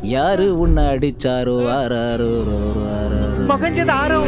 யாரு உன்னை அடிச்சாரோ ஆறாரோ மகஞ்சது ஆரோ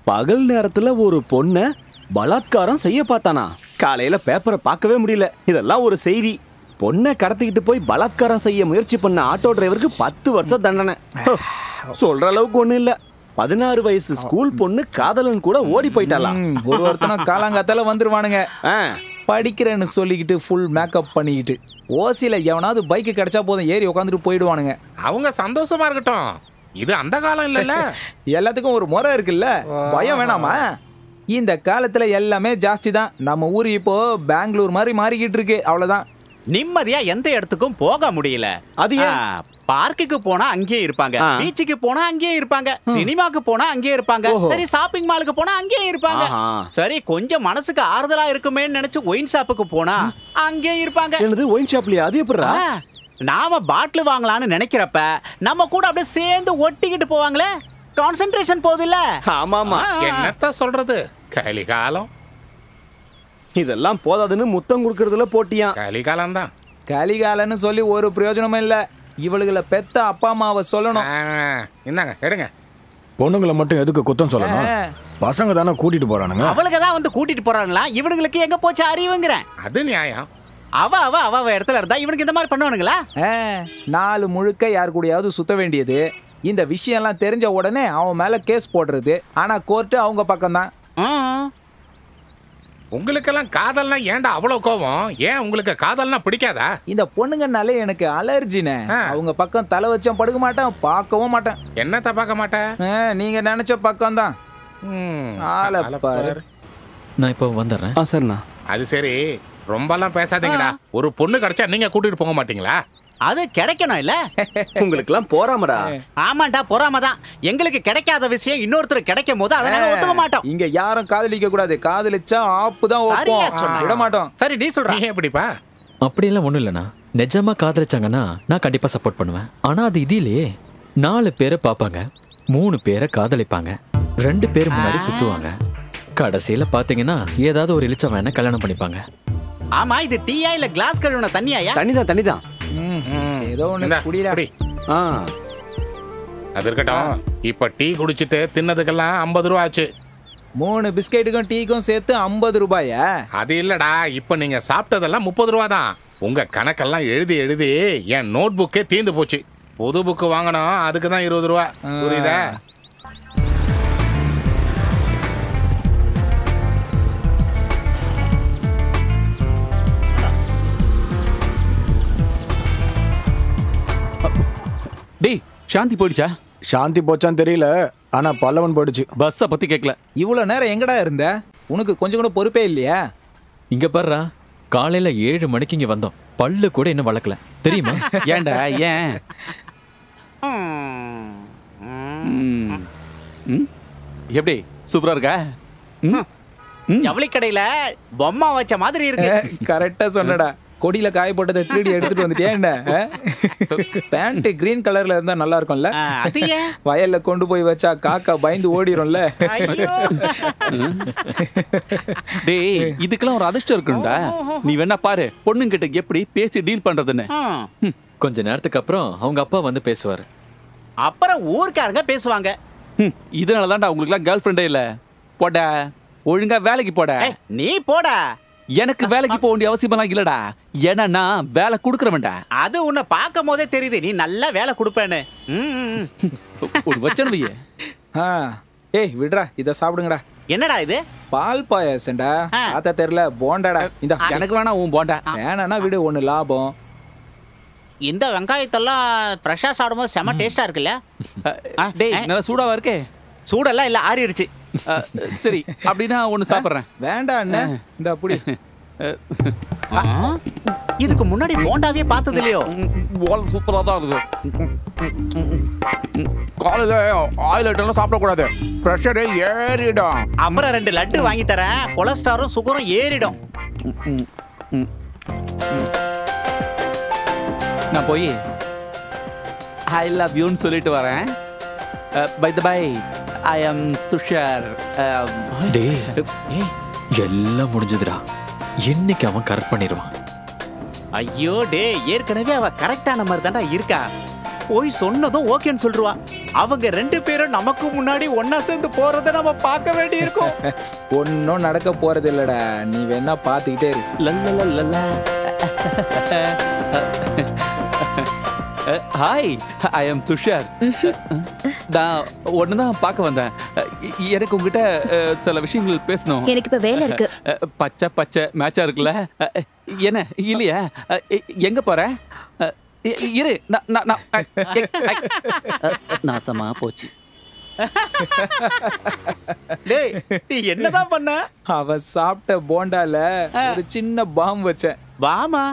பகல் நேரத்துல ஒரு பொண்ண பலாத்காரம் செய்ய பார்த்தானா? காலையில பேப்பரை பார்க்கவே முடியல. இதெல்லாம் ஒரு செய்தி. பொண்ணை கடத்திக்கிட்டு போய் பலாத்காரம் செய்ய முயற்சி பண்ண ஆட்டோ டிரைவருக்கு 10 வருஷம் தண்டனை. சொல்ற அளவுக்கு ஒண்ணு இல்ல. 16 வயசு ஸ்கூல் பொண்ணு காதலன் கூட ஓடி போயிட்டாலாம். ஒருத்தனும் காலாங்காத்தால வந்துருவானுங்க. படிக்கிறேன்னு சொல்லிக்கிட்டு ஃபுல் மேக்கப் பண்ணிக்கிட்டு ஓசியில எவனாவது பைக்கு கிடைச்சா போதும் ஏறி உட்காந்துட்டு போயிடுவானுங்க. அவங்க சந்தோஷமா இருக்கட்டும். இது அந்த காலம் இல்லல்ல. எல்லாத்துக்கும் ஒரு முறை இருக்குல்ல, பயம் வேணாமா? இந்த காலத்துல எல்லாமே ஜாஸ்தி தான். நம்ம ஊர் இப்போ பெங்களூர் மாதிரி மாறிக்கிட்டு இருக்கு, அவ்வளவுதான். நிம்மதியா எந்த இடத்துக்கும் போக முடியல. அது பார்க்குக்கு போனா அங்கேயே இருப்பாங்க, பீச்சுக்கு போனா அங்கேயே இருப்பாங்க, சினிமாக்கு போனா அங்கேயே இருப்பாங்க, சரி ஷாப்பிங் மாலுக்கு போனா அங்கேயே இருப்பாங்க, சரி கொஞ்சம் மனசுக்கு ஆறுதலா இருக்குமேன்னு நினைச்சு ஒயின் ஷாப்புக்கு போனா அங்கேயே இருப்பாங்க. என்னது ஒயின் ஷாப்லயா? அது எப்படிடா? நாம பாட்டில் வாங்கலாம்னு நினைக்கிறப்ப நம்ம கூட அப்படியே சேர்ந்து ஒட்டிக்கிட்டு போவாங்களே, கான்சென்ட்ரேஷன் போகுதுல்ல. ஆமாமா. என்னத்த சொல்றது, கலிகாலம். இதெல்லாம் போதாதுன்னு முத்தம் கொடுக்கறதுல போட்டியா? கலிகாலம் தான். கலிகாலன்னு சொல்லி ஒரு பிரயோஜனமும் இல்ல. இவளுகளை பெத்த அப்பா அம்மாவை சொல்லணும். என்னங்க எடுங்க. பொண்ணுங்களை மட்டும் எதுக்கு குத்தம் சொல்லணும்? பசங்க தானே கூட்டிட்டு போறானுங்க. அவளுக்கு தான் வந்து கூட்டிட்டு போறாங்களா? இவனுங்களுக்கு எங்க போச்சு அறிவுங்கிறேன். அது நியாயம். அவ இடத்துல இருந்தா இவனுக்கு இந்த மாதிரி பண்ணுவானுங்களா? நாலு முழுக்க யாரு கூடயாவது சுத்த வேண்டியது. இந்த விஷயம் எல்லாம் தெரிஞ்ச உடனே அவன் மேல கேஸ் போடுறது. ஆனா கோர்ட்டு அவங்க பக்கம் தான். உங்களுக்கெல்லாம் காதல்னா ஏன்டா அவ்வளவு கோபம்? ஏன் உங்களுக்கு காதல்னா பிடிக்காதா? இந்த பொண்ணுங்கனாலே எனக்கு அலர்ஜினே. அவங்க பக்கம் தலை வச்சும் படுக்க மாட்டேன், பார்க்கவும் மாட்டேன். என்னத்த பார்க்க மாட்டேன்? நீங்க நினைச்ச பக்கம் தான். நான் இப்போ வந்துடுறேன். சரிண்ணா. அது சரி, ரொம்பலாம் பேசாதீங்கடா. ஒரு பொண்ணு கிடைச்சா நீங்க கூட்டிட்டு போக மாட்டீங்களா? அது கிடைக்கணும் இல்ல? உங்களுக்கு எல்லாம் போறாமடா? ஆமாண்டா, பொறாமதான். எங்களுக்கு கிடைக்காத விஷயம் இன்னொருத்தர் கிடைக்கும் போது அதை நாங்க ஒத்துக்க மாட்டோம். இங்க யாரும் காதலிக்க கூடாது. காதலிச்சா ஆப்பு தான் விட மாட்டோம். சரி, நீ சொல்ற. எப்படிப்பா? அப்படியெல்லாம் ஒண்ணும் இல்லைண்ணா. நிஜமா காதலிச்சாங்கன்னா நான் கண்டிப்பா சப்போர்ட் பண்ணுவேன். ஆனா அது இதிலேயே 4 பேரை பார்ப்பாங்க, 3 பேரை காதலிப்பாங்க, 2 பேர் முன்னாடி சுத்துவாங்க, கடைசியில பாத்தீங்கன்னா ஏதாவது ஒரு இளிச்ச வேணா கல்யாணம் பண்ணிப்பாங்க. ஆமா, இது டீயா இல்ல கிளாஸ் கழுவுன தண்ணியா? தண்ணிதான். ஏதோ ஒண்ணு குடிடா. அது இருக்கட்டும். இப்ப டீ குடிச்சிட்டு தின்னதுக்கெல்லாம் 50 ரூபா ஆச்சு. 3 பிஸ்கெட்டுக்கும் டீக்கும் சேர்த்து 50 ரூபாயா? அது இல்லடா, இப்ப நீங்க சாப்பிட்டதெல்லாம் 30 ரூபா தான். உங்க கணக்கெல்லாம் எழுதி எழுதி என் நோட் புக்கே தீந்து போச்சு. புது புக்கு வாங்கணும், அதுக்கு தான் 20 ரூபா. புரியுதா? டேய், சாந்தி போயிடுச்சா? சாந்தி போச்சான்னு தெரியல, ஆனா பல்லவன் போயிடுச்சு. பஸ்ஸை பத்தி கேட்கல. இவ்வளவு நேரம் எங்கடா இருந்த? உனக்கு கொஞ்சம் கூட பொறுப்பே இல்லையா? இங்க பாருடா, காலையில 7 மணிக்கு இங்க வந்தோம், பல்லு கூட இன்னும் வளர்க்கல தெரியுமா? ஏன்டா? ஏன்? எப்படி சூப்பரா இருக்கா? ஜவுளி கடையில பொம்மை வச்ச மாதிரி இருக்கு. கரெக்டா சொன்னடா. கொடியில காய போட்டதை திருடி எடுத்துட்டு வந்துட்டியா என்ன? பேண்ட் கிரீன் கலர்ல இருந்தா நல்லா இருக்கும்ல? வயல்ல கொண்டு போய் வச்சா காக்கா பயந்து ஓடிடும்ல. டேய், இதுக்கெல்லாம் ஒரு அதிர்ஷ்டம் இருக்குண்டா. நீ வேணா பாரு பொண்ணுங்கிட்ட எப்படி பேசி டீல் பண்றதுன்னு. கொஞ்ச நேரத்துக்கு அப்புறம் அவங்க அப்பா வந்து பேசுவாரு. அப்புறம் ஊர்க்காரங்க பேசுவாங்க. இதனாலதான்டா உங்களுக்கு எல்லாம் கேர்ள் ஃப்ரெண்டே இல்ல. போடா, ஒழுங்கா வேலைக்கு போட. நீ போடா. எனக்கு வேலைக்கு போக வேண்டிய அவசியமெல்லாம் இல்லடா. ஏன்னா நான் வேலை கொடுக்குறவன்டா. அது உன்னை பார்க்கும் போதே தெரியுது நீ நல்லா வேலை கொடுப்பேன்னு. ஒரு வச்சனவையே. ஏய் விடுறா, இத சாப்பிடுங்கடா. என்னடா இது? பால் பாயாசம்டா. ஆத்தா தெரியல, போண்டாடா. இந்த எனக்கு வேணா உன் போண்டா. வேணானா விடு, ஒண்ணு லாபம். இந்த வெங்காயத்தெல்லாம் ஃப்ரெஷ்ஷா சாப்பிடும்போது செம டேஸ்டா இருக்குல்ல? டேய், நல்லா சூடாவா இருக்கே? சூடெல்லாம் இல்ல, ஆறிடுச்சு. சரி, அப்படின்னா ஒண்ணு சாப்பிடுறேன். வேண்டாம் அண்ணே, இந்த அப்படி. இதுக்கு முன்னாடி போண்டாவே பார்த்தது இல்லையோ? சூப்பரா தான் இருக்கு. காலையில ஆயில் ஐட்டம்லாம் சாப்பிடக்கூடாது, ப்ரெஷரே ஏறிடும். அப்புறம் 2 லட்டு வாங்கி தரேன், கொலஸ்ட்ராலும் சுகரும் ஏறிடும். நான் போய் ஐ லவ் யூன்னு சொல்லிட்டு வரேன். பை த பை, ஐ அம் துஷார். எல்லாம் முடிஞ்சதுடா. இன்னைக்கு அவன் கரெக்ட் பண்ணிடுவான். ஐயோ டே, ஏற்கனவே அவ கரெக்டான மாதிரி தான்டா இருக்கா. போய் சொன்னதும் ஓகேன்னு சொல்லுவா. அவங்க 2 பேரும் நமக்கு முன்னாடி ஒன்னா சேர்ந்து போறதை நம்ம பார்க்க வேண்டி இருக்கும். ஒன்னும் நடக்க போறது இல்லடா, நீ வேணா பாத்துக்கிட்டே இரு. லல்லலல்லா. Hi, I am Tushar. நான் ஒண்ணுதான் பார்க்க வந்தேன். எனக்கு உங்ககிட்ட சில விஷயங்கள் பேசணும். எனக்கு இப்ப வேலை இருக்கு. பச்சை பச்சை மேட்சா இருக்குல்ல? என்ன இல்லையா? எங்க போற? இரு, நாசமா போச்சு. டேய், நீ என்னதான் பண்ண? அவ சாப்பிட்ட போண்டால ஒரு சின்ன பாம் வச்சேன். வாமா.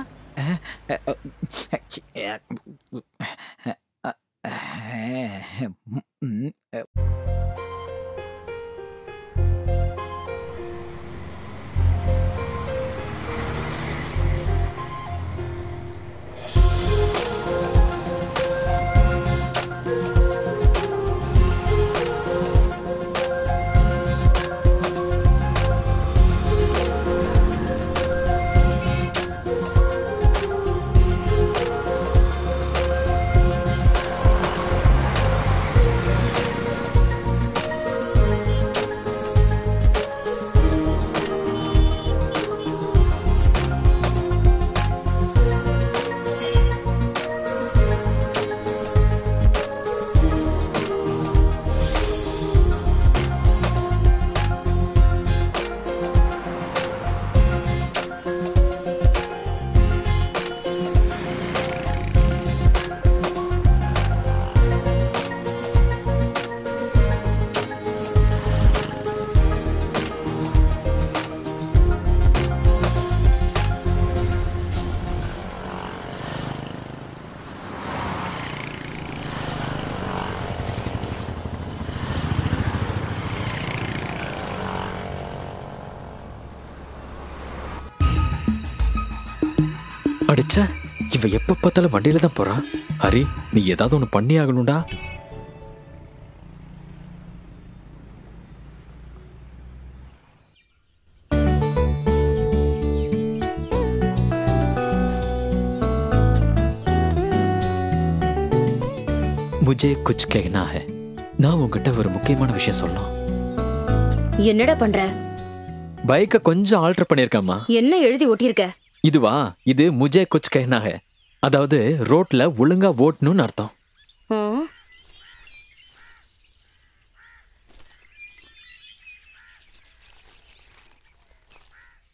அடிச்சா இவ எப்ப பார்த்தாலும் வண்டியில தான் போறான். ஹரி, நீ ஏதாவது ஒண்ணு பண்ணி ஆகணும்டா. முஜே குச் கேனா ஹை. நான் உங்ககிட்ட ஒரு முக்கியமான விஷயம் சொல்லணும். என்னடா பண்ற? பைக்கை கொஞ்சம் ஆல்டர் பண்ணிருக்கேம்மா. என்ன எழுதி ஒட்டியிருக்க? இதுவா? இது முஜே குச் கேனா ஹை, அதாவது ரோட்ல ஒழுங்கா ஓட்டணும்னு அர்த்தம்.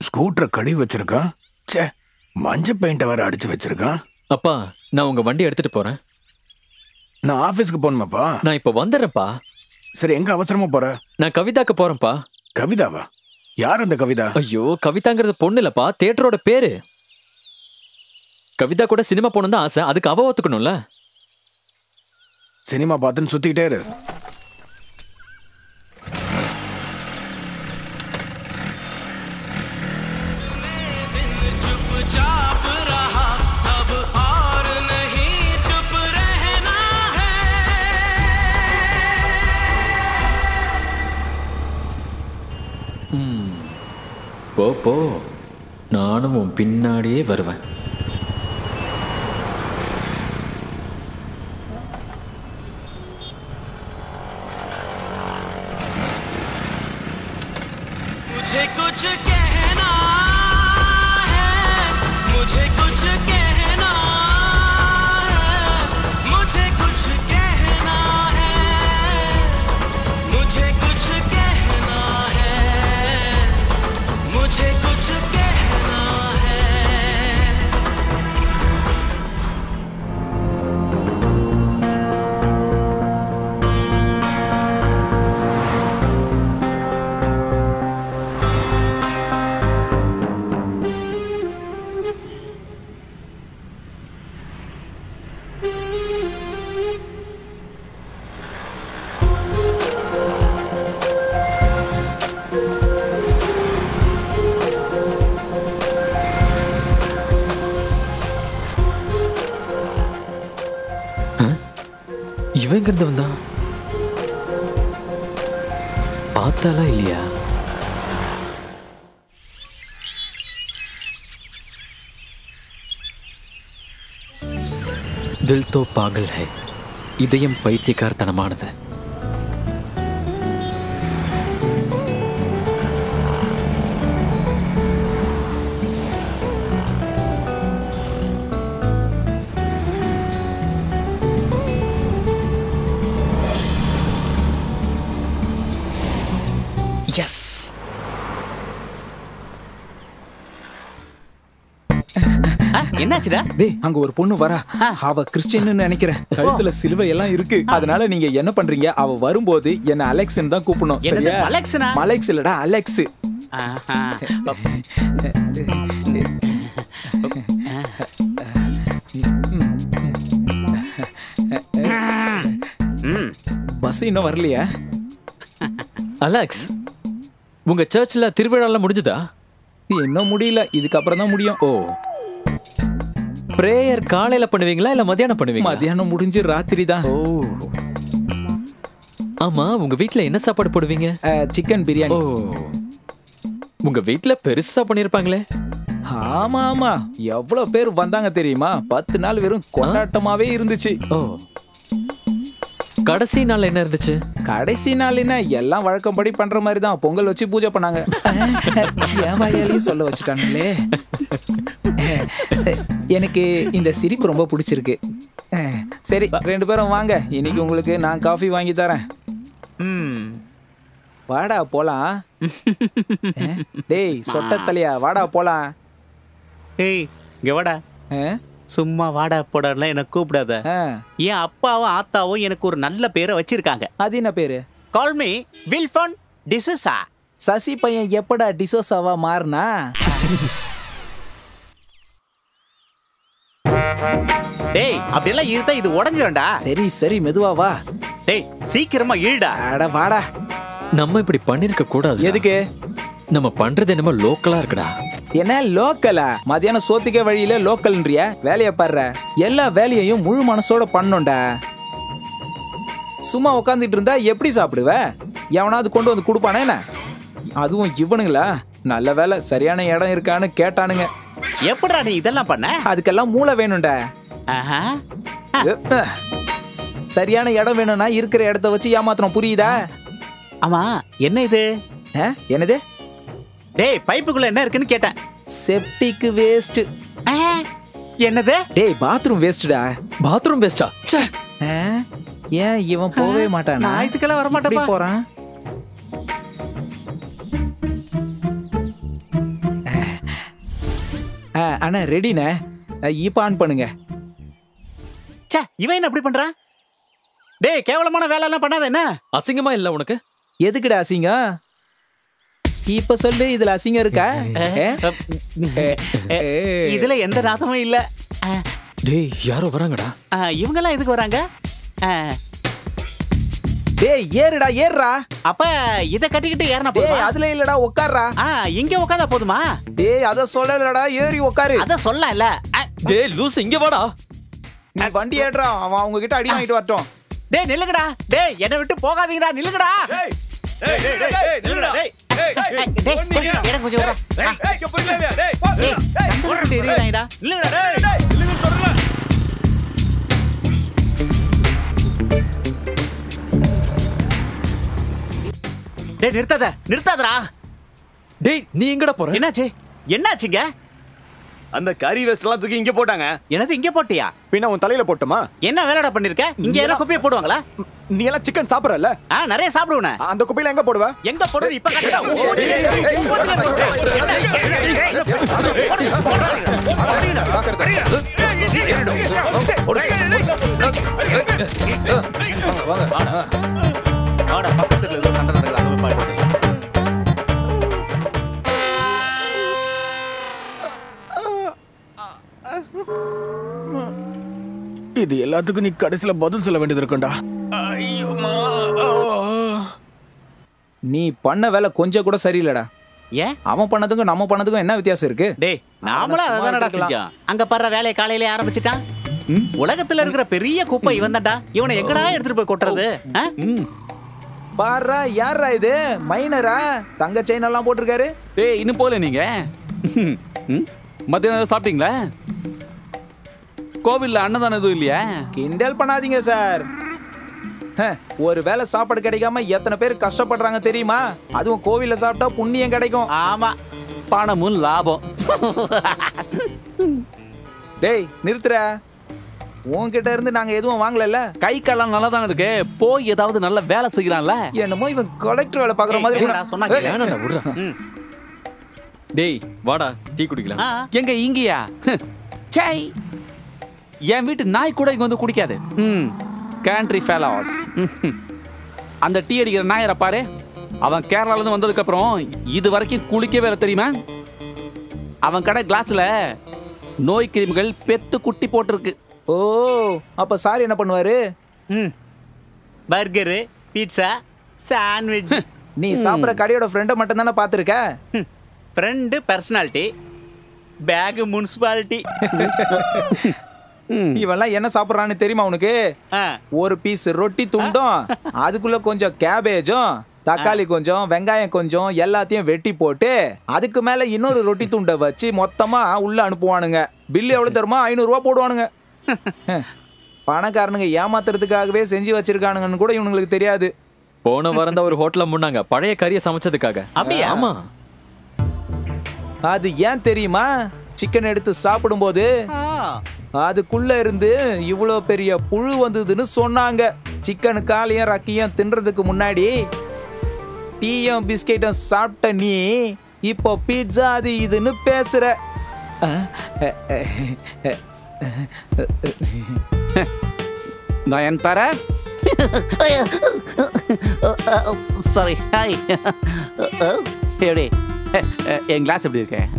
ஸ்கூட்டரை கழுவி வச்சிருக்கான். சே, மஞ்சள் பெயிண்ட வேற அடிச்சு வச்சிருக்கான். அப்பா, நான் உங்க வண்டி எடுத்துட்டு போறேன். நான் ஆபீஸ்க்கு போகணுமாப்பா? நான் இப்ப வந்துடுறேன்ப்பா. சரி, எங்க அவசரமா போற? நான் கவிதாக்கு போறேன்ப்பா. கவிதாவா? யார் அந்த கவிதா? ஐயோ, கவிதாங்கிறது பொண்ணு இல்லப்பா, தியேட்டரோட பேரு. கவிதா கூட சினிமா போகணும் தான் ஆசை, அதுக்கு அவ ஒத்துக்கணும்ல. சினிமா பார்த்துன்னு சுத்திக்கிட்டே இரு. போ போ, நானும் உன் பின்னாடியே வருவேன். मुझे कुछ कहना है, मुझे कुछ कहना है, मुझे कुछ कहना है, मुझे कुछ कहना है, मुझे कुछ कहना है। இவங்கிருந்து வந்தா பார்த்தாலா இல்லையா? தில் தோ பாகல் ஹை, இதயம் பைத்தியக்காரத்தனமானது. எஸ். என்னாச்சுடா? டேய் அங்க ஒரு பொண்ணு வரா. அவ கிறிஸ்டியன்னு நினைக்கிறேன். கழுத்துல சிலுவை எல்லாம் இருக்கு. அதனால நீங்க என்ன பண்றீங்க, அவ வரும்போது என்ன அலெக்ஸ்ன்னு தான் கூப்பிடணும். சரியா? அலெக்ஸ்னா? அலெக்ஸ் இல்லடா, அலெக்ஸ். பஸ் இன்னும் வரலையா? அலெக்ஸ், உங்க சர்ச்ல திருவிழாலாம் முடிஞ்சதா? இன்னும் முடியல, இதுக்கப்புறம் தான் முடியும். ஓ, பிரேயர் காலையில பண்ணுவீங்களா இல்ல மத்தியானம் பண்ணுவீங்களா? மத்தியானம் முடிஞ்சு ராத்திரி தான். ஓ, ஆமா, உங்க வீட்ல என்ன சாப்பாடு போடுவீங்க? சிக்கன் பிரியாணி. ஓ, உங்க வீட்ல பெருசா பண்ணிருப்பாங்களே? ஆமா ஆமா, எவ்வளவு பேர் வந்தாங்க தெரியுமா? 10 நாள் வெறும் கொண்டாட்டமாவே இருந்துச்சு. ஓ, கடைசி நாள் என்ன இருந்துச்சு? கடைசி நாள் என்ன, எல்லாம் வழக்கம்படி பண்ற மாதிரி தான். பொங்கல் வச்சு பூஜை பண்ணாங்க. என் வாயாலையும் சொல்ல வச்சுட்டாங்களே. எனக்கு இந்த சிரிப்பு ரொம்ப பிடிச்சிருக்கு. சரி, 2 பேரும் வாங்க, இன்னைக்கு உங்களுக்கு நான் காஃபி வாங்கி தரேன். வாடா போலாம். டேய் சொட்ட தலையா, வாடா போலாம். ஏய் இங்க வாடா. சும்மா வாடா போடலாம் எனக்கு கூப்பிடாத. என் அப்பாவும் ஆத்தாவும் எனக்கு ஒரு நல்ல பேரை வச்சிருக்காங்க. அது என்ன பேரு? Call me Wilfan D'Souza. Sasi பையன் எப்படா டிசோசாவா மாறினா? டேய் அப்படியெல்லாம் இழுத்தா இது உடைஞ்சிரும்டா. சரி சரி, மெதுவா வா. டேய் சீக்கிரமா இழுடா. அட வாடா. நம்ம இப்படி பண்ணிருக்க கூடாது. எதுக்கு? நம்ம பண்றது என்னமோ லோக்கலா இருக்குடா. என்ன லோக்கலா? மத்தியானம் சோத்துக்கே வழியில லோக்கல்ன்றியா? வேலையை பாடுற. எல்லா வேலையையும் முழு மனசோட பண்ணோம்டா. சும்மா உட்காந்துட்டு இருந்தா எப்படி சாப்பிடுவ? எவனாவது கொண்டு வந்து கொடுப்பானே என்ன? அதுவும் இவனுங்களா? நல்ல வேலை, சரியான இடம் இருக்கான்னு கேட்டானுங்க. எப்படா நீ இதெல்லாம் பண்ண? அதுக்கெல்லாம் மூளை வேணும்டா. சரியான இடம் வேணும்னா இருக்கிற இடத்த வச்சு ஏமாத்தணும், புரியுதா? ஆமா, என்ன இது? என்னது? டேய் பைப்புக்குள்ள என்ன இருக்குன்னு கேட்டேன். Septic waste. என்னது? டேய் பாத்ரூம் வேஸ்ட்டா. பாத்ரூம் வேஸ்டா? ஏன் இவன் போவே மாட்டானா? நான் இதுக்கெல்லாம் வர மாட்டேன். போறான். அண்ணா ரெடிண்ணே, இப்ப ஆன் பண்ணுங்க. இவன் என்ன அப்படி பண்றான்? டேய் கேவலமான வேலை எல்லாம் பண்ணாத. என்ன அசிங்கமா இல்ல உனக்கு? எதுக்குடா அசிங்கம்? இப்ப சொல்லு, இதுல அசிங்கம் இருக்கா? இதுல எந்த நாத்தமும் இல்ல. டேய் யாரோ வராங்கடா. இவங்க எல்லாம் எதுக்கு வராங்க? டேய் ஏறுடா, ஏறுடா. அப்ப இத கட்டிக்கிட்டு ஏறனா போதுமா? டேய் அதுல இல்லடா, உட்கார்றா. இங்க உட்கார்ந்தா போதுமா? டேய் அத சொல்லலடா, ஏறி உட்காரு. அத சொல்லல. டேய் லூஸ், இங்க வாடா. நீ வண்டி ஏறடா, அவன் அவங்க கிட்ட அடி வாங்கிட்டு வரட்டும். டேய் நில்லுங்கடா. டேய் என்ன விட்டு போகாதீங்கடா, நில்லுங்கடா. டேய் டேய் டேய் நில்லுடா. டேய் டேய் கொஞ்சம் வர. டேய் புரியலையா? டேய் டேய் நில்லுடா. நில்லுங்கடா. டேய் நில்லுங்க சொல்றேன். டேய் நிறுத்தாதடா. டேய் நீ எங்கடா போற? என்னாச்சு? என்னாச்சுங்க? அந்த கறி வேஸ்ட் எல்லாம் தூக்கி இங்க போட்டாங்க. என்னது இங்க போட்டியா? பின்ன உன் தலையில போட்டுமா? என்ன வேலைடா பண்ணிருக்க? இங்க எல்லாம் குப்பையை போடுவாங்களா? நீ எல்லாம் சிக்கன் சாப்பிடறல? நிறைய சாப்பிடுவேனே. அந்த குப்பையில எங்க போடுவ? எங்க போடுறது இப்ப கட்டடா. பக்கத்துல ஏதோ சண்டை நடக்குது. இது எல்லாத்துக்கும் நீ கடைசியில பதில் சொல்ல வேண்டியது இருக்கும்டா. நீ பண்ண வேலை கொஞ்சம் கூட சரியில்லடா. ஏன்? அவன் பண்ணதுக்கும் நம்ம பண்ணதுக்கும் என்ன வித்தியாசம் இருக்கு? டேய் நாமளும் அதான் நடக்கலாம். அங்க பண்ற வேலையை காலையிலே ஆரம்பிச்சிட்டான். உலகத்துல இருக்கிற பெரிய குப்பை இவன் தான்டா. இவனை எங்கடா எடுத்துட்டு போய் கொட்டுறது? பாரா, யாரா இது? மைனரா? தங்க செயின் எல்லாம் போட்டிருக்காரு. டேய் இன்னும் போல நீங்க மத்தியானம் சாப்பிட்டீங்களா? கோவில்ல அன்னதானம் எதுவும் இல்லையா? கிண்டல் பண்ணாதீங்க சார். ஒரு வேளை சாப்பாடு கிடைக்காம எத்தனை பேர் கஷ்டப்படுறாங்க தெரியுமா? அதுவும் கோவில்ல சாப்பிட்டா புண்ணியம் கிடைக்கும். ஆமா, பணமும் லாபம். டேய் நிறுத்துற, உன்கிட்ட இருந்து நாங்க எதுவும் வாங்கல. கை காலம் நல்லா தான் இருக்கு, போய் ஏதாவது நல்ல வேலை செய்யலாம்ல. என்னமோ இவன் கலெக்டர் வேலை பாக்குற மாதிரி சொன்னாங்க. டேய் வாடா டீ குடிக்கலாம். எங்க இங்கயா? சை, என் வீட்டு நாய் கூட இங்க வந்து குடிக்காது. Country fellows. அந்த டீ அடிக்கிற நாயரை பாரு, அவன் கேரளால இருந்து வந்ததுக்கு அப்புறம் இது வரைக்கும் குளிக்கவே இல்லை தெரியுமா? அவன் கடை கிளாஸ்ல நோய் கிருமிகள் பெத்து குட்டி போட்டிருக்கு. ஓ, அப்ப சார் என்ன பண்ணுவாரு? Burger, pizza, sandwich. நீ சாப்பிட்ற கடையோட ஃப்ரெண்டை மட்டும் தானே பார்த்துருக்க? Friend personality, back municipality. இவெல்லாம் என்ன சாப்பிட்றான்னு தெரியுமா உனக்கு? ஒரு பீஸ் ரொட்டி துண்டும், அதுக்குள்ள கொஞ்சம் கேபேஜும், தக்காளி கொஞ்சம், வெங்காயம் கொஞ்சம் எல்லாத்தையும் வெட்டி போட்டு அதுக்கு மேல இன்னொரு ரொட்டி துண்டை வச்சு மொத்தமா உள்ள அனுப்புவானுங்க. பில்லு எவ்வளவு தருமா? 500 ரூபா போடுவானுங்க. பணக்காரனுங்க ஏமாத்துறதுக்காகவே செஞ்சு வச்சிருக்கானுங்கன்னு கூட இவனுங்களுக்கு தெரியாது. போன வாரம் தான் ஒரு ஹோட்டல்ல முன்னாங்க பழைய கறியை சமைச்சதுக்காக. அப்படியா? ஆமா. அது ஏன் தெரியுமா? சிக்கன் எடுத்து சாப்பிடும்போது அதுக்குள்ள இருந்து இவ்வளோ பெரிய புழு வந்ததுன்னு சொன்னாங்க. சிக்கன் காலையும் ரக்கையும் தின்றதுக்கு முன்னாடி டீயும் பிஸ்கெட்டும் சாப்பிட்ட நீ இப்போ பீட்சா அது இதுன்னு பேசுற. Nayanthara, sorry, hi. எப்படி என் கிளாஸ் எப்படி இருக்கேன்?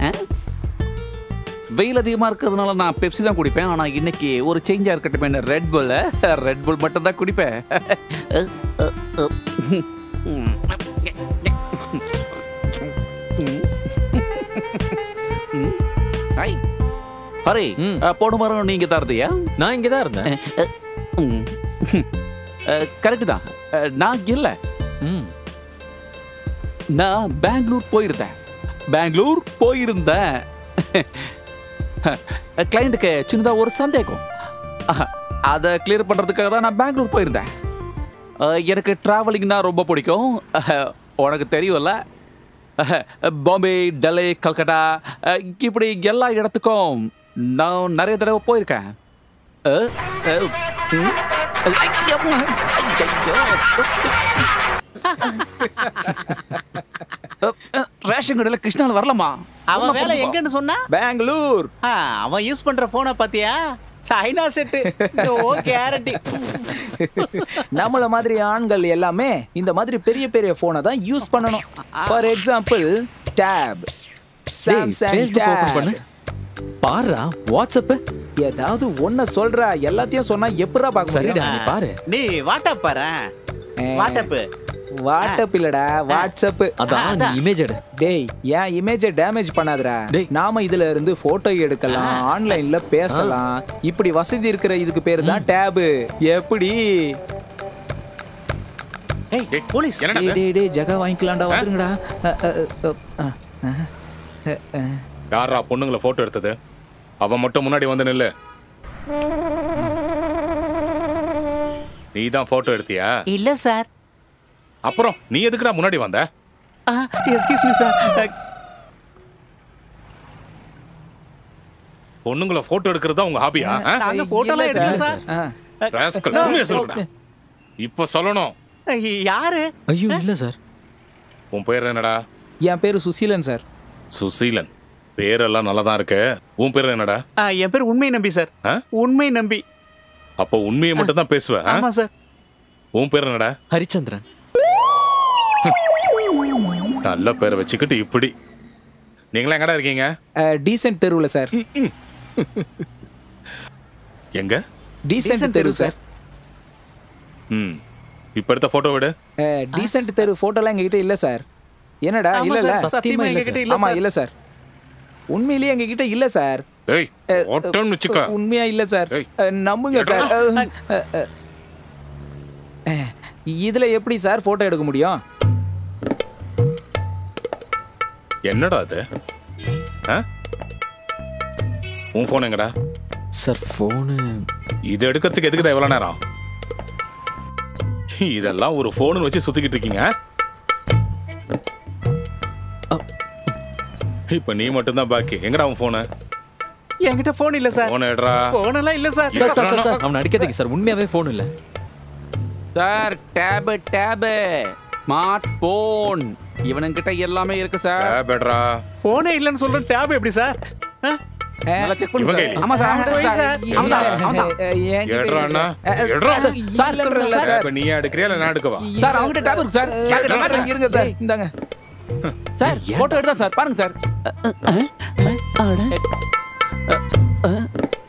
வெயில் அதிகமாக இருக்கிறதுனால நான் பெப்சி தான் குடிப்பேன். ஆனால் இன்னைக்கு ஒரு சேஞ்சாக இருக்கட்டும், ரெட் புல் மட்டும் தான் குடிப்பேன். ஹாய் ஹரி, போன வாரம் நீங்க தரதையா? நான் இங்கே தான் இருந்தேன். கரெக்டு தான், நான் இல்லை. நான் பெங்களூர் போயிருந்தேன். கிளைண்ட்டுக்கு சின்னதாக ஒரு சந்தேகம், அதை கிளியர் பண்ணுறதுக்காக தான் நான் பெங்களூர் போயிருந்தேன். எனக்கு ட்ராவலிங்னா ரொம்ப பிடிக்கும். உனக்கு தெரியும்ல, பாம்பே, டெல்லி, கல்கட்டா, இப்படி எல்லா இடத்துக்கும் நான் நிறைய தடவை போயிருக்கேன். ரேஷன் கடையில் கிருஷ்ணால வரலாமா? அவன் வேலை எங்கன்னு சொன்னா? பெங்களூர். அவன் யூஸ் பண்ற போனை பாத்தியா? China set. கேரண்டி. நம்மள மாதிரி ஆண்கள் எல்லாமே இந்த மாதிரி பெரிய பெரிய போனை தான் யூஸ் பண்ணணும். For example tab, Samsung tab. பாருடா வாட்ஸ்அப், ஏதாவது ஒன்ன சொல்றா, எல்லாத்தையும் சொன்னா எப்படா பார்க்க முடியும்? நீ பாரு, நீ வாட்ஸ்அப் பாரு. வாட்ஸ்அப் இல்லடா, வாட்ஸ்அப். அதான் நீ இமேஜ் எடு. டேய், ஏன் இமேஜை டேமேஜ் பண்ணாதடா. நாம இதுல இருந்து போட்டோ எடுக்கலாம், ஆன்லைன்ல பேசலாம். இப்படி வசதி இருக்கிற இதுக்கு பேரு தான் டேப். எப்படி? போலீஸ். டேய் ஜகா வாங்கிக்கலாம்டா, வந்துருங்கடா. யாரா பொண்ணுங்களை போட்டோ எடுத்தது? அவன் மட்டும் முன்னாடி வந்து நில்லு. நீ தான் போட்டோ எடுத்தியா? இல்ல சார். அப்புறம் நீ எதுக்குடா முன்னாடி வந்த? Excuse me sir. பொண்ணுங்களை போட்டோ எடுக்கிறது தான் உங்க ஹாபியா? நாங்க போட்டோலாம் எடுக்கல சார். ராஸ்கல், உண்மையை சொல்லுடா. இப்ப சொல்லணும். யாரு? ஐயோ இல்ல சார். உன் பேர் என்னடா? என் பேரு சுசீலன் சார். சுசீலன், பேரெல்லாம் நல்லா தான் இருக்கு. உன் பேர் என்னடா? என் பேர் உண்மை நம்பி சார். உண்மை நம்பி. அப்போ உண்மையை மட்டும் தான் பேசுவேன். ஆமா சார். உன் பேர் என்னடா? ஹரிச்சந்திரன். நல்ல பேரை வச்சுக்கிட்டு இப்படி. நீங்களா எங்கடா இருக்கீங்க? டீசென்ட் தெருவுல சார். எங்க? டீசென்ட் தெரு சார். இப்ப எடுத்த போட்டோ விடு. டீசென்ட் தெரு போட்டோலாம் எங்ககிட்ட இல்ல சார். என்னடா? இல்ல சத்தியமா எங்ககிட்ட இல்ல. ஆமா இல்ல சார், உண்மையிலேயே எங்ககிட்ட இல்ல சார். ஏய், ஓட்டம்னு வெச்சுக்க. உண்மையா இல்ல சார், நம்புங்க சார். இதுல எப்படி சார் போட்டோ எடுக்க முடியும்? என்னடா அது? உன் போன் எங்கடா? சார் போனு இது எடுக்கிறதுக்கு எதுக்குடா இவ்வளவு நேரம்? இதெல்லாம் ஒரு போன் வச்சு சுத்திக்கிட்டு இருக்கீங்க. இப்ப நீ மட்டும் தான் பாக்கி. எங்கடா உன் போனு? என்கிட்ட போன் இல்ல சார். போன் எடுறா. போன் எல்லாம் இல்ல சார். சார் அவன் அடிக்கிறதுக்கு சார் உண்மையாவே போன் இல்ல சார். டேப் ஸ்மார்ட் போன் இவனுங்கிட்ட எல்லாமே இருக்கு சார். டேப் எடுறா. போனே இல்லன்னு சொல்றேன், டேப் எப்படி சார்? நல்லா செக் பண்ணு சார். இவங்க ஆமா சார். எடுறா அண்ணா. எடுறா. சார் இல்ல சார். இப்ப நீ எடுக்கறியா இல்ல நான் எடுக்கவா? சார் அவங்கிட்ட டேப் இருக்கு சார். இருங்க சார், இந்தாங்க சார். போட்டோ எடுத்தா சார், பாருங்க சார்.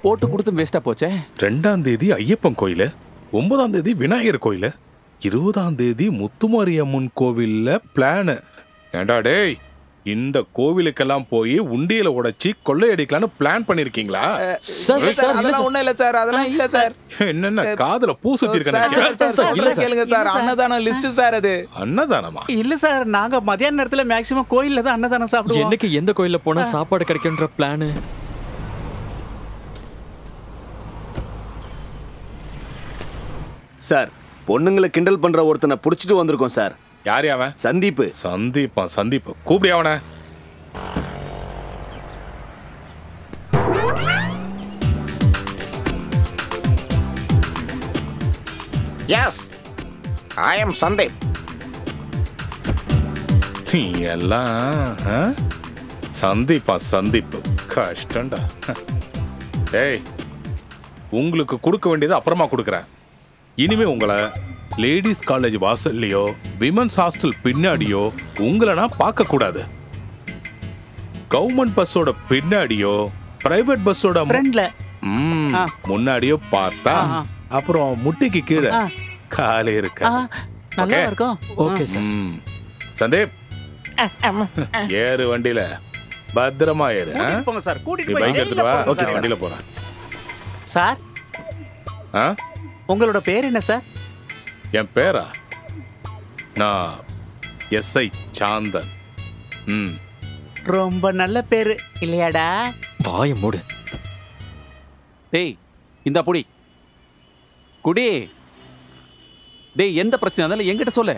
போட்டு கொடுத்து வேஸ்டா போச்சே. 2ஆம் தேதி ஐயப்பன் கோயில், 9ஆம் தேதி விநாயகர் கோயில், 20ஆம் தேதி முத்துமாரியம்மன் கோவில்ல பிளான். ஏண்டா டேய், இந்த கோவிலுக்கெல்லாம் போய் உண்டியல உடைச்சி கொள்ளையடிக்கலாம்னு பிளான் பண்ணிருக்கீங்களா? அதெல்லாம் ஒண்ணும் இல்ல சார், அதெல்லாம் இல்ல சார். என்னென்ன காதுல பூ சுத்தி இருக்க கேளுங்க சார். அன்னதானம் லிஸ்ட் சார். அது அன்னதானமா? இல்ல சார், நாங்க மதியான நேரத்துல மேக்ஸிமம் கோயில்ல தான் அன்னதானம் சாப்பிடுவோம். எனக்கு எந்த கோயில்ல போனா சாப்பாடு கிடைக்கும்ன்ற பிளான். சார், பொண்ணுங்களை கிண்டல் பண்ற ஒருத்தனை புடிச்சிட்டு வந்திருக்கோம் சார். யார் அவன்? சந்தீப். சந்தீப் கூப்பிடு அவன. Yes, I am Sandeep. எல்லாம் சந்தீப் கஷ்டம்டா. ஏய், உங்களுக்கு கொடுக்க வேண்டியது அப்புறமா கொடுக்குறேன். இனிமே உங்களை லேடிஸ் காலேஜ் வாசல்லையோ விமன்ஸ் ஹாஸ்டல் பின்னாடியோ உங்களை நான் பார்க்க கூடாது. கவர்மெண்ட் பஸ்ஸோட பின்னாடியோ பிரைவேட் பஸ்ஸோட முன்னாடியோ பார்த்தா அப்புறம் முட்டிக்கு கீழே காலே இருக்கு. நல்லா இருக்கும். Okay sir. சந்தீப், ஏறு வண்டியில பத்திரமா ஏறு. போங்க சார், நீ கூட்டிட்டு பைக் போய் எடுத்துட்டு வா. ஓகே, வண்டியில போறேன். சார், உங்களோட பேர் என்ன சார்? என் பேரா? நான் எஸ்ஐ சாந்தன். ரொம்ப நல்ல பேரு இல்லையாடா? வாய மூடு. டேய், இந்த புடி குடி. டேய், எந்த பிரச்சனை இருந்தாலும் என்கிட்ட சொல்லு.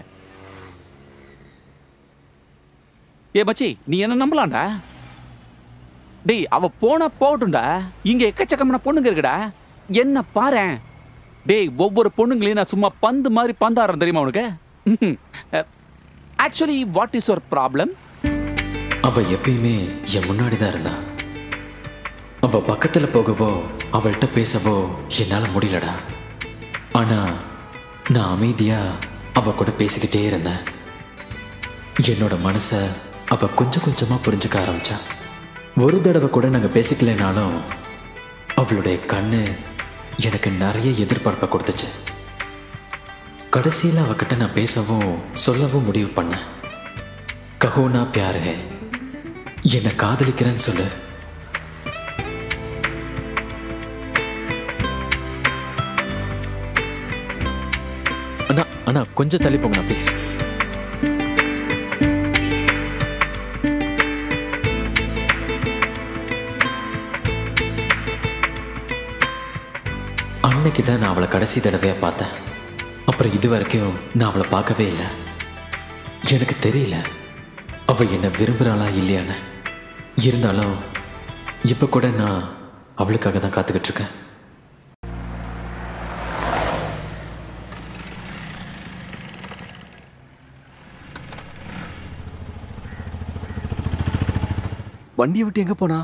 ஏ மச்சி, நீ என்ன நம்பலாம்டா. டேய், அவ போனா போகட்டும்டா. இங்க எக்கச்சக்கமான பொண்ணுங்க இருக்குடா. என்ன பாரு. டேய், ஒவ்வொரு பொண்ணுங்களையும் நான் சும்மா பந்து மாதிரி பந்தாடுறேன் தெரியுமா உனக்கு? Actually what is your problem? அவ எப்பயுமே என் முன்னாடி தான் இருந்தா. அவ பக்கத்துல போகவோ அவள்கிட்ட பேசவோ என்னால முடியலடா. ஆனா நான் அமைதியா அவ கூட பேசிக்கிட்டே இருந்தேன். என்னோட மனச அவ கொஞ்சம் கொஞ்சமா புரிஞ்சுக்க ஆரம்பிச்சா. ஒரு தடவை கூட நாங்க பேசிக்கலைனாலும் அவளுடைய கண்ணு எனக்கு நிறைய எதிர்பார்ப்பை கொடுத்துச்சு. கடைசியில் அவகிட்ட நான் பேசவும் சொல்லவும் முடிவு பண்ணேன். கஹோனா பியார் ஹே, என்னை காதலிக்கிறேன்னு சொல்லு. அண்ணா அண்ணா கொஞ்சம் தள்ளி போங்கண்ணா ப்ளீஸ். அன்னைக்கு தான் நான் அவளை கடைசி தடவையாக பார்த்தேன். அப்புறம் இது வரைக்கும் நான் அவளை பார்க்கவே இல்லை. எனக்கு தெரியல அவள் என்னை விரும்புகிறாளா இல்லையான்னு. இருந்தாலும் இப்போ கூட நான் அவளுக்காக தான் காத்துக்கிட்டு இருக்கேன். வண்டியை விட்டு எங்க போனா?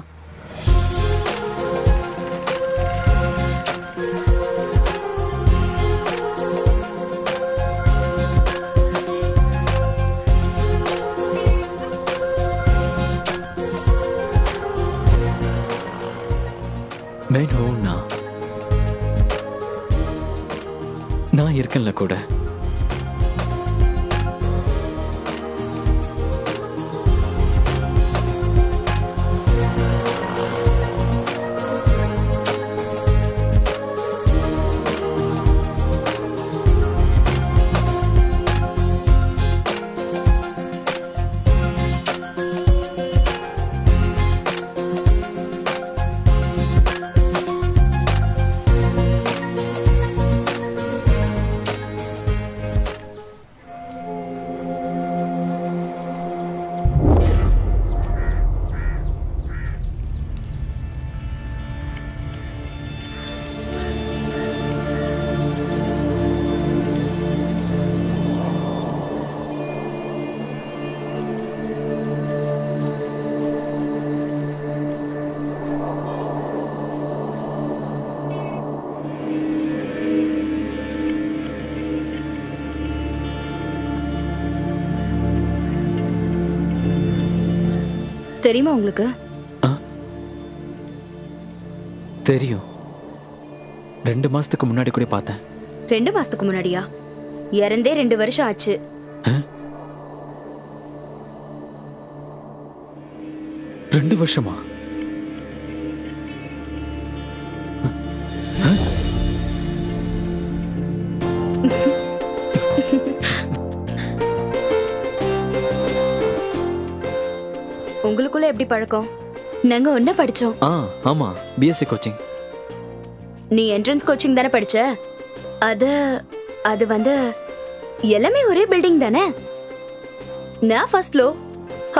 நான் இருக்கேன்ல கூட. தெரியுமா உங்களுக்கு? தெரியும். 2 மாசத்துக்கு முன்னாடி கூட பார்த்தேன். 2 மாசத்துக்கு முன்னாடியா? இறந்தே 2 வருஷம் ஆச்சு. 2 வருஷமா? உங்களுக்குள்ள எப்படி பழக்கம்? நாங்க ஒண்ணா படிச்சோம். ஆமா, பிஎஸ்சி கோச்சிங். நீ என்ட்ரன்ஸ் கோச்சிங் தானே படிச்ச? அது வந்து எல்லாமே ஒரே பில்டிங் தானே? நான் ஃபர்ஸ்ட் ஃப்ளோர்,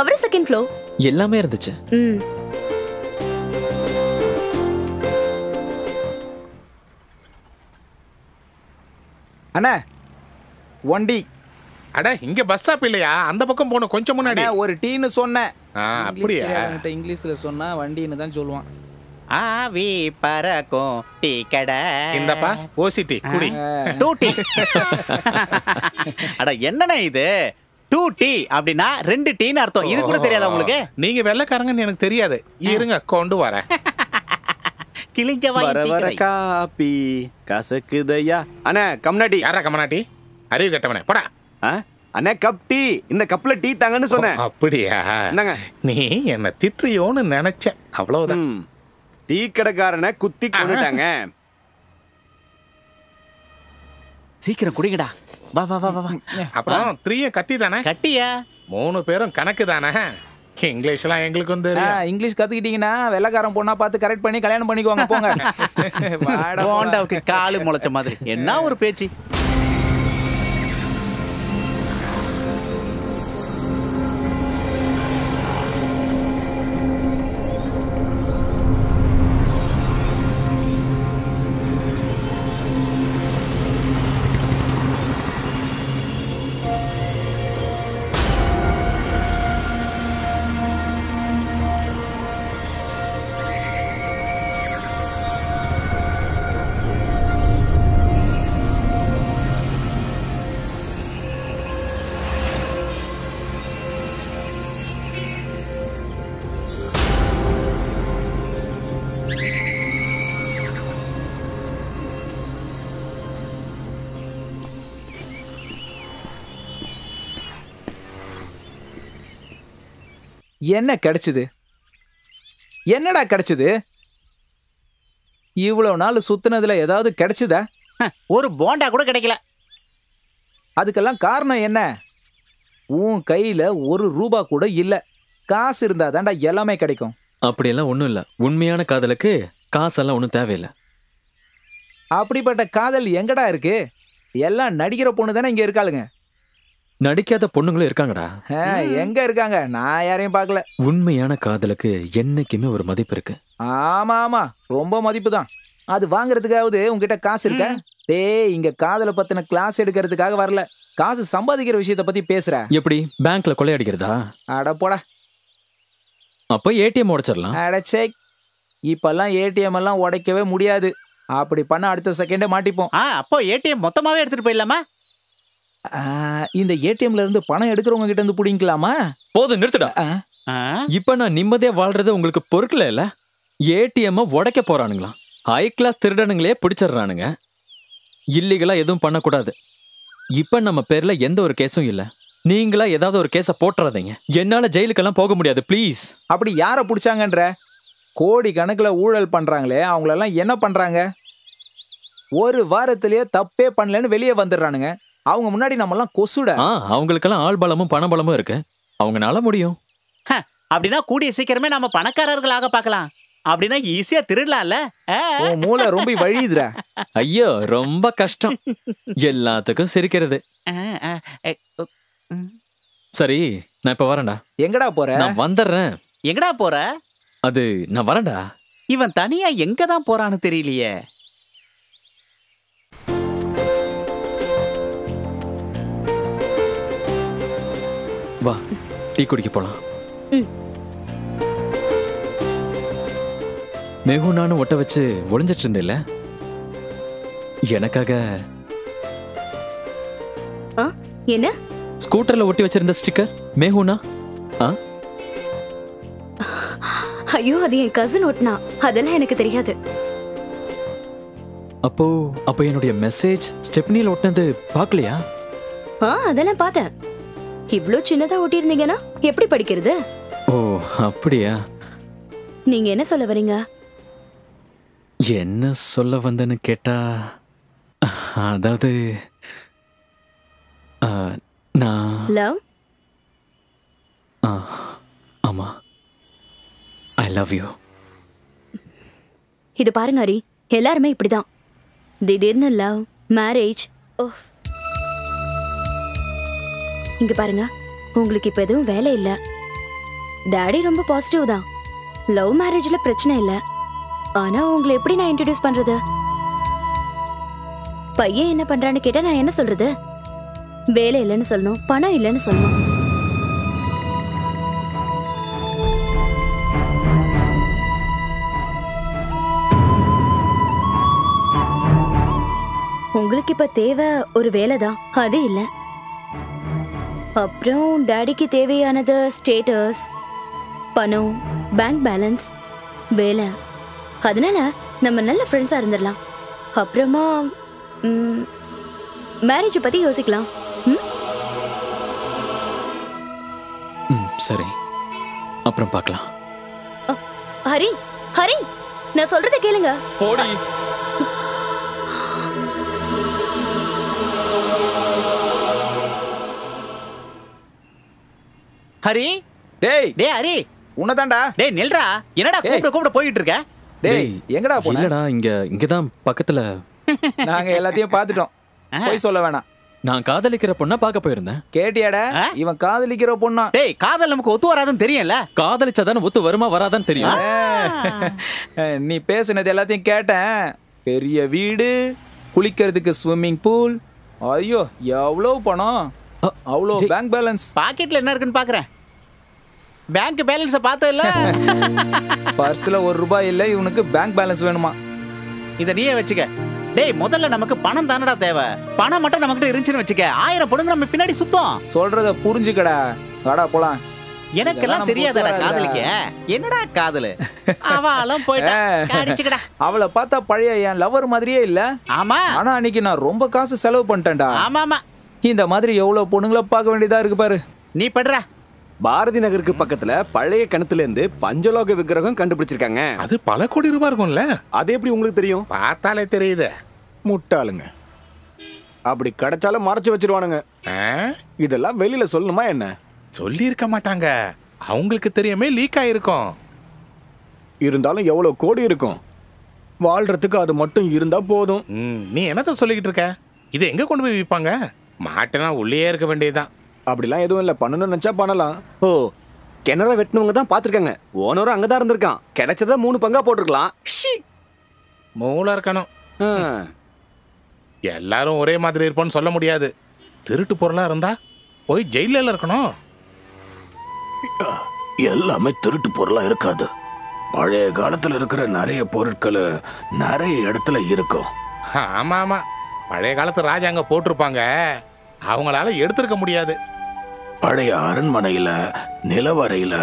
அவர் செகண்ட் ஃப்ளோர். எல்லாமே இருந்துச்சு. அண்ணா வண்டி. அட இங்க பஸ் ஸ்டாப் இல்லையா? அந்த பக்கம் போன கொஞ்சம் முன்னாடி ஒரு டீன்னு சொன்னேன். அப்படியே இங்கிலீஷ்ல சொன்னா வண்டின்னு தான் சொல்லுவான். ஆவி பறக்கும் டீ கடை. இந்தப்பா ஓசி டீ குடி. 2 டீ. அட என்னண்ணே இது? 2 டீ அப்படின்னா 2 டீன்னு அர்த்தம். இது கூட தெரியாதா உங்களுக்கு? நீங்க வெள்ளைக்காரங்கன்னு எனக்கு தெரியாது. இருங்க கொண்டு வரேன். கிழிஞ்ச வர காப்பி கசக்குதையா. அண்ணா கம்னாட்டி. யாரா கம்னாட்டி? அறிவு கட்டவனே போடா. அண்ணா கப் டீ. இந்த கப்ல டீ தாங்கன்னு சொன்னேன். அப்படியா? நீ என்ன திட்டுறியோன்னு நினைச்ச, அவ்வளவுதான். டீ கடைக்காரனை குத்தி கொண்டுட்டாங்க. சீக்கிரம் குடிங்கடா. வா வா வா வா. அப்புறம் 3 கத்தி தானே? கட்டியா? 3 பேரும் கணக்கு தானே? இங்கிலீஷ்லாம் எங்களுக்கும் தெரியும். இங்கிலீஷ் கத்துக்கிட்டீங்கன்னா வெள்ளக்காரன் பொண்ணா பார்த்து கரெக்ட் பண்ணி கல்யாணம் பண்ணிக்குவாங்க. போங்க. போண்டாவுக்கு காலு முளைச்ச மாதிரி. என்ன ஒரு பேச்சு. என்ன கிடைச்சது? என்னடா கிடைச்சது? இவ்வளவு நாள் சுத்தினதுல ஏதாவது கிடைச்சதா? ஒரு போண்டா கூட கிடைக்கல. அதுக்கெல்லாம் காரணம் என்ன? உன் கையில 1 ரூபா கூட இல்ல. காசு இருந்தா தான்டா எல்லாமே கிடைக்கும். அப்படியெல்லாம் ஒண்ணும் இல்ல. உண்மையான காதலுக்கு காசெல்லாம் ஒண்ணும் தேவையில்லை. அப்படிப்பட்ட காதல் எங்கடா இருக்கு? எல்லாம் நடிக்கிற பொண்ணு தானே இங்க இருக்காளுங்க. நடிக்காத பொண்ணுங்களும் இருக்காங்கடா. எங்க இருக்காங்க? நான் யாரையும் பார்க்கல. உண்மையான காதலுக்கு என்னைக்குமே ஒரு மதிப்பு இருக்கு. ஆமா ஆமா, ரொம்ப மதிப்பு தான். அது வாங்குறதுக்காவது உங்ககிட்ட காசு இருக்கா? டேய், இங்க காதலை பத்தின கிளாஸ் எடுக்கிறதுக்காக வரல. காசு சம்பாதிக்கிற விஷயத்தை பத்தி பேசுற. எப்படி? பேங்க்ல கொள்ளையடிக்கிறதா? அட போடா. அப்ப ஏடிஎம் உடைச்சிடலாம். அடச்சே, இப்பெல்லாம் ஏடிஎம் எல்லாம் உடைக்கவே முடியாது. அப்படி பண்ண அடுத்த செகண்டே மாட்டிப்போம். அப்போ ஏடிஎம் மொத்தமாவே எடுத்துட்டு போயிடலாமா? இந்த ஏடிஎம்ல இருந்து பணம் எடுக்கிறவங்க கிட்ட இருந்து புடிங்கலாமா? போதும், நிறுத்துடா. இப்ப நான் நிம்மதியா வாழ்றது உங்களுக்கு பொறுக்கல இல்ல? ஏடிஎம் உடைக்க போறானுங்களா? High class திருடனுங்களே பிடிச்சிடுறானுங்க. இல்லீகலா எதுவும் பண்ணக்கூடாது. இப்ப நம்ம பேர்ல எந்த ஒரு கேஸும் இல்ல. நீங்களா ஏதாவது ஒரு கேஸ போட்டுறாதீங்க. என்னால ஜெயிலுக்கெல்லாம் போக முடியாது, ப்ளீஸ். அப்படி யார பிடிச்சாங்கன்ற? கோடி கணக்குல ஊழல் பண்றாங்களே, அவங்களெல்லாம் என்ன பண்றாங்க? 1 வாரத்திலேயே தப்பே பண்ணலன்னு வெளியே வந்துடுறானுங்க. அவங்க முன்னாடி நம்ம எல்லாம் கொசுடா. அவங்களுக்கெல்லாம் ஆள் பலமும் பண பலமும் இருக்கு. அவங்கனால முடியும். அப்படின்னா கூடிய சீக்கிரமே நம்ம பணக்காரர்களாக பார்க்கலாம். அப்படின்னா ஈஸியா திருடலாம்ல. மூளை ரொம்ப வழியுதுடா. ஐயோ, ரொம்ப கஷ்டம் எல்லாத்துக்கும் சிரிக்கிறது. சரி, நான் இப்ப வரேன்டா. எங்கடா போற? நான் வந்துடுறேன். எங்கடா போற? அது நான் வரேன்டா. இவன் தனியா எங்க தான் போறான்னு தெரியலையே. வா, டீ குடிக்க போலாம். மேகு நானும் ஒட்ட வச்சு ஒளிஞ்சிட்டு இருந்தேல்ல, எனக்காக என்ன? ஸ்கூட்டர்ல ஒட்டி வச்சிருந்த ஸ்டிக்கர் மேகுனா. ஐயோ, அது என் கசின் ஓட்டுனா. அதெல்லாம் எனக்கு தெரியாது. அப்போ என்னுடைய மெசேஜ் ஸ்டெப்னியில் ஒட்டினது பார்க்கலையா? அதெல்லாம் பார்த்தேன். இவ்ளோ சின்னதா ஒட்டியிருந்தீங்கன்னா எப்படி படிக்கிறது? ஓ, அப்படியா? நீங்க என்ன சொல்ல வரீங்க? என்ன சொல்ல வந்தேன்னு கேட்டா, அதாவது நான் லவ். ஆமா, ஐ லவ் யூ. இது பாருங்க ஹரி, எல்லாருமே இப்படிதான். திடீர்னு லவ், மேரேஜ். இங்க பாருங்க, உங்களுக்கு இப்ப எதுவும் வேலை இல்ல. டாடி ரொம்ப பாசிட்டிவ் தான். லவ் மேரேஜ்ல பிரச்சனை இல்ல. ஆனா உங்களை எப்படி நான் இன்ட்ரோடியூஸ் பண்றது? பையன் என்ன பண்றான்னு கேட்டா நான் என்ன சொல்றது? வேலை இல்லைன்னு சொல்லணும், பணம் இல்லைன்னு சொல்லணும். உங்களுக்கு இப்ப தேவை ஒரு வேலைதான், அது இல்ல. அப்புறம் டாடிக்கு தேவையானது ஸ்டேட்டஸ், பணம், பேங்க் பேலன்ஸ், வேலை. அதனால நம்ம நல்ல ஃப்ரெண்ட்ஸா இருந்துடலாம். அப்புறமா மேரேஜ் பத்தி யோசிக்கலாம். சரி, அப்புறம் பார்க்கலாம். ஹரி, ஹரி, நான் சொல்றத கேளுங்க. போடி. ஹரி, டேய் ஹரி, உன்னதான்டா. டேய் நில்றா. என்னடா கூப்பிட போயிட்டு இருக்க? டேய் எங்கடா போன? இல்லடா, இங்கதான் பக்கத்துல. நாங்க எல்லாத்தையும் பார்த்துட்டோம், போய் சொல்ல வேணாம். நான் காதலிக்கிற பொண்ணா பார்க்க போயிருந்தேன். கேட்டியாடா? இவன் காதலிக்கிற பொண்ணா? டேய், காதல் நமக்கு ஒத்து வராதுன்னு தெரியும்ல. காதலிச்சாதானே ஒத்து வருமா வராதான்னு தெரியும். நீ பேசுனது எல்லாத்தையும் கேட்டேன். பெரிய வீடு, குளிக்கிறதுக்கு ஸ்விம்மிங் பூல். ஐயோ, எவ்வளவு பணம், அவ்வளோ பேங்க் பேலன்ஸ். பாக்கெட்ல என்ன இருக்குன்னு பாக்குறேன். பேங்க் பேலன்ஸ பார்த்தல. பர்ஸ்ல ₹1 இல்ல, இவனுக்கு பேங்க் பேலன்ஸ் வேணுமா? இத நீயே வச்சுக்க. டேய், முதல்ல நமக்கு பணம் தானடா தேவை. பணம் மட்டும் நமக்கிட்ட இருந்துச்சுன்னு வச்சுக்க, 1000 பொண்ணுங்க நம்ம பின்னாடி சுத்தம். சொல்றத புரிஞ்சுக்கடா. வாடா போலாம். எனக்கெல்லாம் தெரியாதடா காதலிக்க. என்னடா காதல்? அவளும் போய்டா, அடிச்சுக்கடா. அவளை பார்த்தா பழைய என் லவர் மாதிரியே இல்ல. ஆமா, ஆனா அன்னைக்கு நான் ரொம்ப காசு செலவு பண்ணிட்டேன்டா. ஆமாமா, இந்த மாதிரி எவ்வளவு பொண்ணுங்களை பார்க்க வேண்டியதா இருக்கு பாரு. நீ படுற. பாரதி நகருக்கு பக்கத்துல பழைய கிணத்துல இருந்து பஞ்சலோக விக்கிரகம் கண்டுபிடிச்சிருக்காங்க. அது பல கோடி ரூபாய் இருக்கும்ல. அது எப்படி உங்களுக்கு தெரியும்? பார்த்தாலே தெரியுது. முட்டாளுங்க, அப்படி கிடைச்சாலும் மறைச்சு வச்சிருவானுங்க. இதெல்லாம் வெளியில சொல்லணுமா என்ன? சொல்லி இருக்க மாட்டாங்க, அவங்களுக்கு தெரியாமே லீக் ஆயிருக்கும். இருந்தாலும் எவ்வளவு கோடி இருக்கும், வாழ்றதுக்கு அது மட்டும் இருந்தா போதும். நீ என்னத்த சொல்லிக்கிட்டு இருக்க? இதை எங்க கொண்டு போய் விற்பாங்க? மாட்டினா உள்ளே இருக்க வேண்டியதுதான். அப்படிலாம் எதுவும் இல்ல, பண்ணணும்னு நினைச்சா பண்ணலாம். ஓ, கிணற வெட்டினவங்க தான் பாத்துருக்காங்க. ஓனரும் அங்கதான் இருந்திருக்கான். கிடைச்சத 3 பங்கா போட்டிருக்கலாம். மூளை இருக்கணும். எல்லாரும் ஒரே மாதிரி இருப்போம்னு சொல்ல முடியாது. திருட்டு பொருளா இருந்தா போய் ஜெயில இருக்கணும். எல்லாமே திருட்டு பொருளா இருக்காது. பழைய காலத்துல இருக்கிற நிறைய பொருட்கள் நிறைய இடத்துல இருக்கும். ஆமா ஆமா, பழைய காலத்து ராஜாங்க போட்டிருப்பாங்க, அவங்களால எடுத்திருக்க முடியாது. பழைய அரண்மனையில, நிலவரையில,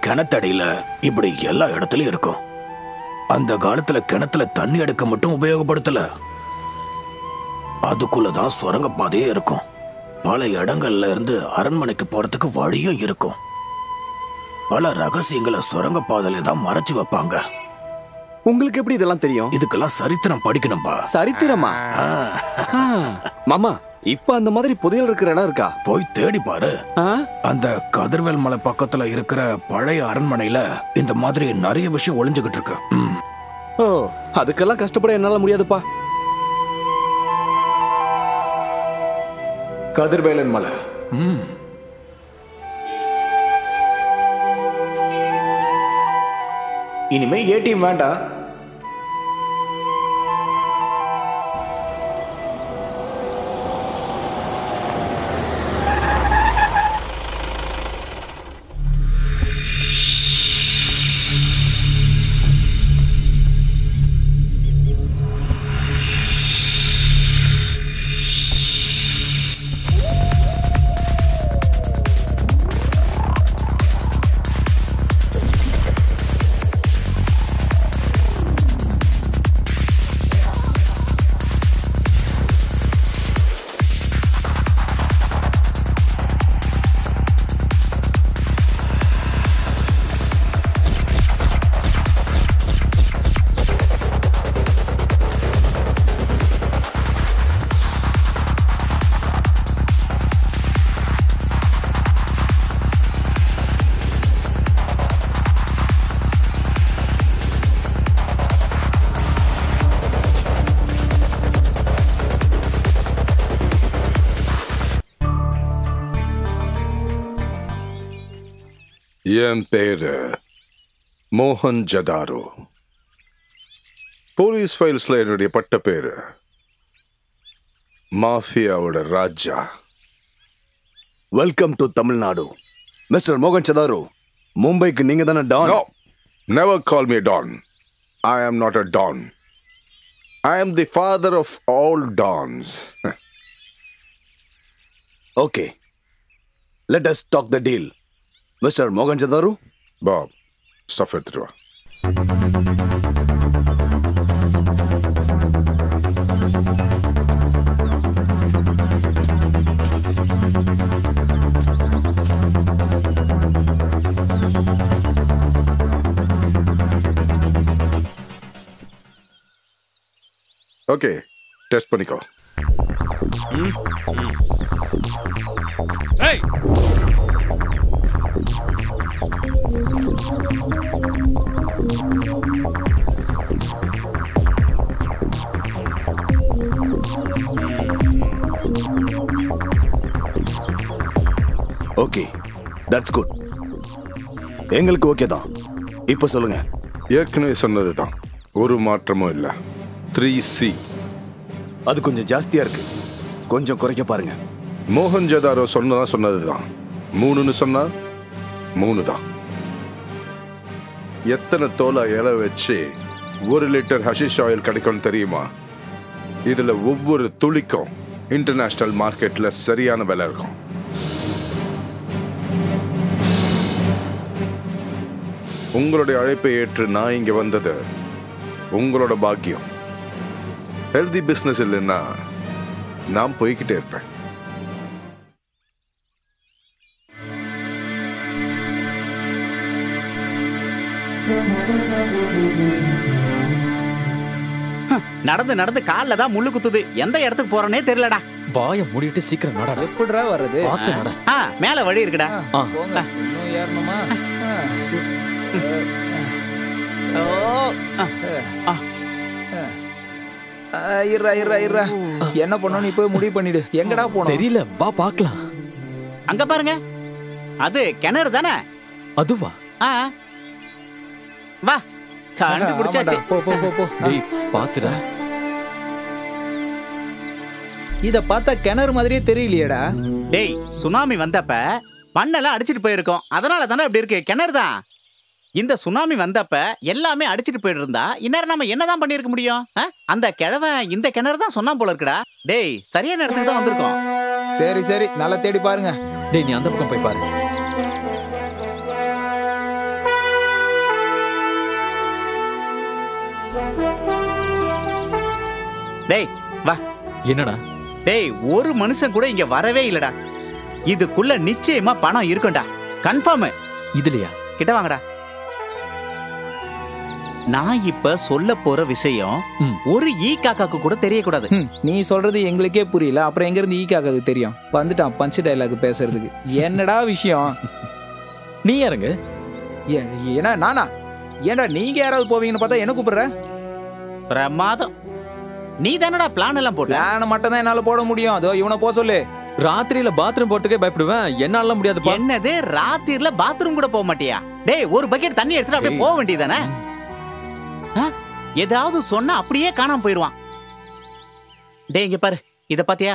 கிணத்தடியில, இப்படி எல்லா இடத்துலயும் இருக்கும். அந்த காலத்துல கிணத்துல தண்ணி எடுக்க மட்டும் உபயோகப்படுத்தல, அதுக்குள்ளதான் சுரங்க பாதையே இருக்கும். பல இடங்கள்ல இருந்து அரண்மனைக்கு போறதுக்கு வழியும் இருக்கும். பல ரகசியங்களை சுரங்க பாதையில தான் மறைச்சு வைப்பாங்க. உங்களுக்கு எப்படி இதெல்லாம் தெரியும்? இதுக்கெல்லாம் சரித்திரம் படிக்கணும்பா. சரித்திரமா? மாமா, இப்ப அந்த மாதிரி புதையல் இருக்கிற இடம் இருக்கா? போய் தேடி பாரு. அந்த கதிர்வேல் மலை பக்கத்துல இருக்கிற பழைய அரண்மனையில இந்த மாதிரி நிறைய விஷயம் ஒளிஞ்சுகிட்டு இருக்கு. ஓ, அதுக்கெல்லாம் கஷ்டப்பட என்னால முடியாதுப்பா. கதிர்வேலன் மலை. இனிமே ஏடிஎம் வேண்டாம். என் பேரு மோகன் ஜதாரோ. போலீஸ் ஃபைல்ஸ்ல என்னுடைய பட்ட பேரு மாஃபியாவோட Raja. Welcome to Tamil Nadu. Mister மோகன் சதாரு, மும்பைக்கு நீங்க தானே don? No, never call me Don. I am not a Don. I am the father of all Dons. Okay, let us talk the deal. Mr. Mohan Chadaru? Bob, stuff it through. Okay, test பண்ணிக்கோ. Hey! Okay, that's good. எங்களுக்கு okay தான். இப்போ சொல்லுங்க. ஏற்கனவே சொன்னதுதான், ஒரு மாற்றமும் இல்ல. 3C. அது கொஞ்சம் ஜாஸ்தியா இருக்கு, கொஞ்சம் குறைக்க பாருங்க. மோகன் ஜதாரோ சொன்னதுதான். 3ன்னு சொன்னா 3 தான். எத்தனை தோலா இலை வச்சு 1 லிட்டர் ஹஷிஷ் ஆயில் கிடைக்கும் தெரியுமா? இதுல ஒவ்வொரு துளிக்கும் இன்டர்நேஷனல் மார்க்கெட்ல சரியான விலை இருக்கும். உங்களுடைய அழைப்பை ஏற்று நான் இங்க வந்தது உங்களோட பாக்கியம். ஹெல்தி பிசினஸ் இல்லைன்னா நான் போய்கிட்டே இருப்பேன். நடந்து நடந்து கால்ல தான் முள்ளு குத்துது. எந்த இடத்துக்கு போறனே தெரியலடா. வாயை மூடிட்டு சீக்கிரம் நடடா. எப்படிடா வர்றது? பார்த்து நட. மேல வழி இருக்குடா. போங்க. இன்னும் ஏறணுமா? இருடா. என்ன பண்ணணும் நீ போய் முடிவு பண்ணிடு. எங்கடா போனோம்? தெரியல, வா பார்க்கலாம். அங்க பாருங்க, அது கிணறு தானே? அதுவா? வா, கண்டுபிடிச்சாச்சு. போ போ போ போ. டேய் பாத்துடா. இத பார்த்தா கிணறு மாதிரியே தெரியலையேடா. டேய், சுனாமி வந்தப்ப மண்ணெல்லாம் அடிச்சிட்டு போயிருக்கோம். அதனால தானே அப்படி இருக்கு. கிணறு தான். இந்த சுனாமி வந்தப்ப எல்லாமே அடிச்சிட்டு போயிட்டு இருந்தா இந்நேரம் நம்ம என்னதான் பண்ணிருக்க முடியும்? அந்த கிழவன் இந்த கிணறு தான் சொன்னா போல இருக்குடா. டேய், சரியான இடத்துக்கு தான் வந்திருக்கோம். சரி சரி, நல்லா தேடி பாருங்க. டேய், நீ அந்த பக்கம் போய் பாரு. டேய் வா. என்னடா? டேய், ஒரு மனுஷன் கூட இங்க வரவே இல்லடா. இதுக்குள்ள நிச்சயமா பணம் இருக்கும்டா. கன்ஃபார்ம். இதுலயா? கிட்ட வாங்கடா. நான் இப்ப சொல்ல போற விஷயம் ஒரு ஈ காக்காக்கு கூட தெரியக்கூடாது. நீ சொல்றது எங்களுக்கே புரியல, அப்புறம் எங்க இருந்து ஈ காக்காக்கு தெரியும்? வந்துட்டான் பஞ்ச் டயலாக் பேசுறதுக்கு. என்னடா விஷயம்? நீ யாருங்க? ஏன்னா நானா? ஏன்டா நீங்க யாராவது போவீங்கன்னு பார்த்தா என்ன கூப்பிடுற? பிரமாதம். நீ தானடா பிளான் எல்லாம் போட்ட. பிளான் மட்டும் தான் என்னால போட முடியும். அதோ இவனை போக சொல்லு. ராத்திரியில பாத்ரூம் போறதுக்கே பயப்படுவேன். என்னால முடியாது. என்னது, ராத்திரியில பாத்ரூம் கூட போக மாட்டியா? டேய், ஒரு பக்கெட் தண்ணி எடுத்துட்டு அப்படியே போக வேண்டியதானே? ஏதாவது சொன்னா அப்படியே காணாம போயிருவான். டேய், இங்க பாரு, இத பாத்தியா?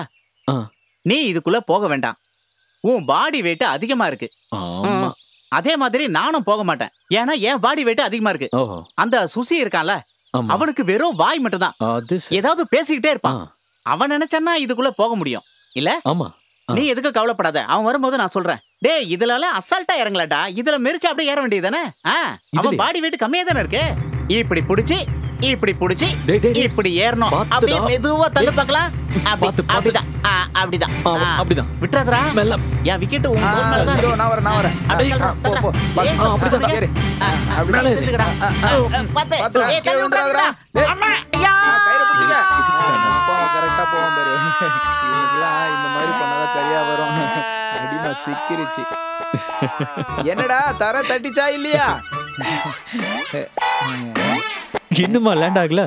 நீ இதுக்குள்ள போக வேண்டாம். உன் பாடி வெயிட் அதிகமா இருக்கு. அதே மாதிரி நானும் போக மாட்டேன். ஏன்னா என் பாடி வெயிட் அதிகமா இருக்கு. அந்த சுசி இருக்கான்ல, அவனுக்கு வெறும் வாய் மட்டும் தான். ஏதாவது பேசிக்கிட்டே இருப்பான். அவன் நினைச்சான்னா இதுக்குள்ள போக முடியும் இல்ல? ஆமா. நீ எதுக்கு கவலைப்படாத, அவன் வரும்போது நான் சொல்றேன். டேய், இதுல அசால்ட்டா இறங்கலடா. இதுல மெரிச்சு அப்படியே ஏற வேண்டியதானே? அவன் பாடி வெயிட் கம்மியா தானே இருக்கு. இப்படி புடிச்சு இப்படி புடிச்சு இப்படி ஏறணும். அப்படியே மெதுவா தள்ளு பார்க்கலாம். அப்படிதான் அப்படிதான் அப்படிதான். விட்டுறதுடா. என் விக்கெட் உன் கோல் மேல தான் இருக்கு. நான் வரேன். அப்படிதான் ஏறு. அப்படியே இருக்குடா. பாத்து. ஏய், தள்ளி விட்டுறதுடா. அம்மா, ஐயா. கயிறு பிடிச்சுக்க. கரெக்ட்டா போவோம் பாரு. இதெல்லாம் இந்த மாதிரி பண்ணாதான் சரியா வரும். அடிமா சிக்கிருச்சு. என்னடா தர தட்டிச்சா இல்லையா? இன்னுமா லேண்ட் ஆகல?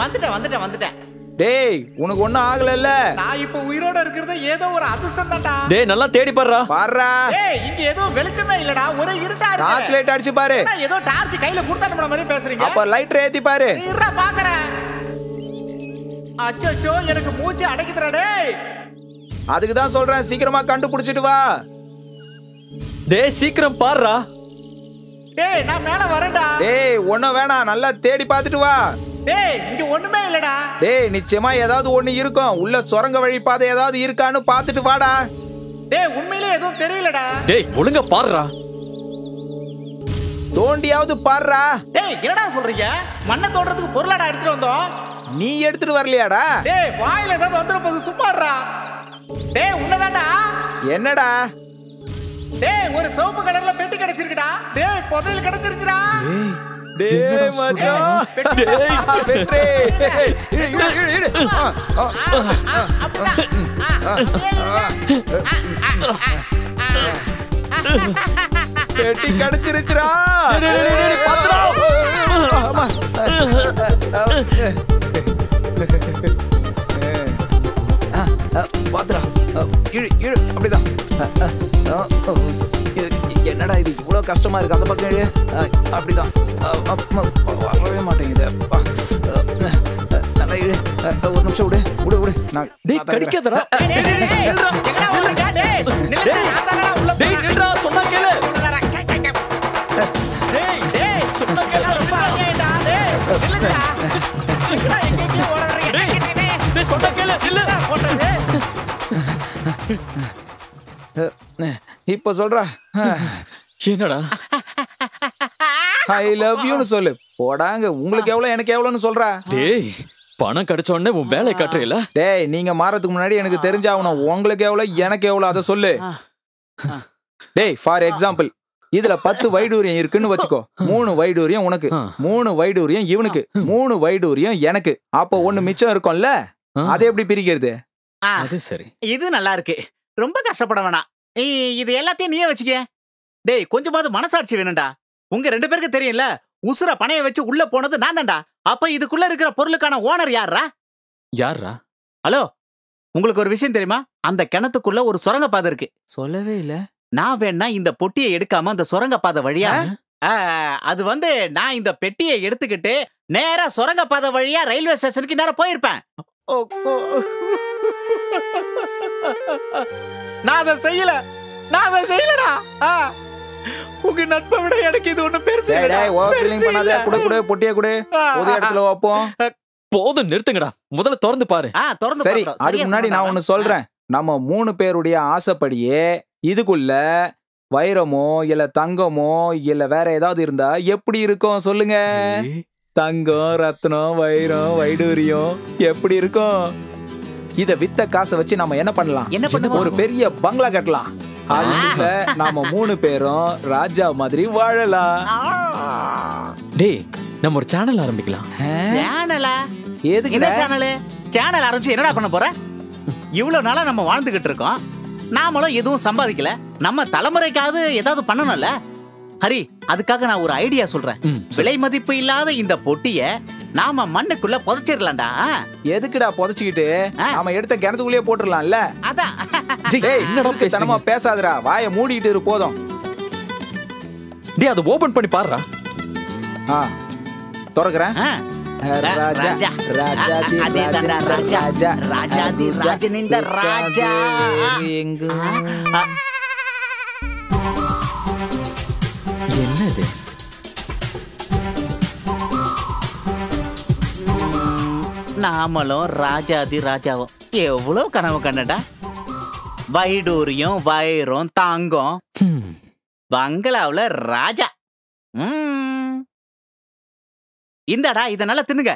வந்துட்டேன். டேய் உனக்கு ஒண்ணும் ஆகலல்ல? நான் இப்ப உயிரோட இருக்கிறது ஏதோ ஒரு அதிர்ஷ்டம் தான்டா. டேய் நல்லா தேடி பாருடா. பாருடா. டேய் இங்க ஏதோ வெளிச்சமே இல்லடா, ஒரே இருட்டா இருக்கு. டார்ச் லைட் அடிச்சு பாரு. ஏதோ டார்ச் கையில குடுத்தா நம்ம மாதிரி பேசுறீங்க. அப்ப லைட் ஏத்தி பாரு. இருடா பாக்குறேன். அச்சச்சோ எனக்கு மூச்சு அடைக்குதுடா டேய். அதுக்கு தான் சொல்றேன் சீக்கிரமா கண்டுபிடிச்சிட்டு வா. டேய் சீக்கிரம் பாருடா. டேய் நான் மேல வரேன்டா. டேய் ஒண்ணும் வேணாம், நல்லா தேடி பார்த்துட்டு வா. டேய் இங்க ஒண்ணுமே இல்லடா. டேய் நிச்சயமா ஏதாவது ஒண்ணு இருக்கும். உள்ள சுரங்க வழி பாதை ஏதாவது இருக்கான்னு பார்த்துட்டு வாடா. டேய் உண்மையிலே எதுவும் தெரியலடா. டேய் ஒழுங்கா பாருடா. தோண்டியாவது பாருடா. டேய் என்னடா சொல்றீங்க? மண்ணை தோண்டறதுக்கு பொருளாடா எடுத்துட்டு வந்தோம். நீ எடுத்துட்டு வரலையாடா? டேய் வாயில ஏதாவது வந்துற போது சும்மாறா. டேய் உன்னதான்டா. என்னடா? டேய் ஒரு சோப்பு கலர்ல பெட்டி கிடைச்சிருக்குடா. டேய் புதையல் கிடைச்சிருச்சுடா. டேய் மச்சான். டேய் வெற்றி. இடு. பெட்டி கிடைச்சிருச்சுடா. பாத்துடா. பாத்துடா. இடு அப்படிதான். என்னடா இது இவ்வளவு கஷ்டமா இருக்கு? அந்த பக்கம் இடு. அப்படிதான். வரவே மாட்டேங்குது. நல்லா இடு. ஒரு நிமிஷம் விடு. டேய் கடிக்காதடா. எங்கடா ஓடுறீங்க? டேய் நில்லுடா. யாரடா உள்ள டேய் நில்றா சொன்னா கேளு. டேய் சொன்னா கேளு. ரொம்ப அநியாயம்டா. டேய் நில்லுடா. எங்கடா எங்கேயோ ஓடுறீங்க? டேய் சொன்னா கேளு. நில்லு. ஓடுறீங்க. இப்ப சொல்றா. என்னடா? ஐ லவ் யூன்னு சொல்லு. போடாங்க. உங்களுக்கு எவ்வளவு எனக்கு எவ்வளவுன்னு சொல்றா. டேய் பணம் கிடைச்ச உடனே உன் வேலையை காட்டுறீல. டேய் நீங்க மாறதுக்கு முன்னாடி எனக்கு தெரிஞ்சாகணும். உங்களுக்கு எவ்வளவு எனக்கு எவ்வளவு அதை சொல்லு. டேய் ஃபார் எக்ஸாம்பிள் இதுல 10 வைடூரியம் இருக்குன்னு வச்சுக்கோ. 3 வைடூரியம் உனக்கு, 3 வைடூரியம் இவனுக்கு, 3 வைடூரியம் எனக்கு. அப்போ ஒண்ணு மிச்சம் இருக்கும்ல, அதை எப்படி பிரிக்கிறது? அது சரி. இது நல்லா இருக்கு. ரொம்ப கஷ்டப்பட வேணாம். இது எல்லாத்தையும் நீயே வச்சுக்க. டேய் கொஞ்சமாவது மனசாட்சி வேணும்டா. உங்க 2 பேருக்கு தெரியும்ல, உசுர பணைய வச்சு உள்ள போனது நான் தான்டா. அப்ப இதுக்குள்ள இருக்கிற பொருளுக்கான ஓனர் யாரா? யாரா? ஹலோ, உங்களுக்கு ஒரு விஷயம் தெரியுமா? அந்த கிணத்துக்குள்ள ஒரு சுரங்க பாதை இருக்கு. சொல்லவே இல்ல. நான் வேணா இந்த பொட்டியை எடுக்காம அந்த சுரங்க பாதை வழியா அது வந்து நான் இந்த பெட்டியை எடுத்துக்கிட்டு நேரா சுரங்க பாதை வழியா ரயில்வே ஸ்டேஷனுக்கு நேரா போயிருப்பேன். நான் அதை செய்யலடா. உங்க நட்பை விட எனக்கு இது ஒண்ணு பெருசு. பொட்டிய கொடு. பொது இடத்துல வைப்போம். போதும் நிறுத்துங்கடா. முதல்ல திறந்து பாரு. சரி, அதுக்கு முன்னாடி நான் ஒண்ணு சொல்றேன். நம்ம 3 பேருடைய ஆசைப்படியே இதுக்குள்ள வைரமோ இல்ல தங்கமோ இல்ல வேற ஏதாவது இருந்தா எப்படி இருக்கும் சொல்லுங்க? தங்கம், ரத்னம், வைரம், வைடூரியம் எப்படி இருக்கும்? இத வித்த காசை வச்சு நாம என்ன பண்ணலாம்? ஒரு பெரிய பங்களா கட்டலாம். அதுல நாம 3 பேரும் ராஜா மாதிரி வாழலாம். டேய் நம்ம ஒரு சேனல் ஆரம்பிக்கலாம். சேனலா? எதுக்கு சேனல் ஆரம்பிச்சு என்னடா பண்ண போற? இவ்வளவு நாளா நம்ம வாழ்ந்துகிட்டு இருக்கோம். நாமளும் எதுவும் சம்பாதிக்கல. நம்ம தலைமுறைக்காவது ஏதாவது பண்ணணும்ல. ஹரி, அதுக்காக நான் ஒரு ஐடியா சொல்றேன். விலை மதிப்பு இல்லாத இந்த பொட்டிய நாம மண்ணுக்குள்ள புதைச்சிடலாம்டா. எதுக்குடா புதைச்சிக்கிட்டு? நாம எடுத்த கிணத்துக்குள்ளே போட்டுடலாம்ல. அதான். என்னடா பேசாம பேசாதடா. வாயை மூடிட்டு இரு போதும். டேய் அதை ஓபன் பண்ணி பாருடா. திறக்கிறேன். ராஜா ராஜாதி ராஜா ராஜா ராஜாதி ராஜனிந்த ராஜா. எங்க என்னது? நாமளும் ராஜாதி ராஜாவும் எவ்வளவு கனவு கண்டடா. வைடூரியம், வைரம், தங்கம், பங்களாவுல ராஜா. இந்தடா இத நல்லா தின்னுங்க.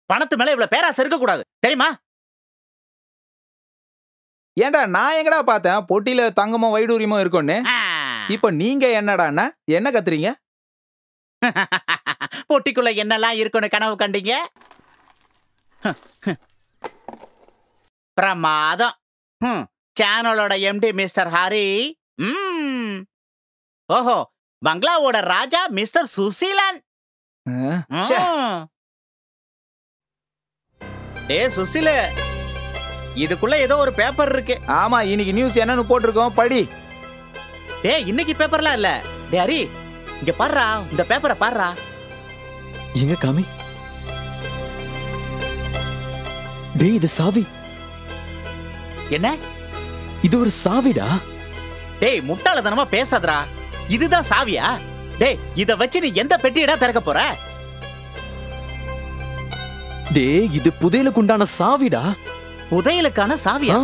பணத்து மேல இவ்வளவு பேராசை இருக்க கூடாது தெரியுமா? ஏண்டா நான் எங்கடா பார்த்தேன் பொட்டியில தங்கமும் வைடூரியமும் இருக்கும்னு. இப்ப நீங்க என்னடான்னா என்ன கத்துறீங்க? பொட்டிக்குள்ள என்னெல்லாம் இருக்குன்னு கனவு கண்டீங்க? பிரமாதம். சேனலோட எம்டி மிஸ்டர் ஹரி. ஓஹோ, பங்களாவோட ராஜா மிஸ்டர் சுசீலன். டேய் சுசில, இதுக்குள்ள ஏதோ ஒரு பேப்பர் இருக்கு. ஆமா, இன்னைக்கு நியூஸ் என்னன்னு போட்டிருக்கோம், படி. டேய் இன்னைக்கு பேப்பர்லாம் இல்ல. டேய் ஹரி, இங்க பாருடா, இந்த பேப்பரை பாருடா. எங்க காமி? டேய் இது சாவி. என்ன? இது ஒரு சாவிடா. டேய் முட்டாளதனமா பேசாதடா. இதுதான் சாவியா? டேய் இத வச்சு நீ எந்த பெட்டியடா திறக்க போற? டேய் இது புதையலுக்கு உண்டான சாவிடா. புதையலுக்கான சாவியா?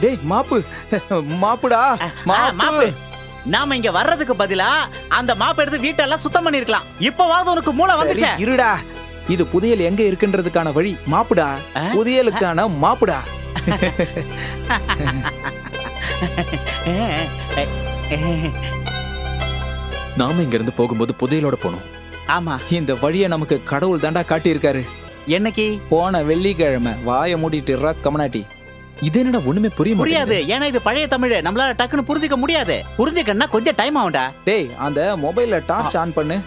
டேய் மாப்பு, மாப்புடா, மாப்பு. நாம இங்க வர்றதுக்கு பதிலா அந்த மாப்பு எடுத்து வீட்டெல்லாம் சுத்தம் பண்ணிருக்கலாம். இப்பவாவது உனக்கு மூளை வந்துச்சே. இருடா, இது புதையல் எங்க இருக்குன்றதுக்கான வழி மாப்புடா. புதையலுக்கான மாப்புடா. நாம இங்க இருந்து போகும்போது புதையலோட போனோம். ஆமா, இந்த வழியை நமக்கு கடவுள் தாண்டா காட்டி இருக்காரு. என்னைக்கு? போன வெள்ளிக்கிழமை. வாயை மூடிட்டு கமனாட்டி. இது என்னடா ஒண்ணுமே புரியாது. ஏன்னா இது பழைய தமிழ், நம்மளால டக்குன்னு புரிஞ்சுக்க முடியாது. புரிஞ்சுக்கன்னா கொஞ்சம் டைம் ஆகும்டா. டேய் அந்த மொபைல்ல டார்ச் ஆன் பண்ணு.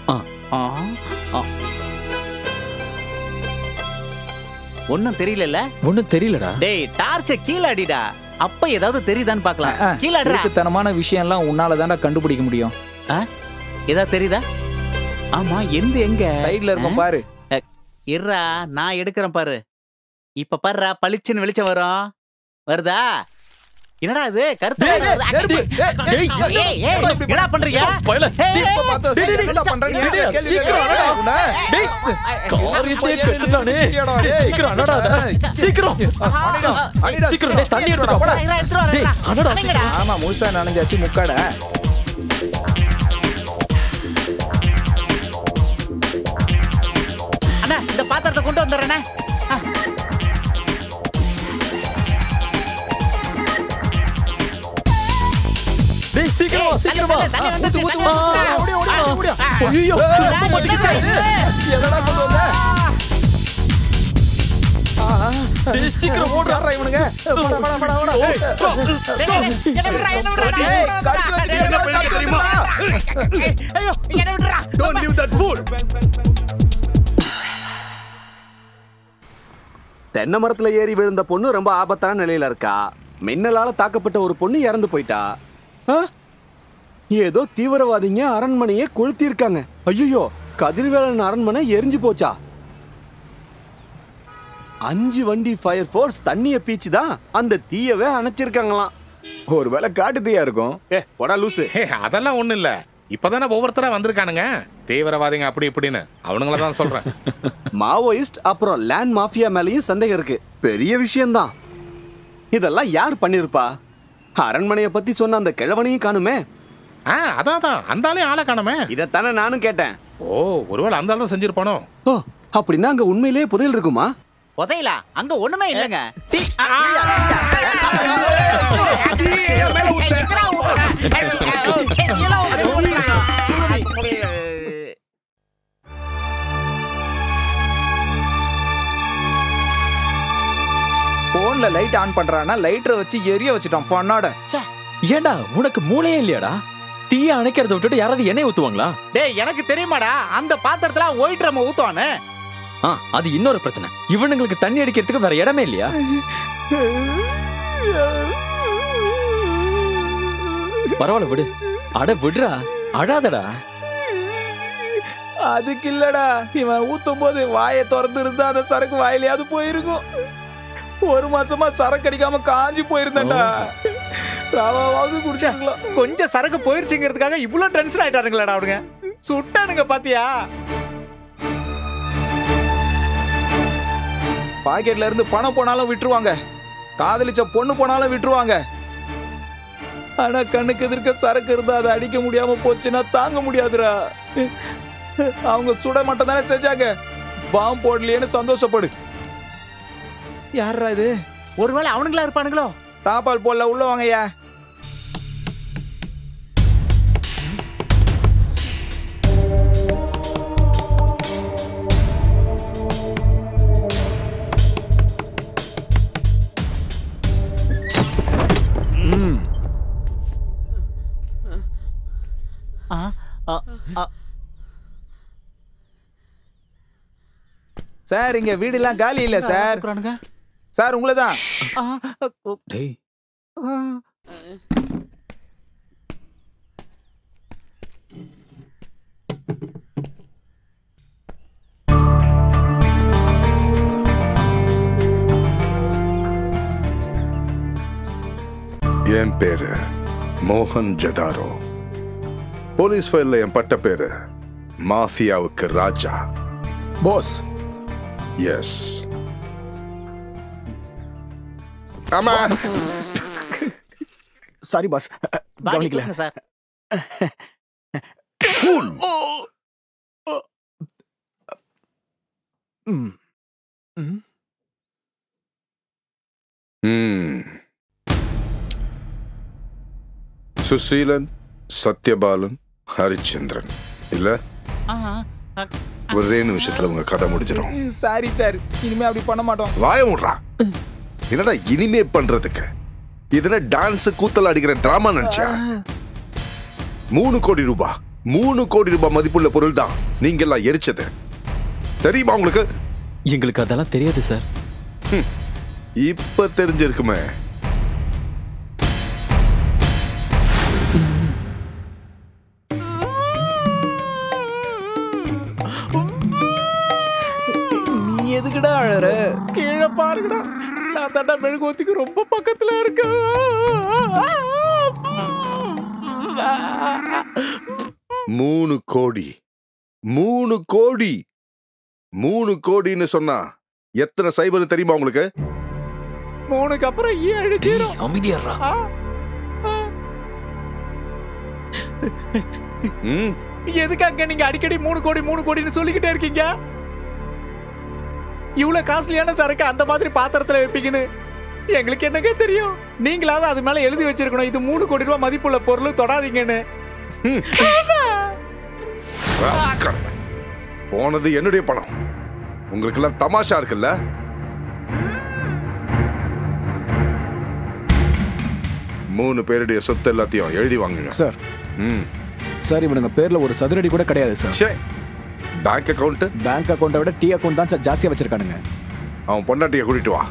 ஒண்ணும் தெரியல. ஒண்ணும் தெரியலடா. டேய் டார்ச்ச கீழ அடிடா, அப்ப ஏதாவது தெரியுதான்னு பார்க்கலாம். கீழ அடிடா. தனமான விஷயம் எல்லாம் உன்னால தாண்டா கண்டுபிடிக்க முடியும். ஏதாவது தெரியுதா? ஆமா, எங்க சைடுல இருக்கும் பாரு. இருடா, நான் எடுக்கிறேன் பாரு. இப்ப பாருடா, பளிச்சுன்னு வெளிச்சம் வரும். வருதா? என்னடா இது கருத்து? என்ன பண்றீங்க? ஆமா, முழுசா நனைஞ்சாச்சு முக்காட. அண்ணா இந்த பாத்திரத்தை கொண்டு வந்துடுறேண்ணே. டேய் சீக்கிரம் சீக்கிரம் வா. ஊத்து ஊத்து வா. ஓடி ஓடி ஓடி. ஐயோ மாட்டிக்கிச்சே. என்னடா கொண்டு வந்த? டேய் சீக்கிரம் ஓடுறா இவனுங்க. வாடா வாடா வாடா வாடா. என்ன விடுறா, என்ன விடுறா. டேய் கடிச்சு வச்சிட்டு என்ன பண்ணி தெரியுமா? ஐயோ என்ன விடுறா. Don't leave that fool. தென்னை மரத்துல ஏறி விழுந்த பொண்ணு ரொம்ப ஆபத்தான நிலையில இருக்கா. மின்னலால தாக்கப்பட்ட ஒரு பொண்ணு இறந்து போயிட்டா. ஏதோ தீவிரவாதிங்க அரண்மனையை கொளுத்தி இருக்காங்க. ஐயோ, கதிர்வேலன் அரண்மனை எரிஞ்சு போச்சா? 5 வண்டி ஃபயர் ஃபோர்ஸ் தண்ணிய பீச்சுதான் அந்த தீயவே அணைச்சிருக்காங்களாம். ஒருவேளை காட்டு தீயா இருக்கும். போடா லூசு. அதெல்லாம் ஒண்ணு இல்ல. இப்பதானே ஒவ்வொருத்தரா வந்திருக்கானுங்க தீவிரவாதிங்க அப்படி இப்படின்னு. அவனுங்கள தான் சொல்றேன். மாவோயிஸ்ட் அப்புறம் லேண்ட் மாஃபியா மேலயும் சந்தேகம் இருக்கு. பெரிய விஷயம்தான். இதெல்லாம் யார் பண்ணிருப்பா? அரண்மனையை பத்தி சொன்ன அந்த கிழவனையும் காணுமே. அதான் அந்த ஆளையும் ஆளை காணுமே. இதைத்தானே நானும் கேட்டேன். ஓ, ஒருவேளை அந்த ஆள் தான் செஞ்சிருப்பானோ. ஓ, அப்படின்னா அங்க உண்மையிலேயே புதையல் இருக்குமா? புதையலா? அங்க ஒண்ணுமே இல்லைங்க. போன்ல லைட் ஆன் பண்றானா லைட்டரை வச்சு எரிய வச்சுட்டான் பண்ணாட. ஏண்டா உனக்கு மூளையே இல்லையாடா? தீய அணைக்கிறத விட்டுட்டு யாராவது எண்ணெய் ஊத்துவாங்களா? டேய் எனக்கு தெரியுமாடா, அந்த பாத்திரத்துல ஒயிட் ரம் ஊத்துவானே. அது இன்னொரு பிரச்சனை. இவனுங்களுக்கு தண்ணி அடிக்கிறதுக்கு வேற இடமே இல்லையா? பரவாயில்ல விடு. அட விடுறா, அழாதடா. அதுக்கு இல்லடா, இவன் ஊத்தும் போது வாயை திறந்து இருந்தா அந்த சரக்கு வாயிலையாவது போயிருக்கும். 1 மாசமா சரக்கு அடிக்காம காஞ்சி போயிருந்தேன்டா. ராவாவது குடிச்சாங்களா? கொஞ்சம் சரக்கு போயிருச்சுங்கிறதுக்காக இவ்வளவு டென்ஷன் ஆயிட்டாருங்களா அவனுங்க? சுட்டானுங்க பாத்தியா? பாக்கெட்ல இருந்து பணம் போனாலும் விட்டுருவாங்க, காதலிச்ச பொண்ணு போனாலும் விட்டுருவாங்க. ஆனா கண்ணுக்கு எதிர்க்க சரக்கு இருந்தா அதை அடிக்க முடியாம போச்சுன்னா தாங்க முடியாதுடா. அவங்க சுட மட்டும் தானே செஞ்சாங்க, பாம்பு போடலையேன்னு சந்தோஷப்படு. யாரா இது? ஒருவேளை அவனுங்களா இருப்பானுங்களோ? தாப்பால் போடல, உள்ள வாங்கய்யா. சார் இங்க வீடுலாம் காலி இல்ல சார். சார் உங்களதான். டேய் என் பேரு மோகன் ஜதாரோ. போலீஸ் ஃபைல்ல என் பட்ட பேரு மாஃபியாவுக்கு ராஜா. பாஸ். எஸ். ஆமா. சாரி பாஸ், கவனிக்கல சார். ஃபூல். சுசீலன், சத்யபாலன், ஹரிச்சந்திரன் இல்ல? ஒரே நிமிஷத்துல உங்க கதை முடிஞ்சிடும். சாரி சார், இனிமே அப்படி பண்ண மாட்டோம். வாய மூடுறா. என்னடா இனிமே பண்றதுக்கு? இதுல டான்ஸ் கூத்தல் அடிக்கிற டிராமா நினைச்சா? 3 கோடி ரூபாய் 3 கோடி ரூபாய் மதிப்புள்ள பொருள் தான் நீங்க எல்லாம் எரிச்சது. தெரியுமா உங்களுக்கு? எங்களுக்கு அதெல்லாம் தெரியாது சார். இப்ப தெரிஞ்சிருக்குமே. நீ எதுக்குடா அழற? கீழே பாருங்கடா, நான் தண்டா மெழுகுவத்திக்கு ரொம்ப பக்கத்துல இருக்கேன். 3 கோடி 3 கோடி 3 கோடின்னு சொன்னா எத்தனை சைபர் தெரியுமா உங்களுக்கு? 3க்கு அப்புறம் 7. அமைதியாரா. எதுக்காக நீங்க அடிக்கடி 3 கோடி 3 கோடின்னு சொல்லிக்கிட்டே இருக்கீங்க? இவ்வளவு காஸ்ட்லியான சரக்கு அந்த மாதிரி பாத்திரத்துல வைப்பீங்கன்னு எங்களுக்கு என்னங்க தெரியும்? நீங்களாவது அது மேல எழுதி வச்சிருக்கணும், இது 3 கோடி ரூபாய் மதிப்புள்ள பொருள், தொடாதீங்கன்னு. போனது என்னுடைய பணம். உங்களுக்கு எல்லாம் தமாஷா இருக்குல்ல? மூணு பேருடைய சொத்து எல்லாத்தையும் எழுதி வாங்குங்க சார். சார் இவனுங்க பேர்ல ஒரு சதுரடி கூட கிடையாது சார். Bank account? பேங்க் அக்கவுண்டை விட டீ அக்கவுண்ட் தான் சார் ஜாஸ்தியா வச்சிருக்கானுங்க. அவன் பொண்டாட்டியை கூட்டிட்டு வா.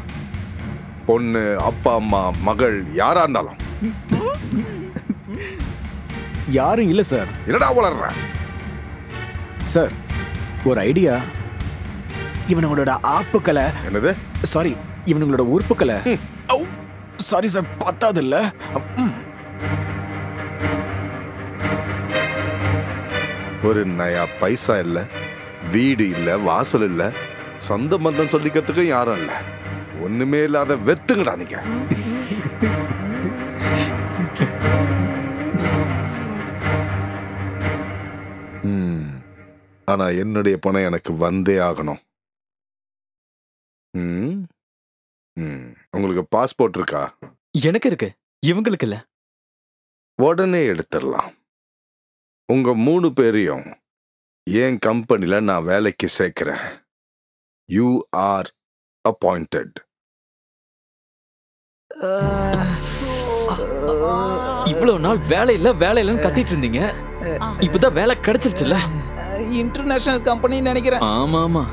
பொண்ணு, அப்பா, அம்மா, மகள் யாரா இருந்தாலும். யாரும் இல்ல சார். என்னடா வளர்ற? சார் ஒரு ஐடியா. இவனுங்களோட ஆப்புக்களை, என்னது சாரி இவனுங்களோட உறுப்புக்களை, சாரி சார் பத்தாது இல்ல. ஒரு நயா பைசா இல்ல, வீடு இல்ல, வாசல் இல்ல, சொந்த பந்தம் சொல்லிக்கிறதுக்கு யாரும் இல்ல. ஒண்ணுமே இல்லாத வெத்துங்கடா நீங்க. ஆனா என்னுடைய பணம் எனக்கு வந்தே ஆகணும். உங்களுக்கு பாஸ்போர்ட் இருக்கா? எனக்கு இருக்கு, இவங்களுக்கு இல்ல. உடனே எடுத்துடலாம். உங்க 3 பேரையும் என் கம்பெனில நான் வேலைக்கு சேர்க்கிறேன். You are appointed. இவ்வளவு நாள் வேலை இல்ல வேலை இல்லன்னு கத்திட்டு இருந்தீங்க, இப்பதான் வேலை கிடைச்சிருச்சுல்ல. இன்டர்நேஷனல் கம்பெனி நினைக்கிறேன். ஆமா ஆமா,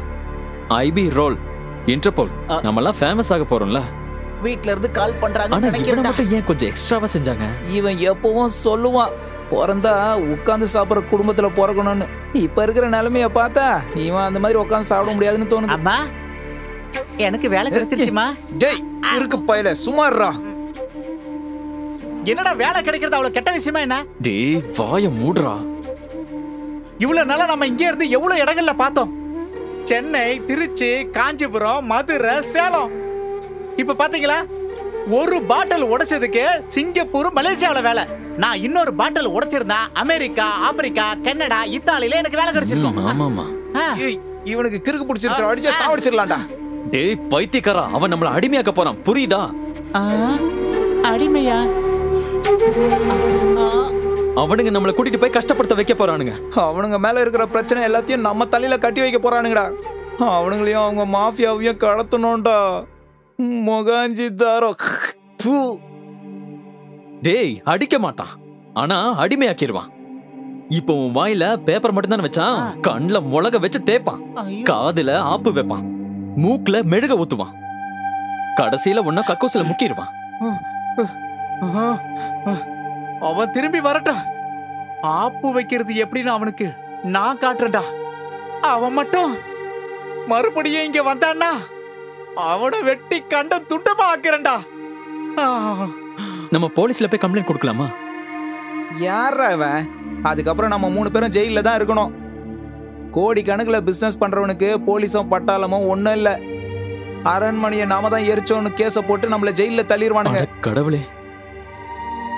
ஐபி ரோல், இன்டர்போல், நம்ம எல்லாம் ஃபேமஸ் ஆக போறோம்ல. வீட்ல இருந்து கால் பண்றாங்க. ஆனா இவனை மட்டும் ஏன் கொஞ்சம் எக்ஸ்ட்ராவா செஞ்சாங்க? இவன் எப்பவும் சொல்லுவான், பிறந்தா உட்கார்ந்து சாப்பிடுற குடும்பத்துல பிறக்கணும்னு. இப்ப இருக்கிற நிலைமைய பார்த்தா இவன் அந்த மாதிரி உட்கார்ந்து சாப்பிட முடியாதுன்னு தோணுது. அம்மா எனக்கு வேலை கிடைச்சிருச்சுமா. டேய் இருக்கு பையல சுமார்ரா. என்னடா வேலை கிடைக்கிறது அவ்வளவு கெட்ட விஷயமா என்ன? டேய் வாய மூடுறா. இவ்வளவு நாளா நம்ம இங்க இருந்து எவ்வளவு இடங்கள்ல பார்த்தோம். சென்னை, திருச்சி, காஞ்சிபுரம், மதுரை, சேலம். இப்ப பாத்தீங்களா, ஒரு பாட்டில் உடைச்சதுக்கு சிங்கப்பூர், மலேசியாவில வேலை. நான் இன்னொரு பாட்டில் உடைச்சிருந்தா அமெரிக்கா, ஆப்பிரிக்கா, கனடா, இத்தாலியில எனக்கு வேலை கிடைச்சிருக்கும். ஆமாமா. இவனுக்கு கிறுக்கு பிடிச்சிருச்சு, அடிச்சு சாவடிச்சிடலாம்டா. டேய் பைத்தியக்காரா, அவன் நம்மள அடிமையாக்க போறான், புரியுதா? அடிமையா? அவனுங்க நம்மள கூட்டிட்டு போய் கஷ்டப்படுத்த வைக்க போறானுங்க. அவனுங்க மேல இருக்கிற பிரச்சனை எல்லாத்தையும் நம்ம தலையில கட்டி வைக்க போறானுங்கடா. அவனுங்களையும் அவங்க மாஃபியாவையும் கடத்தணும்டா. மொகாஞ்சிதாரோ. டேய் அடிக்க மாட்டான், ஆனா அடிமையாக்கிடுவான். இப்போ உன் வாயில பேப்பர் மட்டும் தானே வச்சான், கண்ணுல முளக வச்சு தேப்பான், காதுல ஆப்பு வைப்பான். மூக்குல மெழுக ஊத்துவான். கடைசியில ஒன்னா கக்கூசில முக்கிடுவான். அவன் திரும்பி வரட்டும். ஆப்பு வைக்கிறது எப்படின்னு அவனுக்கு நான் காட்டுறேன்டா. அவன் மட்டும் மறுபடியும் இங்க வந்தான்னா அவனை வெட்டி கண்ட துண்டமா ஆக்குறேன்டா. நம்ம போலீஸ்ல போய் கம்ப்ளைண்ட் கொடுக்கலாமா? யாரா அவன்? அதுக்கப்புறம் நம்ம 3 பேரும் ஜெயில தான் இருக்கணும். கோடி கணக்கில் பிசினஸ் பண்றவனுக்கு போலீஸும் பட்டாளமும் ஒண்ணும் இல்ல. அரண்மனையை நாம தான் எரிச்சோன்னு கேஸ போட்டு நம்மள ஜெயில தள்ளிடுவானுங்க. கடவுளே,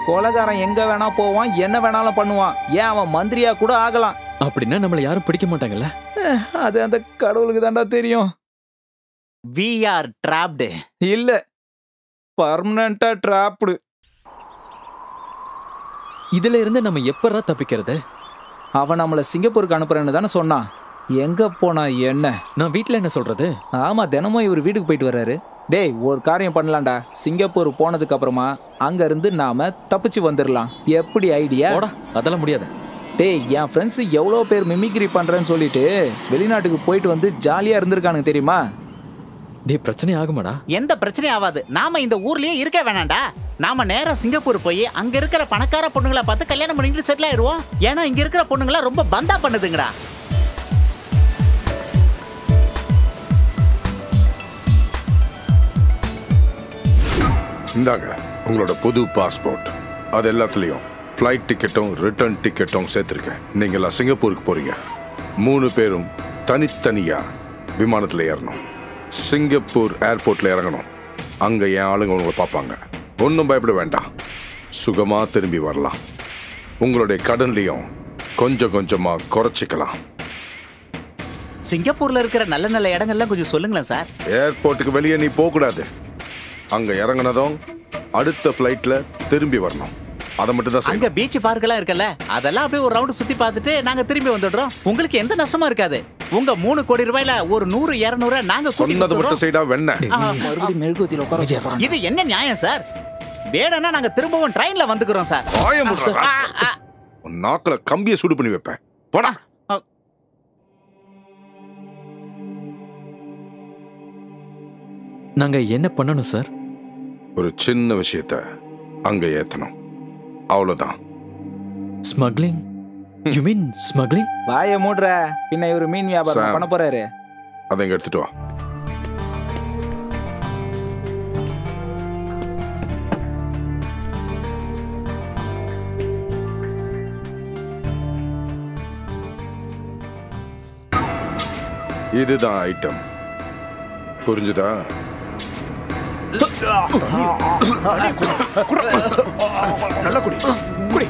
கொலைகாரன் எங்க வேணா போவான், என்ன வேணாலும் பண்ணுவான். ஏன் அவன் மந்திரியா கூட ஆகலாம். அப்படின்னா நம்மள யாரும் பிடிக்க மாட்டாங்கல்ல? அது அந்த கடவுளுக்கு தான்டா தெரியும். We are trapped. இல்ல, பர்மனண்டா டிராப்டு. இதுல இருந்து நம்ம எப்பறா தப்பிக்கிறது? அவன் நம்மள சிங்கப்பூருக்கு அனுப்புறேன்னு தானே சொன்னான். எங்க போனா என்ன? நான் வீட்டுல என்ன சொல்றது? ஆமா, தினமும் இவர் வீட்டுக்கு போயிட்டு வர்றாரு. டேய், ஒரு காரியம் பண்ணலாம்டா. சிங்கப்பூர் போனதுக்கு அப்புறமா அங்க இருந்து நாம தப்பிச்சு வந்துடலாம். எப்படி ஐடியா? அதெல்லாம் முடியாது. டேய், என் ஃப்ரெண்ட்ஸ் எவ்வளோ பேர் மிமிக்ரி பண்றேன்னு சொல்லிட்டு வெளிநாட்டுக்கு போயிட்டு வந்து ஜாலியா இருந்திருக்கானுங்க தெரியுமா? டேய், பிரச்சனை ஆகுமாடா? எந்த பிரச்சனையும் ஆகாது. நாம இந்த ஊர்லயே இருக்க வேணாம்டா. நாம நேரா சிங்கப்பூர் போய் அங்க இருக்கிற பணக்கார பொண்ணுங்களை பார்த்து கல்யாணம் பண்ணிட்டு செட்டில் ஆயிடுவோம். ஏன்னா இங்க இருக்கிற பொண்ணுங்களா ரொம்ப பந்தா பண்ணுதுங்கடா. இந்தாங்க உங்களோட புது பாஸ்போர்ட். அது எல்லாத்துலயும் ஃப்ளைட் டிக்கெட்டும் ரிட்டர்ன் டிக்கெட்டும் சேர்த்துருக்கேன். நீங்களாம் சிங்கப்பூருக்கு போறீங்க. 3 பேரும் தனித்தனியா விமானத்தில் ஏறணும். சிங்கப்பூர் ஏர்போர்ட்ல இறங்கணும். அங்க என் ஆளுங்க உங்களை பார்ப்பாங்க. ஒன்றும் பயப்பட வேண்டாம். சுகமா திரும்பி வரலாம். உங்களுடைய கடன்லையும் கொஞ்சம் கொஞ்சமா குறைச்சிக்கலாம். சிங்கப்பூர்ல இருக்கிற நல்ல நல்ல இடங்கள்லாம் கொஞ்சம் சொல்லுங்களேன் சார். ஏர்போர்ட்டுக்கு வெளியே நீ போகக்கூடாது. அங்க இறங்கினதும் அடுத்த ஃப்ளைட்ல திரும்பி வரணும். அதை மட்டும் தான். அங்க பீச் பார்க்கெல்லாம் இருக்குல்ல, அதெல்லாம் அப்படியே ஒரு ரவுண்ட் சுத்தி பார்த்துட்டு நாங்க திரும்பி வந்துடுறோம். உங்களுக்கு எந்த நஷ்டமும் இருக்காது. உங்க 3 கோடி ரூபாயில ஒரு 100-200 நாங்க சொன்னது மட்டும் செய்டா வெண்ண. மறுபடியும் மெழுகுவத்தில உட்கார வச்சிருக்காங்க. இது என்ன நியாயம் சார்? வேடனா நாங்க திரும்பவும் ட்ரெயின்ல வந்துக்கிறோம் சார். நாக்குல கம்பியை சூடு பண்ணி வைப்பேன். போடா. நாங்க என்ன பண்ணணும் சார்? ஒரு சின்ன விஷயத்த அங்க ஏத்தணும். அவ்வளவுதான். ஸ்மக்லிங்? You mean smuggling? வாயை மூடுற. பின்ன இவரு மீன் வியாபாரம் பண்ண போறாரு. அதை இங்க எடுத்துட்டு வா. இதுதான் ஐட்டம். புரிஞ்சுதா? நல்லா குடி குடி.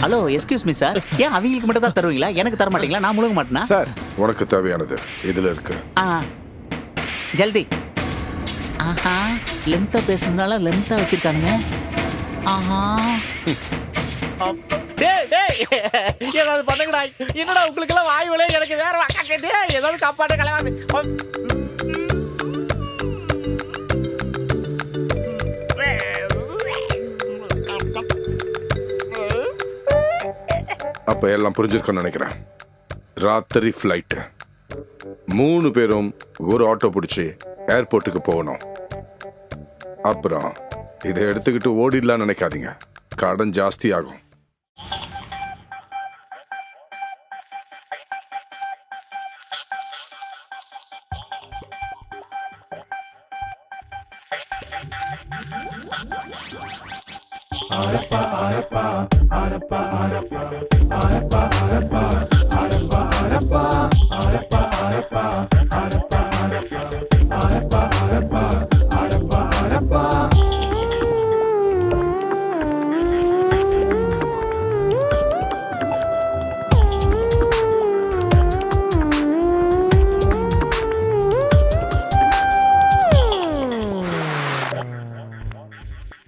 Hello, excuse me sir. ஏன் அவங்களுக்கு மட்டும் தான் தருவீங்களா? எனக்கு தர மாட்டீங்களா? நான் முழுங்க மாட்டேனா? சார், உனக்கு தேவையானது இதுல இருக்கு. ஜல்தி. ஆஹா, லென்த்தா பேசுறதுனால லென்த்தா வச்சிருக்கானுங்க. ஆஹா, ஏதாவது பண்ணுங்கடா. என்னடா உங்களுக்கு எல்லாம் வாய் வலே, எனக்கு வேற வாக்கா கேட்டு ஏதாவது காப்பாட்டு கலவாது. அப்ப எல்லாம் புரிஞ்சிருக்குன்னு நினைக்கிறேன். ராத்திரி ஃப்ளைட். 3 பேரும் ஒரு ஆட்டோ பிடிச்சி ஏர்போர்ட்டுக்கு போகணும். அப்புறம் இதை எடுத்துக்கிட்டு ஓடிடலாம் நினைக்காதீங்க. கடன் ஜாஸ்தி ஆகும்.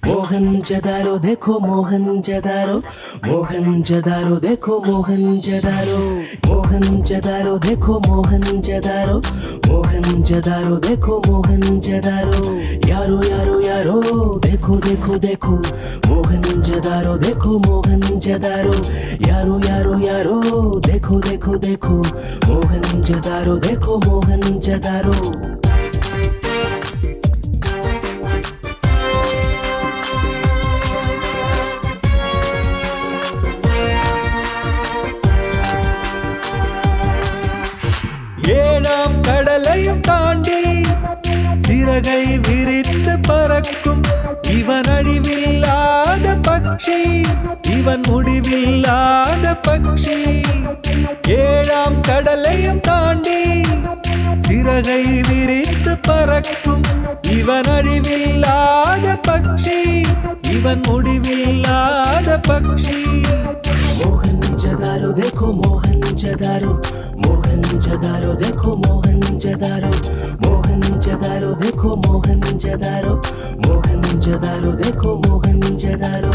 मोहनजदारो देखो मोहनजदारो, मोहनजदारो देखो मोहनजदारो, मोहनजदारो देखो मोहनजदारो, मोहनजदारो देखो मोहनजदारो, यारो यारो यारो देखो देखो देखो मोहनजदारो देखो मोहनजदारो, यारो यारो यारो देखो देखो देखो मोहनजोदारो देखो मोहनजोदारो ஏழாம் கடலையும் தாண்டி சிறகை விரித்து பறக்கும் இவன் அழிவில்லாத பட்சி இவன் முடிவில்லாத பட்சி ஏழாம் கடலையும் தாண்டி சிறகை விரித்து பறக்கும் இவன் அழிவில்லாத பட்சி இவன் முடிவில்லாத பட்சி मोहनजोदारो देखो मोहनजोदारो मोहनजोदारो देखो मोहनजोदारो मोहनजोदारो देखो मोहनजोदारो मोहनजोदारो देखो Mohenjodaro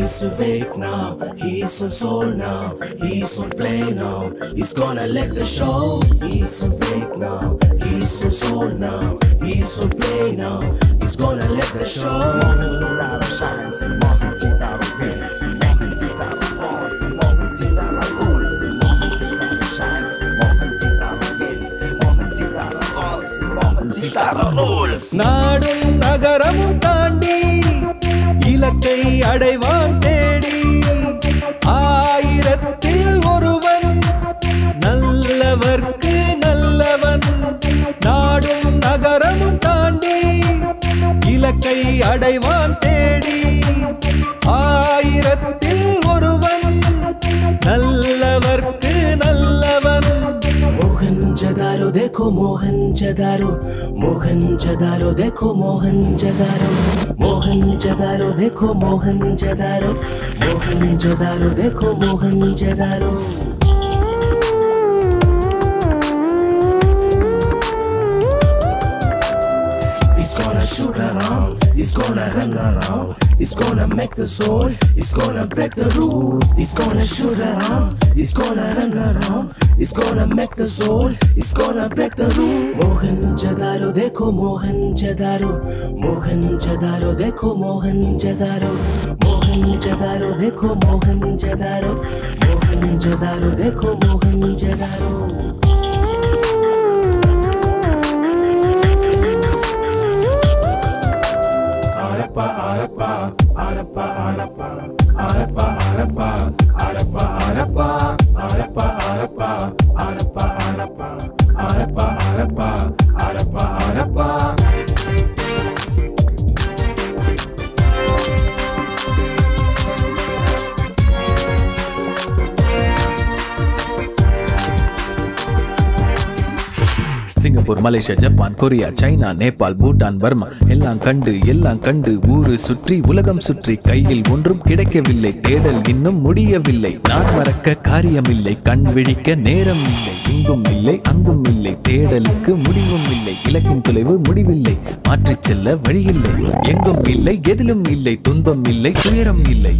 He's awake now, he's on soul now, he's on play now, he's gonna let the show. He's awake now, he's on soul now, he's on play now, he's gonna let the show. Mohanjodaro shines, Mohanjodaro wins, Mohanjodaro falls, Mohanjodaro rules, Mohanjodaro shines, Mohanjodaro wins, Mohanjodaro falls, Mohanjodaro rules. நாடும் நகரமும் தாண்டி இலக்கை அடைவான் தேடி ஆயிரத்தில் ஒருவன் நல்லவர்க்கு நல்லவன் நாடும் நகரமும் தாண்டி இலக்கை அடைவான் தேடி ஆயிரத்தில் ஒருவன் நல்லவர்க்கு நல்லவன் मोहनजोदारो देखो मोहनजोदारो मोहनजोदारो देखो मोहनजोदारो मोहनजोदारो देखो मोहनजोदारो मोहनजोदारो देखो Mohenjodaro He's gonna shoot around, he's gonna run around, he's gonna make the soul, he's gonna break the rules. He's gonna shoot around, he's gonna run around, he's gonna make the soul, he's gonna break the rules. Mohanjodaro dekho Mohanjodaro, Mohanjodaro dekho Mohanjodaro, Mohanjodaro dekho Mohanjodaro, Mohanjodaro dekho Mohanjodaro. Arappa, Arappa, Arappa, Arappa, Arappa, Arappa, Arappa, Arappa, Arappa, Arappa, Arappa, Arappa, Arappa, Arappa, Arappa, Arappa. Singapore Malaysia Japan Korea China Nepal Bhutan Burma எல்லாம் கண்டு ஊரு சுற்றி உலகம் சுற்றி கையில் ஒன்றும் கிடைக்கவில்லை தேடல் இன்னும் முடியவில்லை நான் மறக்க காரியமில்லை கண் விழிக்க நேரம் இல்லை இங்கும் இல்லை அங்கும் இல்லை தேடலுக்கு முடிவும் இல்லை இலக்கின் தொலைவு முடிவில்லை மாற்றிச் செல்ல வழியில்லை எங்கும் இல்லை எதிலும் இல்லை துன்பம் இல்லை துயரம் இல்லை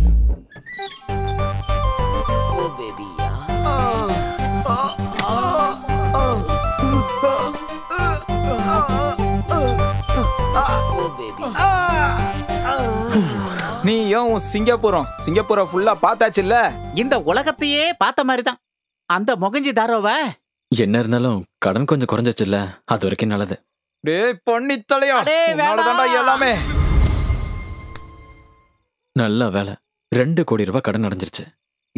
நீ ஏன் சிங்கப்பூரை ஃபுல்லா பார்த்தாச்சுல்ல இந்த உலகத்தையே பார்த்த மாதிரி தான் அந்த மொகஞ்சிதாரோவை என்ன இருந்தாலும் கடன் கொஞ்சம் குறைஞ்சிச்சுல்ல அது வரைக்கும் நல்லது டேய் பொன்னித்தலையா எல்லாமே நல்ல வேலை 2 கோடி ரூபாய் கடன் அடைஞ்சிருச்சு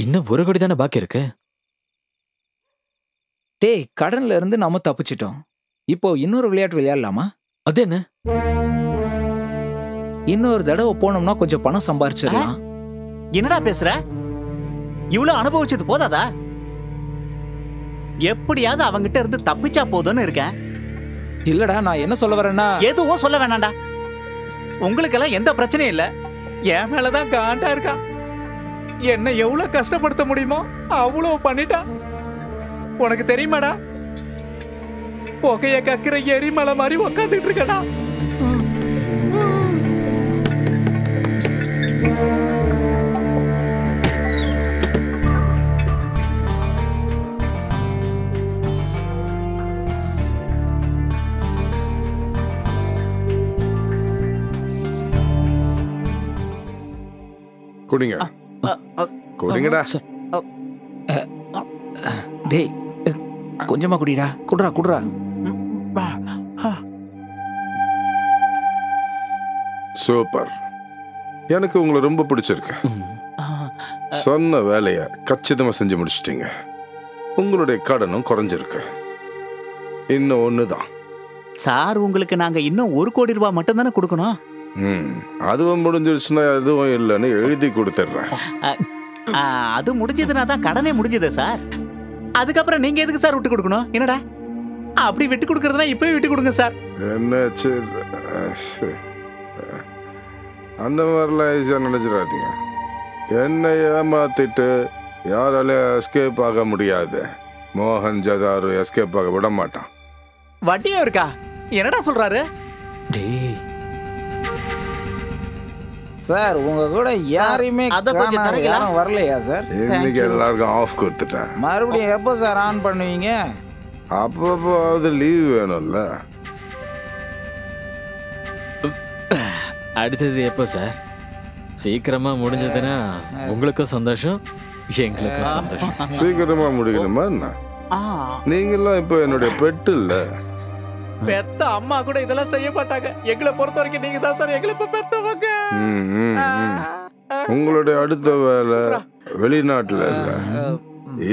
இன்னும் 1 கோடி தானே பாக்கி இருக்கு டேய் கடன்ல இருந்து நாம தப்பிச்சிட்டோம் இப்போ இன்னொரு விளையாட்டு விளையாடலாமா அது என்ன இன்னொரு தடவை போனோம்னா கொஞ்சம் பணம் சம்பாரிச்சிடலாம் என்னடா பேசுற இவ்வளவு அனுபவிச்சது போதாதா எப்படியாவது அவங்கிட்ட இருந்து தப்பிச்சா போதும்னு இருக்கேன் இல்லடா நான் என்ன சொல்ல வரேன்னா எதுவும் சொல்ல வேணாம்டா உங்களுக்கு எல்லாம் எந்த பிரச்சனையும் இல்ல என் மேலதான் காண்டா இருக்கா என்ன எவ்வளவு கஷ்டப்படுத்த முடியுமோ அவ்வளவு பண்ணிட்டா உனக்கு தெரியுமாடா புகைய கக்கிற எரிமலை மாதிரி உக்காந்துட்டு இருக்கடா குடிங்க குடிங்கடா. டேய் கொஞ்சமா குடிடா. குடுறா குடுறா. சூப்பர். எனக்கு உங்களை ரொம்ப பிடிச்சிருக்கு. சொன்ன வேலைய கச்சிதமா செஞ்சு முடிச்சிட்டீங்க. உங்களுடைய கடனும் குறைஞ்சிருக்கு. இன்னும் ஒண்ணுதான் சார், உங்களுக்கு நாங்க இன்னும் 1 கோடி ரூபாய் மட்டும் தானே கொடுக்கணும். அதுவும் முடிஞ்சிருச்சுன்னா எதுவும் இல்லைன்னு எழுதி கொடுத்துட்றேன். அது முடிஞ்சதுன்னா தான் கடனே முடிஞ்சது சார். அதுக்கப்புறம் நீங்க எதுக்கு சார் விட்டு கொடுக்கணும்? என்னடா அப்படி விட்டு கொடுக்கறதுனா இப்பவே விட்டு கொடுங்க சார். என்னாச்சு? அந்த மாதிரிலாம் ஈஸியா நினைச்சிடாதீங்க. என்னை ஏமாத்திட்டு யாராலையும் எஸ்கேப் ஆக முடியாது. மோகன்ஜதாரு எஸ்கேப் ஆக விட மாட்டான். வட்டியும் இருக்கா? என்னடா சொல்றாரு? சார் உங்க கூட யாரையுமே யாரும் வரலையா சார்? இன்னைக்கு எல்லாருக்கும் ஆஃப் கொடுத்துட்டேன். மறுபடியும் எப்போ சார் ஆன் பண்ணுவீங்க? அப்பப்போ அது லீவ் வேணும்ல. அடுத்தது எப்போ சார்? சீக்கிரமா முடிஞ்சதுன்னா உங்களுக்கும் சந்தோஷம், எங்களுக்கும் சந்தோஷம். சீக்கிரமா முடிக்கணுமா என்ன? நீங்கெல்லாம் இப்போ என்னுடைய பெட்டு இல்ல. பெத்த அம்மா கூட இதெல்லாம் செய்ய மாட்டாங்க. எங்களை பொறுத்த வரைக்கும் நீங்க தான் சார் எங்களை இப்ப பெத்தவங்க. உங்களுடைய அடுத்த வேலை வெளிநாட்டுல இல்ல,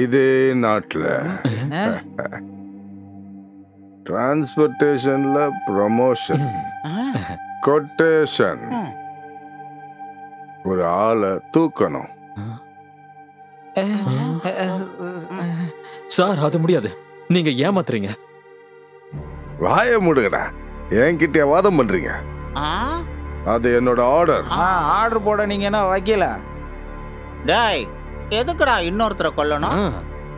இதே நாட்டுல. டிரான்ஸ்போர்டேஷன்ல ப்ரமோஷன், கொட்டேஷன். ஒரு ஆளை தூக்கணும். சார் அது முடியாது, நீங்க ஏமாத்துறீங்க. வாய முடுங்கடா. என்கிட்ட வாதம் பண்றீங்க? அது என்னோட ஆர்டர். ஆர்டர் போட நீங்க என்ன வைக்கல? டேய் எதுக்குடா இன்னொருத்தரை கொல்லணும்?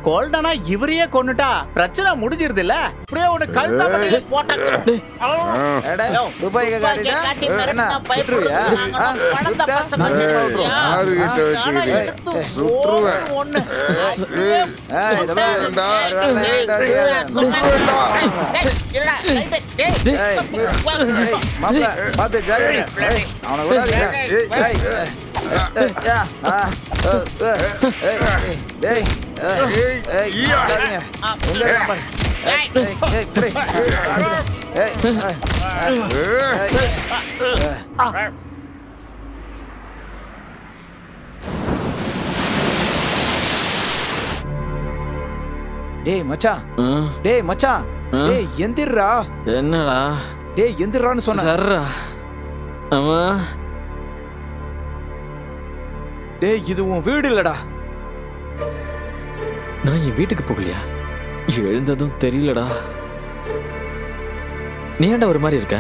கொல்டனா இவரையே கொன்னுட்டா பிரச்சனை முடிஞ்சிருது இல்ல? அப்படியே ஒரு கழுத்தா பண்ணி போட்டாங்க. துபாய்க்கு காட்டிட்டா என்ன சுற்றுவியா? பணத்தை பசங்க யாருகிட்ட வச்சுக்கிறீங்க? சுற்றுவேன். பார்த்து ஜாகிரதை. அவனை டேய் மச்சான், டேய் மச்சான், டேய் எந்திரா. என்னடா? டேய் எந்திரான்னு சொன்ன. சர்ரா. ஆமா. டேய் இது உன் வீடு இல்லடா. நான் என் வீட்டுக்கு போகலையா? எழுந்ததும் தெரியலடா. நீ ஏன்டா ஒரு மாதிரி இருக்க?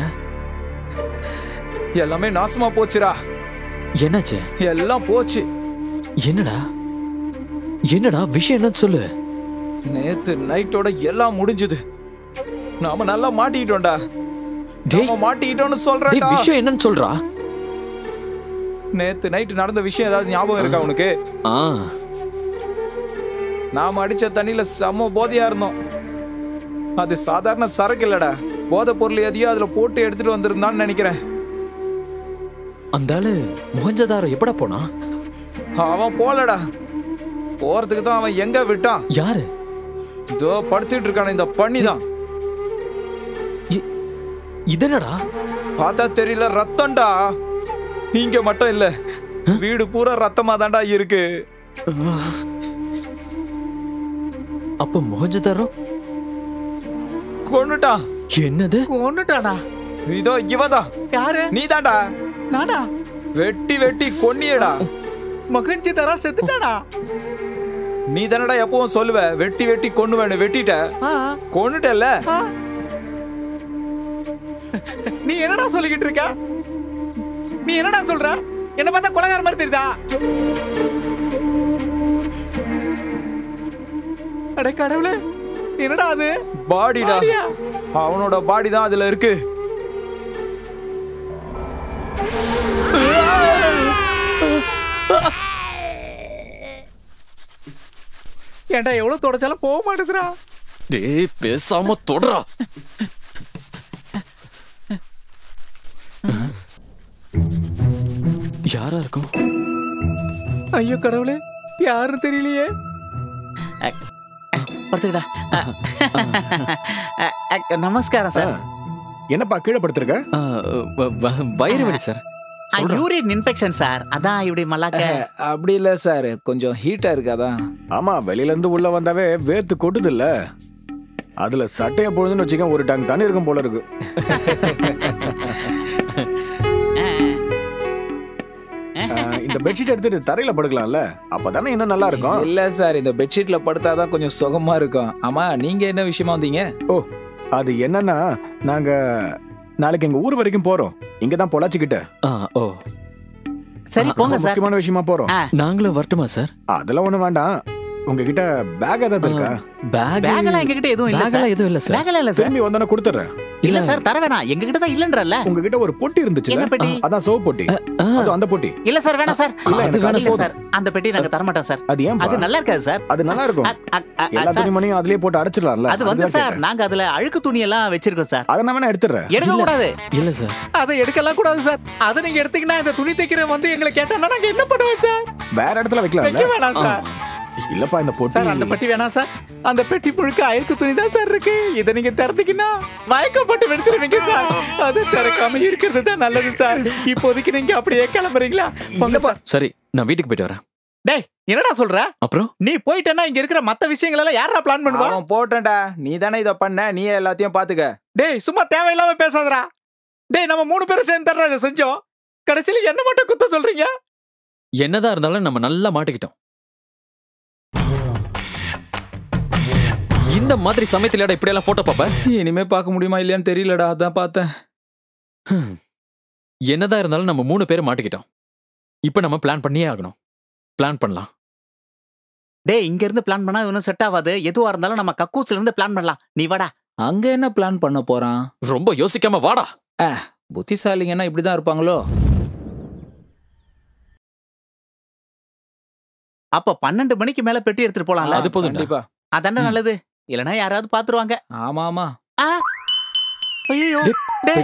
எல்லாமே நாசமா போச்சுடா. என்னாச்சு? எல்லாம் போச்சு. என்னடா என்னடா விஷயம்? என்ன சொல்லு. நேத்து நைட்டோட எல்லாம் முடிஞ்சது. நாம நல்லா மாட்டிக்கிட்டோம்டா. நாம மாட்டிக்கிட்டோம்னு சொல்றேன். விஷயம் என்னன்னு சொல்றா? நேத்து நைட் நடந்த விஷயம் ஏதாவது ஞாபகம் இருக்கா உனக்கு? நாம அடிச்ச தண்ணியில செம்ம போதையா இருந்தோம். அது சாதாரண சரக்கு இல்லடா. போதை பொருள் எதையோ அதுல போட்டு எடுத்துட்டு வந்திருந்தான்னு நினைக்கிறேன். அந்த ஆளு மொஹஞ்சதாரோ எப்படா போனா? அவன் போலடா. போறதுக்கு தான் அவன் எங்க விட்டான்? யாரு? இதோ படுத்துட்டு இருக்கான இந்த பண்ணிதான். இதனடா? பார்த்தா தெரியல, ரத்தம்டா. இங்க மட்டும் இல்ல, வீடு பூரா ரத்தமா தான்டா இருக்கு. அப்ப மொஹஞ்சதாரோ கொன்னுட்டான். என்னது? கொன்னுட்டானா? இதோ இவன்தான். யாரு? நீ தான்டா. நானா? வெட்டி வெட்டி கொன்னியடா. மொஹஞ்சதாரோ செத்துட்டானா? நீ தானடா எப்பவும் சொல்லுவ வெட்டி வெட்டி கொன்னுவேன்னு. வெட்டிட்ட, கொன்னுட்டல்ல. நீ என்னடா சொல்லிக்கிட்டு இருக்க? நீ என்னடா சொல்ற? என்ன பார்த்தா கொலைகார மாதிரி தெரியுதா? அட கடவுளே, என்னடா அது? பாடிடா. அவனோட பாடி தான் அதுல இருக்கு. ஏன்டா எவ்வளவு தொடச்சாலும் போக மாட்டேதுடா. டேய் பேசாம தொடரா. யாரா இருக்கும்? ஐயோ கடவுளே, யாருன்னு தெரியலையே. படுத்துக்கடா. நமஸ்காரம் சார். என்னப்பா கீழே படுத்துருக்க? வயிறு வலி சார். யூரின் இன்ஃபெக்ஷன் சார், அதான் இப்படி மல்லாக்க. அப்படி இல்ல சார், கொஞ்சம் ஹீட்டா இருக்காதான். ஆமா, வெளியில இருந்து உள்ள வந்தாவே வேர்த்து கொட்டுது இல்ல, அதுல சட்டைய போடுதுன்னு வச்சுக்க ஒரு டங்க் தண்ணி இருக்கும் போல இருக்கு. இந்த பெட்ஷீட் எடுத்துட்டு தரையில படுக்கலாம்ல, அப்பதானே இன்னும் நல்லா இருக்கும். இல்ல சார், இந்த பெட்ஷீட்ல படுத்தாதான் கொஞ்சம் சுகமா இருக்கும். ஆமா, நீங்க என்ன விஷயமா வந்தீங்க? ஓ, அது என்னன்னா, நாங்க நாளைக்கு எங்க ஊர் வரைக்கும் போறோம். இங்கதான் பொள்ளாச்சிக்கிட்ட. ஓ சரி போங்க சார். முக்கியமான விஷயமா போறோம். நாங்களும் வரட்டுமா சார்? அதெல்லாம் ஒண்ணு வேண்டாம். உங்ககிட்ட பேக் ஏதாவது இருக்கா? பேக்லாம் எங்ககிட்ட எதுவும் இல்ல சார். எதுவும் இல்ல சார். பேக்லாம் இல்ல சார். திரும்பி வந்தானே கொடுத்துறேன். இல்ல சார், தர வேணாம். எங்ககிட்ட தான் இல்லன்றல்ல. உங்ககிட்ட ஒரு பொட்டி இருந்துச்சு. என்ன பெட்டி? அதான் சோப்பு பொட்டி. அது அந்த பொட்டி. இல்ல சார், வேணாம் சார். அது வேணாம் சார். அந்த பெட்டி நாங்க தர மாட்டோம் சார். அது ஏன்? அது நல்லா இருக்காது சார். அது நல்லா இருக்கும். எல்லா துணிமணியும் அதுலயே போட்டு அடைச்சிடலாம்ல. அது வந்து சார், நாங்க அதுல அழுக்கு துணி எல்லாம் வச்சிருக்கோம் சார். அத நான் வேணா எடுத்துறேன். எடுக்க கூடாது. இல்ல சார், அதை எடுக்கலாம் கூடாது சார். அதை நீங்க எடுத்தீங்கன்னா இந்த துணி தைக்கிறவன் வந்து எங்களை கேட்டானா நாங்க என்ன பண்ணுவோம் சார்? வேற இடத்துல வைக்கலாம். வைக்க வேணாம் சார். இல்லப்பா, இந்த பொட்டி சார், அந்த பெட்டி வேணாம் சார். அந்த பெட்டி முழுக்க அழுக்கு துணி தான் சார் இருக்கு. இதை நீங்க திறந்தீங்கன்னா மயக்கப்பட்டு எடுத்துருவீங்க சார். அது திறக்காம இருக்கிறது தான் நல்லது சார். இப்போதைக்கு நீங்க அப்படியே கிளம்புறீங்களா? சரி, நான் வீட்டுக்கு போயிட்டு வரேன். டேய், என்னடா சொல்ற? அப்புறம் நீ போயிட்டேன்னா இங்க இருக்கிற மத்த விஷயங்கள் எல்லாம் யாரா பிளான் பண்ணுவா? அவன் போட்டேன்டா, நீ தானே இத பண்ண, நீ எல்லாத்தையும் பாத்துக்க. டேய், சும்மா தேவையில்லாம பேசாதடா. டேய், நம்ம 3 பேரும் சேர்ந்து தர்றா இதை செஞ்சோம். கடைசியில என்ன மட்டும் குத்த சொல்றீங்க? என்னதான் இருந்தாலும் நம்ம நல்லா மாட்டிக்கிட்டோம். இந்த மாதிரி சமயத்துல இப்படி எல்லாம் போட்டோ பாப்ப? இனிமே பார்க்க முடியுமா இல்லையான்னு தெரியலடா, அதான் பார்த்தேன். என்னதான் இருந்தாலும் நம்ம 3 பேரும் மாட்டிக்கிட்டோம். இப்ப நம்ம பிளான் பண்ணியே ஆகணும். பிளான் பண்ணலாம். டேய், இங்க இருந்து பிளான் பண்ணா இன்னும் செட் ஆகாது. எதுவா இருந்தாலும் நம்ம கக்கூஸ்ல இருந்து பிளான் பண்ணலாம். நீ வாடா. அங்க என்ன பிளான் பண்ண போறான்? ரொம்ப யோசிக்காம வாடா. புத்திசாலிங்கன்னா இப்படிதான் இருப்பாங்களோ? அப்ப 12 மணிக்கு மேல பெட்டி எடுத்துட்டு போலாம்ல? அது போதும். கண்டிப்பா. அதானே நல்லது. இல்லனா யாராவது பாத்துருவாங்க. ஆமா ஆமா. ஐயோ, டேய்,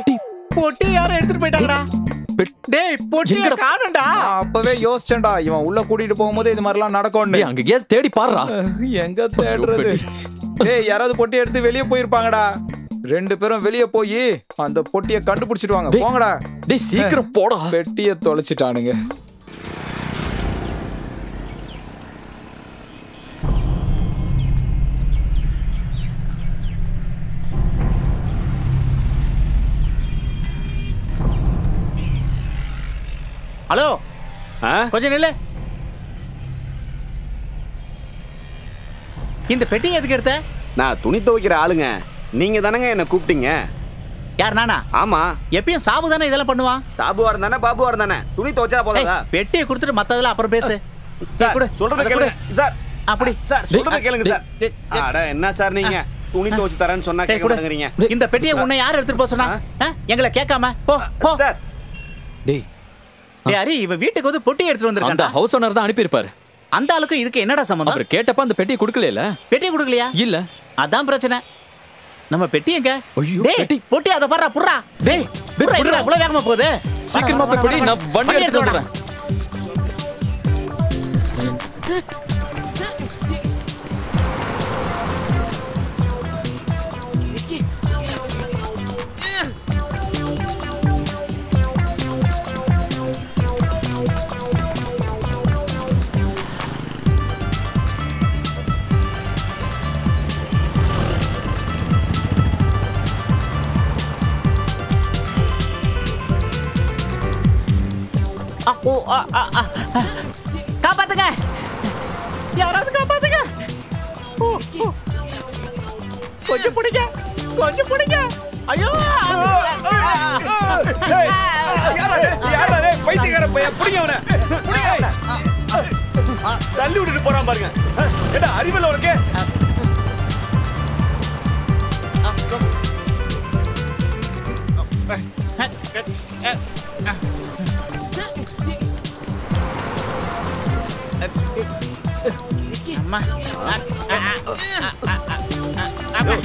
பொட்டி யாரோ எடுத்துட்டு போயிட்டாங்கடா. டேய், பொட்டிய காணோம்டா. அப்பவே யோசிச்சேன்டா, இவன் உள்ள கூட்டிட்டு போகும்போது இது மாதிரிலாம் நடக்கும்னு. அங்க கேஸ் தேடி பாருடா. எங்க தேடுறது? டேய், யாராவது பொட்டி எடுத்து வெளியே போயிருப்பாங்கடா. 2 பேரும் வெளியே போய் அந்த பொட்டியை கண்டுபிடிச்சிட்டு வாங்க. போங்கடா. டேய், சீக்கிரம் போடா. பெட்டியை தொலைச்சிட்டானுங்க. ஹலோ, கொஞ்சம் நில்லு. இந்த பெட்டி எதுக்கு எடுத்த? நான் துணி துவைக்கிற ஆளுங்க. நீங்க தானங்க என்ன கூப்பிட்டீங்க? யார், நானா? ஆமா. எப்பயும் சாபு தானே இதெல்லாம் பண்ணுவான். சாபுவா இருந்தானே பாபுவா இருந்தானே துணி துவைச்சா போதாதா? பெட்டியை கொடுத்துட்டு மத்ததெல்லாம் அப்புறம் பேசு. சொல்றத கேளுங்க சார். அப்படி சார், சொல்றத கேளுங்க சார். அட என்ன சார் நீங்க துணி துவைச்சு தரேன்னு சொன்னா கேட்க மாட்டேங்கறீங்க. இந்த பெட்டியை உன்னை யார் எடுத்துட்டு போக சொன்னா? எங்களை கேட்காம போ போ சார். டேய், ஹரி, இவ வீட்டுக்கு வந்து பொட்டி எடுத்துட்டு வந்திருக்கான். அந்த ஹவுஸ் ஓனர் தான் அனுப்பி இருப்பாரு. அந்த ஆளுக்கு இதுக்கு என்னடா சம்பந்தம்? அவர் கேட்டப்ப அந்த பெட்டியை கொடுக்கலையா? பெட்டியை கொடுக்கலையா? இல்ல. அதான் பிரச்சனை. நம்ம பெட்டி எங்க? ஐயோ, டேய், பொட்டி அத பாறா, புறா. டேய், புறா இல்ல, இவ்வளவு வேகமா போகுது. சீக்கிரமா போய் பெட்டி, நான் வண்டி எடுத்துட்டு வரேன். காப்பாத்துங்க, யாராவது காப்பாத்துங்க. கொஞ்சம் பிடிங்க, கொஞ்சம் பிடிங்க. ஐயோ, பைத்தியக்கார பையன், பிடிங்க அவனை. தள்ளி விட்டுட்டு போறான் பாருங்க. என்ன அறிவில்லை உனக்கு?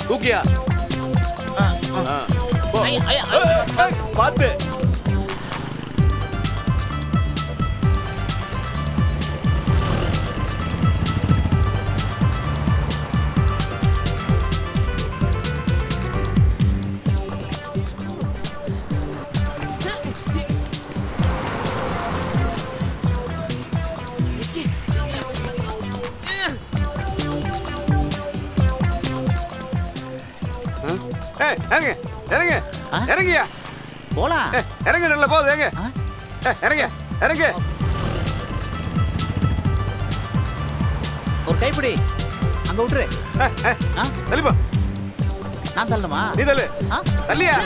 தூக்கியா பார்த்து. இறங்க இறங்க இறங்கியா போலாம் இறங்க நல்ல போகுது எங்க இறங்க இறங்க ஒரு கைப்பிடி அங்க விட்டுரு தள்ளிப்பா நான் தள்ளணுமா நீ தள்ளு தள்ளியா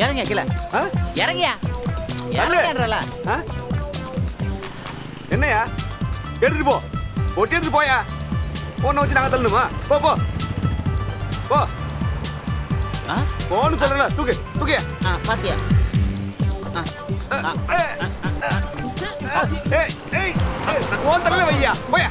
இறங்க கீழே இறங்கியா இறங்கன்றல என்னையா எடுத்துட்டு போ ஒட்டி எடுத்து போயா போன வச்சு நாங்க தள்ளணுமா போ போ போ போன்னு சொல்றல தூக்கு தூக்கு பாத்தியா ஓன் தள்ள வையா போயா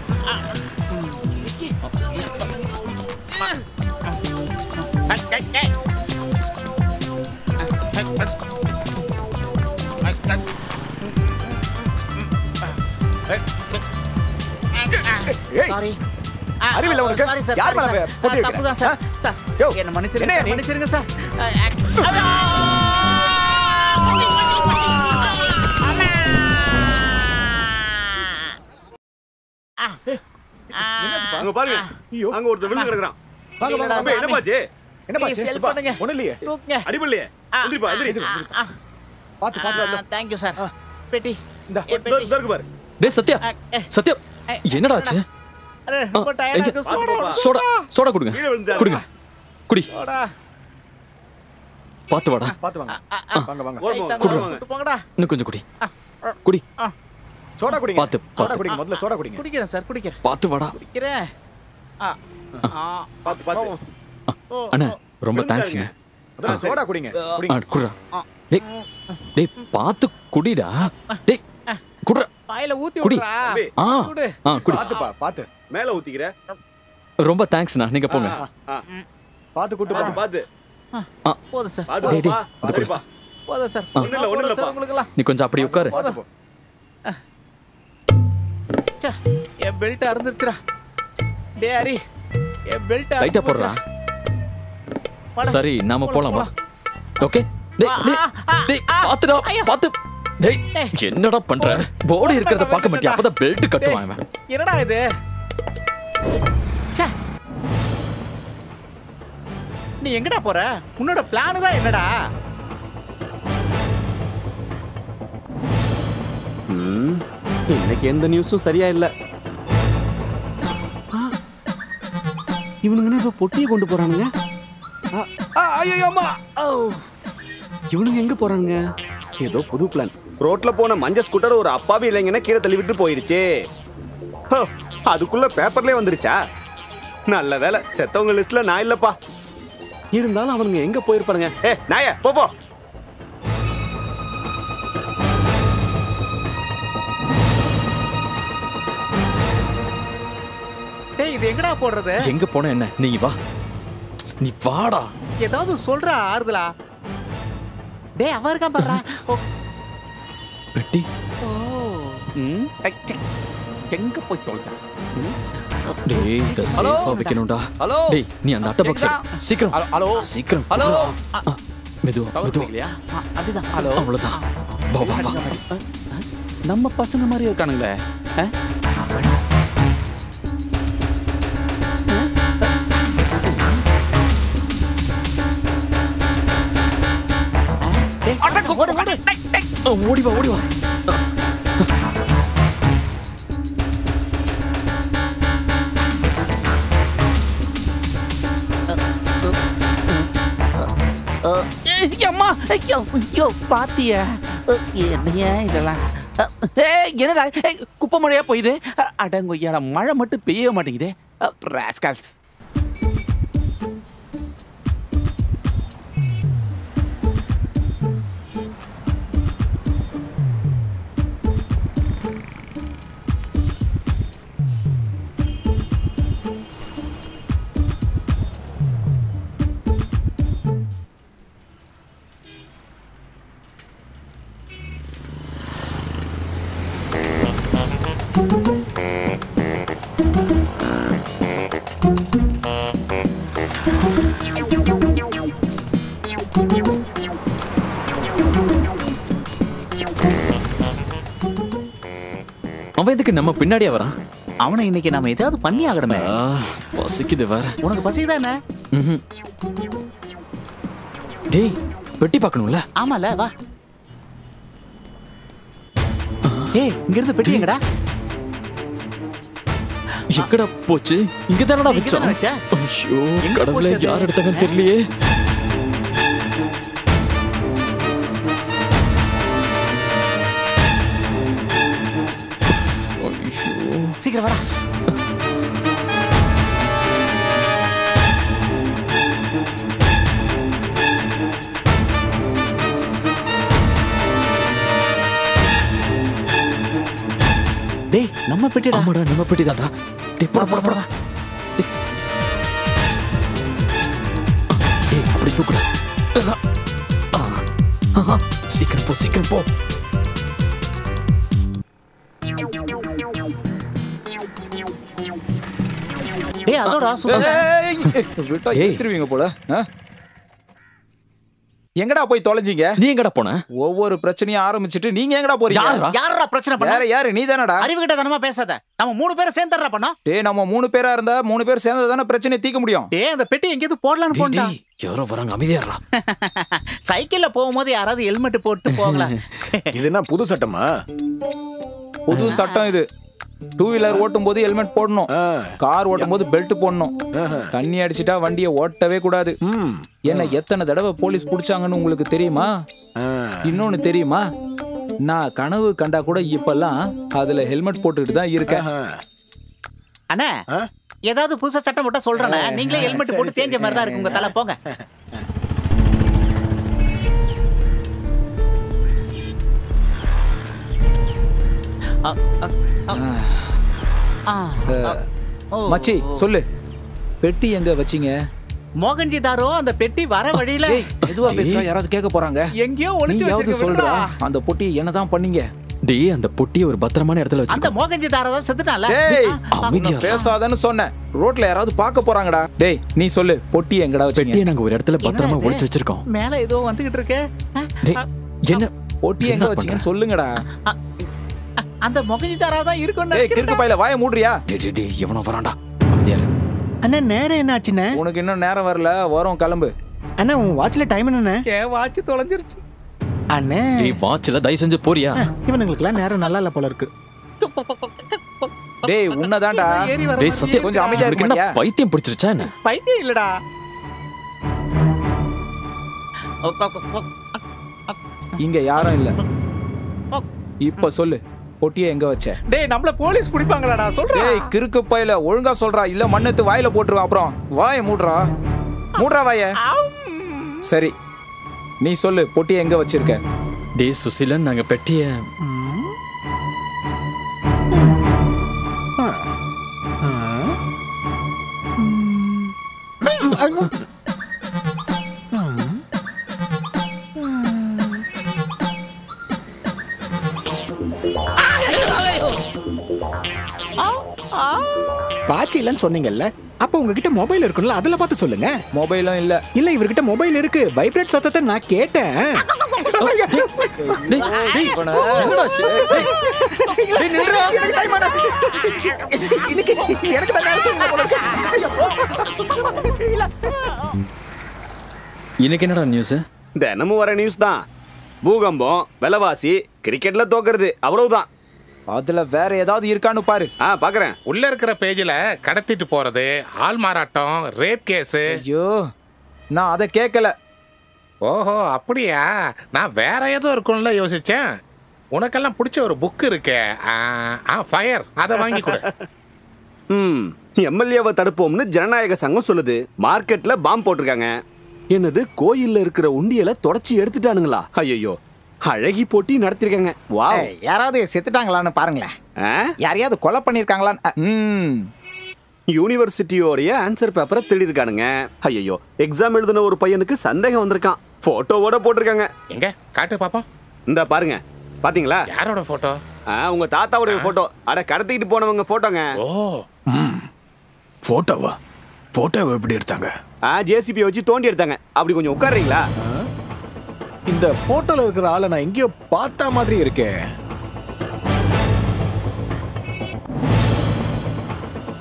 சாரி அறிவில்லை உனக்கு யார் மேல போட்டி தப்புதான் சார் என்ன மன்னிச்சிருங்க மன்னிச்சிருங்க சார் அங்க பாருங்க அங்க ஒருத்தர் விழுந்து கிடக்குறான் என்னப்பாச்சு என்னப்பாச்சு ஹெல்ப் பண்ணுங்க ஒண்ணு இல்லையே தூக்குங்க அடிபடலையே எந்திரிப்பா எந்திரி பாத்து பாத்து தேங்க் யூ சார் பெட்டி இந்த இருக்கு பாரு டேய் சத்யா சத்யா என்னடா ஆச்சு ரொம்ப டயர்டா இருக்கு சோடா சோடா கொடுங்க கொடுங்க குடி பாத்து வாடா பாத்து வாங்க வாங்க வாங்க போங்கடா இன்னும் கொஞ்சம் குடி குடி சோடா குடிங்க பாத்து சோடா குடிங்க முதல்ல சோடா குடிங்க குடிக்கிறேன் சார் குடிக்கிறேன் பாத்து வாடா குடிக்கிறேன் பாத்து பாத்து அண்ணா ரொம்ப தேங்க்ஸ்ங்க முதல்ல சோடா குடிங்க குடுறா டேய் டேய் பாத்து குடிடா டேய் குடுறா வாயில ஊத்தி குடி குடு குடி பாத்துப்பா பாத்து மேல ஊத்திக்கிற ரொம்ப தேங்க்ஸ்ண்ணா நீங்க போங்க பாத்து கூட்டு பாத்து பாத்து போதும் சார் டேய் டேய் இது குடிப்பா போதும் சார் ஒண்ணு இல்ல சார் உங்களுக்குலாம் நீ கொஞ்சம் அப்படி உட்காரு என் பெல்ட் அறுந்துருச்சுடா டேய் ஹரி என் பெல்ட் டைட்டா போடுறா சரி நாம போலாம் வா ஓகே டேய் டேய் பாத்துடா பாத்து டேய் என்னடா பண்ற போடி இருக்கறத பார்க்க மாட்டியா அப்பதான் பெல்ட் கட்டுவான் அவன் என்னடா இது ச்சே நீ எங்கடா போற உன்னோட பிளான் தான் என்னடா இன்னைக்கு எந்த நியூஸும் சரியா இல்ல இவனுங்க இப்ப பொட்டியை கொண்டு போறானுங்க ஐயோ அம்மா இவனுங்க எங்க போறானுங்க ஏதோ புது பிளான் ரோட்ல போன மஞ்சள் ஸ்கூட்டர் ஒரு அப்பாவி இல்லைங்கன்னா கீழே தள்ளி விட்டு போயிடுச்சு அதுக்குள்ள பேப்பர்லயே வந்துருச்சா நல்ல வேலை செத்தவங்க லிஸ்ட்ல நான் இல்லப்பா இருந்தாலும் அவனுங்க எங்க போயிருப்பானுங்க நாய போ டேய் இது எங்கடா போடுறது எங்க போன என்ன நீ வா நீ வாடா ஏதாவது சொல்றா ஆறுதலா டேய் அவ இருக்கான் பாறா பெட்டி எங்க போய் தொலைச்சா டேய் இந்த சேஃபா வைக்கணும்டா டேய் நீ அந்த அட்டை பாக்ஸ் சீக்கிரம் ஹலோ சீக்கிரம் ஹலோ மெதுவா மெதுவா அதுதான் ஹலோ அவ்வளவுதான் வா வா வா நம்ம பசங்க மாதிரி இருக்கானுங்களே ஓடி வா ஓடி வா அம்மா ஐயோ பாத்தியா என்னையா இதெல்லாம் என்னடா குப்பை மழையா போயுது அடங்கொய்யாடா மழை மட்டும் பெய்ய மாட்டேங்குது ராஸ்கல்ஸ் அவன் எதுக்கு நம்ம பின்னாடியே வரான்? அவனை இன்னைக்கு நாம ஏதாவது பண்ணி ஆகணுமே. பசிக்குது வேற. உனக்கு பசிக்குதா என்ன? டேய் பெட்டி பார்க்கணும்ல? ஆமால வா. ஏய் இங்க இருந்து பெட்டி எங்கடா? எங்கடா போச்சு? இங்க தானடா வச்சோம். ஐயோ கடவுளே, யார் எடுத்தாங்கன்னு தெரியலையே. சீக்கிரம் வாடா. டேய் நம்ம பெட்டிடா. ஆமாடா நம்ம பெட்டி தான்டா. டேய் போடா போடா போடா. டேய் அப்படி தூக்குடா. சீக்கிரம் போ சீக்கிரம் போ. டேய் அதோடா சூப்பர். விட்டா ஏத்துவீங்க போல. எங்கடா போய் தொலைஞ்சீங்க? நீ எங்கடா போன? ஒவ்வொரு பிரச்சனையும் ஆரம்பிச்சிட்டு நீங்க எங்கடா போறீங்க? யாரா பிரச்சனை பண்ண? யாரு நீ தானடா? அறிவுகிட்ட தனமா பேசாத. நம்ம 3 பேரை சேர்ந்தறா பண்ணோம். டேய் நம்ம 3 பேரா இருந்தா 3 பேர் சேர்ந்தா தான பிரச்சனை தீக்க முடியும். டேய் அந்த பெட்டி எங்கேது போடலாம்னு போண்டா. யாரோ வராங்க, அமைதியாடா. சைக்கிள்ல போகும்போது யாராவது ஹெல்மெட் போட்டு போகலாம். இது என்ன புது சட்டமா? புது சட்டம் இது. 2 வீலர் ஓட்டும் போது ஹெல்மெட் போடணும், கார் ஓட்டும் போது பெல்ட் போடணும். தண்ணி அடிச்சிட்டா வண்டியை ஓட்டவே கூடாது. என்ன எத்தனை தடவை போலீஸ் புடிச்சாங்கன்னு உங்களுக்கு தெரியுமா? இன்னொன்னு தெரியுமா, நான் கனவு கண்டா கூட இப்பெல்லாம் அதுல ஹெல்மெட் போட்டுட்டு தான் இருக்கேன். அண்ணா ஏதாவது புதுசா சட்டம் போட்டா சொல்றேன். நீங்களே ஹெல்மெட் போட்டு தேஞ்ச மாதிரி தான் இருக்கு உங்க தலை. போங்க. மச்சி சொல்லு, பெட்டி எங்க வச்சீங்க? மோகன்ஜி தாரோ அந்த பெட்டி வர வழியில. எதுவா பேசுறா? யாராவது கேட்க போறாங்க. எங்கயோ ஒளிச்சு வச்சிருக்க. சொல்றா அந்த பொட்டி என்னதான் பண்ணீங்க? டேய் அந்த பொட்டியை ஒரு பத்திரமான இடத்துல வச்சு. அந்த மோகன்ஜி தாரோ தான் செத்துட்டான்ல. டேய் பேசாதன்னு சொன்னேன். ரோட்ல யாராவது பார்க்க போறாங்கடா. டேய் நீ சொல்லு, பொட்டி எங்கடா வச்சீங்க? பெட்டியை நாங்க ஒரு இடத்துல பத்திரமா ஒளிச்சு வச்சிருக்கோம். மேல ஏதோ வந்துகிட்டு இருக்கு. டேய் என்ன பொட்டி எங்க வச்சீங்கன்னு சொல்லுங்கடா. அந்த மோகன்ஜி தாரா தான் இருக்குன்னு. டேய் கிறுக்கு பையல வாயை மூடுறியா? டேய் எவனோ வரான்டா. அமைதியாரு. அண்ணா நேரம் என்ன ஆச்சுண்ணே? உனக்கு இன்னும் நேரம் வரல, வரோம் கிளம்பு. அண்ணா உன் வாட்ச்ல டைம் என்னண்ணே? என் வாட்ச் தொலைஞ்சிருச்சு அண்ணே. டேய் வாட்ச்ல தயவு செஞ்சு போறியா? இவனுங்களுக்குலாம் நேரம் நல்லா இல்ல போல இருக்கு. டேய் உன்னதான்டா. டேய் சத்தியம் கொஞ்சம் அமைதியா இருக்க மாட்டியா? பைத்தியம் பிடிச்சிருச்சா என்ன? பைத்தியம் இல்லடா. இங்க யாரும் இல்ல. இப்ப சொல்லு, பொட்டியை எங்க வச்ச? டேய் நம்மள போலீஸ் பிடிப்பாங்களாடா சொல்றேன். டேய் கிறுக்கு பையல ஒழுங்கா சொல்றா, இல்ல மண்ணெத்து வாயில போட்டுருவா. அப்புறம் வாயை மூடுறா. மூடுறா வாயை. சரி நீ சொல்லு, பொட்டியை எங்க வச்சிருக்க? டேய் சுசிலன், நாங்க பெட்டிய வாட்ச் இல்லன்னு சொன்னீங்கல்ல, அப்ப உங்ககிட்ட மொபைல் இருக்கும்ல, அதுல பார்த்து சொல்லுங்க. மொபைலும் இல்ல. இல்ல இவர்கிட்ட மொபைல் இருக்கு. வைப்ரேட் சத்தத்தை நான் கேட்டேன். இன்னைக்கு என்னடா நியூஸ்? தினமும் வர நியூஸ் தான். பூகம்பம், விலைவாசி, கிரிக்கெட்ல தோக்குறது, அவ்வளவுதான். அதுல வேற ஏதாவது இருக்கான்னு பாரு. பாக்குறேன். உள்ள இருக்கிற பேஜ்ல கடத்திட்டு போறது, ஆள் மாறாட்டம், ரேப் கேஸ். ஐயோ நான் அதை கேட்கல. ஓஹோ அப்படியா? நான் வேற ஏதோ இருக்கும்ல யோசிச்சேன். உனக்கெல்லாம் பிடிச்ச ஒரு புக் இருக்கு, ஃபயர், அதை வாங்கி கொடு. எம்எல்ஏவை தடுப்போம்னு ஜனநாயக சங்கம் சொல்லுது. மார்க்கெட்ல பாம்பு போட்டிருக்காங்க. என்னது, கோயில்ல இருக்கிற உண்டியலை தொடச்சி எடுத்துட்டானுங்களா? ஐயோ, அழகி போட்டி நடத்திருக்காங்க. வாவ். யாராவது செத்துட்டாங்களான்னு பாருங்களேன். யாரையாவது கொலை பண்ணிருக்காங்களான்னு. யூனிவர்சிட்டியோடைய ஆன்சர் பேப்பரை திருடிருக்கானுங்க. ஐயோ, எக்ஸாம் எழுதின ஒரு பையனுக்கு சந்தேகம் வந்திருக்கான். போட்டோவோட போட்டிருக்காங்க. எங்க காட்டு பாப்போம். இந்த பாருங்க, பாத்தீங்களா? யாரோட போட்டோ? உங்க தாத்தாவுடைய போட்டோ. அட கடத்திட்டு போனவங்க போட்டோங்க. ஓ போட்டோவா? போட்டோவை எப்படி எடுத்தாங்க? ஜேசிபி வச்சு தோண்டி எடுத்தாங்க. அப்படி கொஞ்சம் உட்கார்றீங்களா? இந்த போட்டோல இருக்கிற ஆளை நான் எங்கேயோ பார்த்த மாதிரி இருக்கேன்.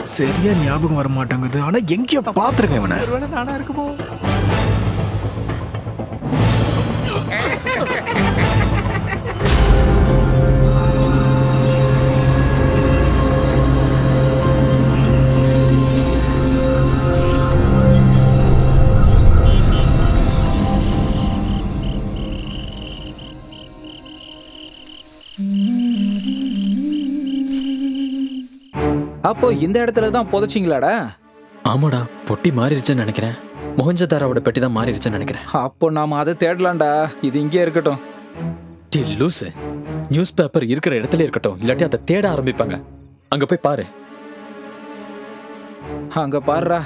சரியா ஞாபகம் வர மாட்டாங்குது. ஆனா எங்கேயோ பாத்துருக்கேன் இவனை. நானா இருக்குமோ? அப்போ இந்த இடத்துல தான் புதைச்சிங்களாடா? ஆமாடா, பொட்டி மாறிடுச்சுன்னு நினைக்கிறேன். மொஹஞ்சதாரோட பெட்டி தான் மாறிடுச்சுன்னு நினைக்கிறேன். அப்போ நாம அதை தேடலாம்டா. இது இங்கே இருக்கட்டும். லூசு, நியூஸ் பேப்பர் இருக்கிற இடத்துல இருக்கட்டும், இல்லாட்டி அதை தேட ஆரம்பிப்பாங்க. அங்க போய் பாரு. அங்க பாருடா.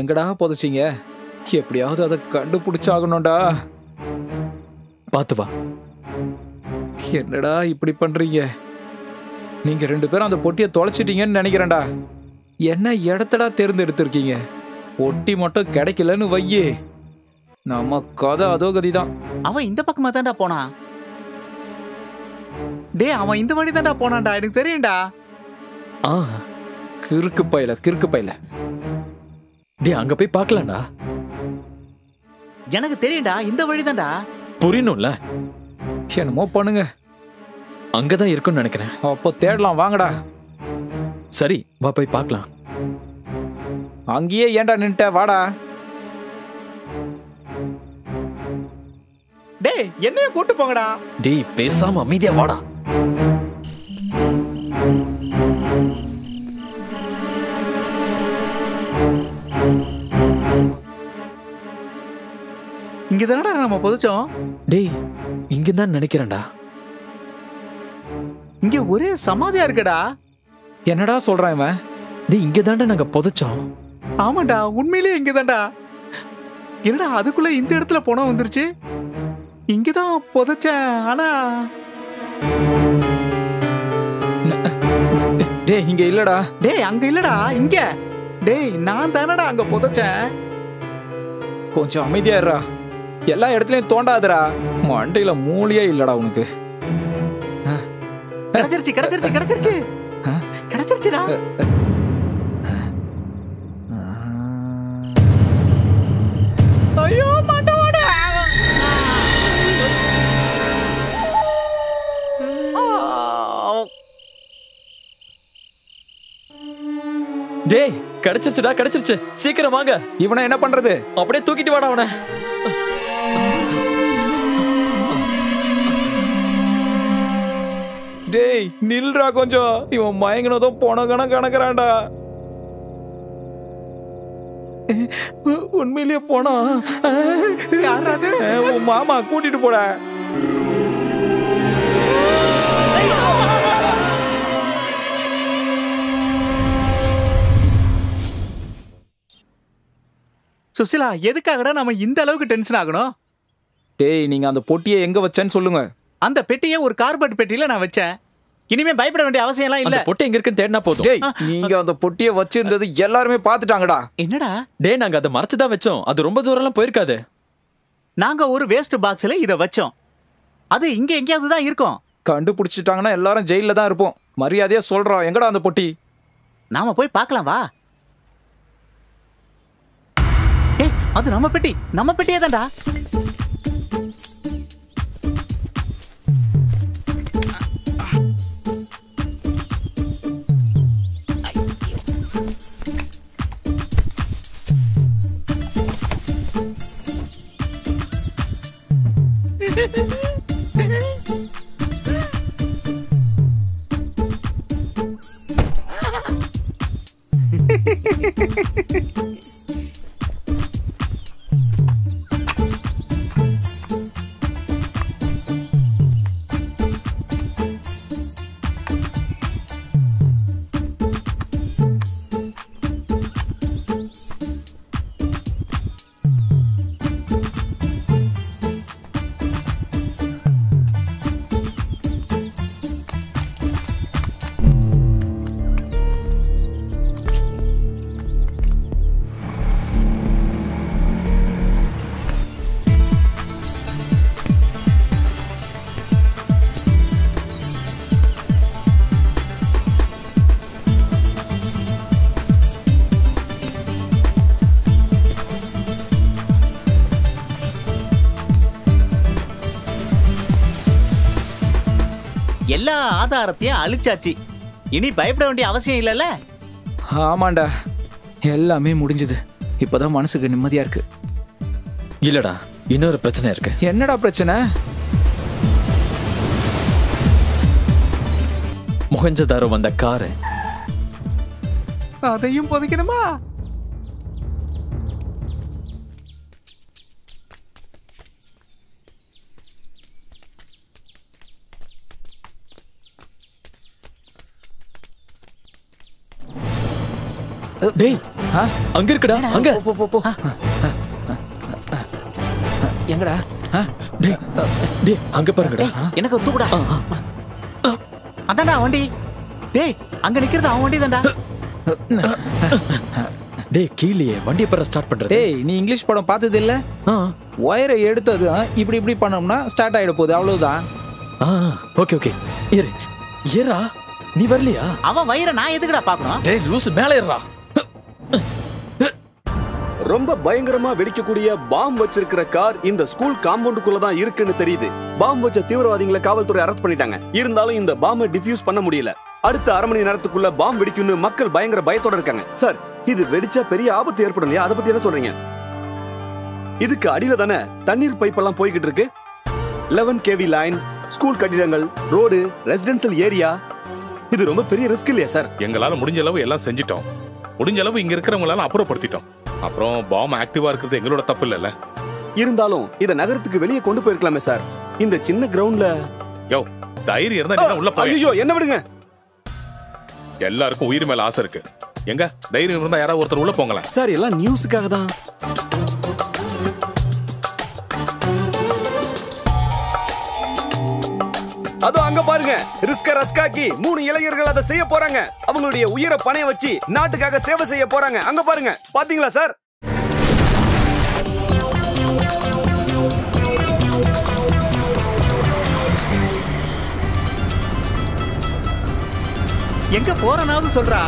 எங்கடா புதைச்சிங்க? எப்படியாவது அதை கண்டுபிடிச்சாகணும்டா. பாத்து வா. என்னடா இப்படி பண்றீங்க? நீங்க 2 பேரும் அந்த பொட்டியை தொலைச்சிட்டீங்கன்னு நினைக்கிறேன்டா. என்ன இடத்தடா தேர்ந்தெடுத்திருக்கீங்க? பொட்டி மட்டும் கிடைக்கலன்னு வையே, நம்ம கதை அதோ கதிதான். அவன் இந்த பக்கமா தான்டா போனான். டே, அவன் இந்த வழி தான்டா போனான்டா, எனக்கு தெரியும்டா. கிறுக்கு பையில. டே, அங்க போய் பார்க்கலாம்டா. எனக்கு தெரியும்டா, இந்த வழி தான்டா. புரியணும்ல. என்னமோ பண்ணுங்க. அங்கதான் இருக்குன்னு நினைக்கிறேன். அப்போ தேடலாம், வாங்கடா. சரி, வா போய் பார்க்கலாம். அங்கேயே ஏன்டா நின்ட்ட? வாடா. டேய், என்னைய கூட்டு போங்கடா. டேய், பேசாம அமைதியா வாடா. இங்கதானடா நம்ம புதைச்சோம். டேய், இங்கதான் நினைக்கிறேன்டா. இங்க ஒரே சமாதியா இருக்குடா. என்னடா சொல்றான் இவன்? டேய், இங்கதான்டா நாங்க புதைச்சோம். ஆமாண்டா, உண்மையிலேயே இங்கதான்டா. என்னடா அதுக்குள்ள இந்த இடத்துல போனா வந்துருச்சு? இங்கதான் புதைச்சேன். ஆனா டேய், இங்க இல்லடா. டேய், அங்க இல்லடா, இங்க. டேய், நான் தானடா அங்க புதைச்சேன். கொஞ்சம் அமைதியா இருடா. எல்லா இடத்துலயும் தோண்டாதடா. மண்டையில மூளையே இல்லடா உனக்கு. கிடைச்சிருச்சுடா. ஐயோ, மாட்டோட. டேய், கிடைச்சிருச்சு. சீக்கிரம் வாங்க. இவனை என்ன பண்றது? அப்படியே தூக்கிட்டு வாடா அவனை. டேய், நில்றா கொஞ்சம். இவன் மயங்கினதும் போன கணக்குறான்டா. உண்மையிலேயே போனா? யாராவது? உன் மாமா கூட்டிட்டு போட. சுசிலா, எதுக்காகடா நம்ம இந்த அளவுக்கு டென்ஷன் ஆகணும்? டேய், நீங்க அந்த பொட்டியை எங்க வச்சேன்னு சொல்லுங்க. அந்த பெட்டியை ஒரு கார்பெட் பெட்டியில நான் வச்சேன். இனிமே பயப்பட வேண்டிய அவசியம் எல்லாம் இல்ல. பொட்டி எங்க இருக்குன்னு தேடினா போதும். டேய், நீங்க அந்த பொட்டியை வச்சிருந்தது எல்லாருமே பாத்துட்டாங்கடா. என்னடா? டேய், நாங்க அதை மறைச்சுதான் வச்சோம். அது ரொம்ப தூரம்லாம் போயிருக்காது. நாங்க ஒரு வேஸ்ட் பாக்ஸ்ல இத வச்சோம். அது இங்க எங்கேயாவது தான் இருக்கும். கண்டுபிடிச்சிட்டாங்கன்னா எல்லாரும் ஜெயில தான் இருப்போம். மரியாதையா சொல்றோம், எங்கடா அந்த பொட்டி? நாம போய் பார்க்கலாம், வா. ஏய், அது நம்ம பெட்டியே தான்டா. எல்லா ஆதாரத்தையும் அழிச்சாச்சு. இனி பயப்பட வேண்டிய அவசியம் இல்லைல்ல? ஆமாண்டா, எல்லாமே முடிஞ்சது. இப்பதான் மனசுக்கு நிம்மதியா இருக்கு. இல்லடா, இன்னொரு பிரச்சனை இருக்கு. என்னடா பிரச்சனை? மொஹஞ்சதாரோ வந்த காரு. அதையும் புதைக்கணுமா? டேய், அங்க இருக்குடா, அங்க. போ. எங்கடா? டேய், அங்க பாருங்கடா. எனக்கு தூக்குடா. அதான்டா வண்டி. டேய், அங்க நிக்கிறது அவன் வண்டி தான்டா. டேய், கீழே வண்டியை பர ஸ்டார்ட் பண்றது. டேய், நீ இங்கிலீஷ் படம் பார்த்தது இல்ல? ஒயரை எடுத்தது இப்படி பண்ணோம்னா ஸ்டார்ட் ஆயிட போகுது, அவ்வளவுதான். ஓகே. ஏறா, நீ வரலையா? அவன் வயிறை நான் எதுக்குடா பாக்கணும்? டேய் லூசு, மேல ஏறா. ரொம்ப பயங்கரமா வெடிக்கக்கூடிய பாம் வச்சிருக்கிற கார் இந்த ஸ்கூல் காம்பவுண்டுக்குள்ள தான் இருக்குன்னு தெரியுது. பாம் வச்ச தீவிரவாதிகளை காவல்துறை அரெஸ்ட் பண்ணிட்டாங்க. இருந்தாலும் இந்த பாம்பை டிஃப்யூஸ் பண்ண முடியல. அடுத்த அரை மணி நேரத்துக்குள்ள பாம் வெடிக்கும்னு மக்கள் பயங்கர பயத்தோட இருக்காங்க. சார், இது வெடிச்சா பெரிய ஆபத்து ஏற்படும் இல்லையா? அதை பத்தி என்ன சொல்றீங்க? இதுக்கு அடியில தானே தண்ணீர் பைப் எல்லாம் போய்கிட்டு இருக்கு. 11 kV லைன், ஸ்கூல் கட்டிடங்கள், ரோடு, ரெசிடென்சியல் ஏரியா. இது ரொம்ப பெரிய ரிஸ்க் இல்லையா சார்? எங்களால முடிஞ்ச அளவு எல்லாம் செஞ்சிட்டோம். முடிஞ்ச அளவு இங்க இருக்கிறவங்களால அப்புறப்படுத்திட்டோம். அப்புறம் பாம் ஆக்டிவா இருக்கிறது எங்களோட தப்பு இல்லைல்ல. இருந்தாலும் இத நகரத்துக்கு வெளியே கொண்டு போயிருக்கலாமே சார். இந்த சின்ன கிரவுண்ட்ல. யோ, தைரியம் இருந்தா நீ உள்ள போய். ஐயோ, என்ன விடுங்க. எல்லாருக்கும் உயிர் மேல ஆசை இருக்கு. எங்க தைரியம் இருந்தா யாராவது ஒருத்தர் உள்ள போங்களா? சார், எல்லாம் நியூஸுக்காக தான். அதோ அங்க பாருங்க, ரஸ்காக்கி 3 இளைஞர்கள் அதை செய்ய போறாங்க. அவங்களுடைய உயிரை பணைய வச்சு நாட்டுக்காக சேவை செய்ய போறாங்க. அங்க பாருங்க, பாத்தீங்களா சார்? எங்க போறனாவது சொல்றா.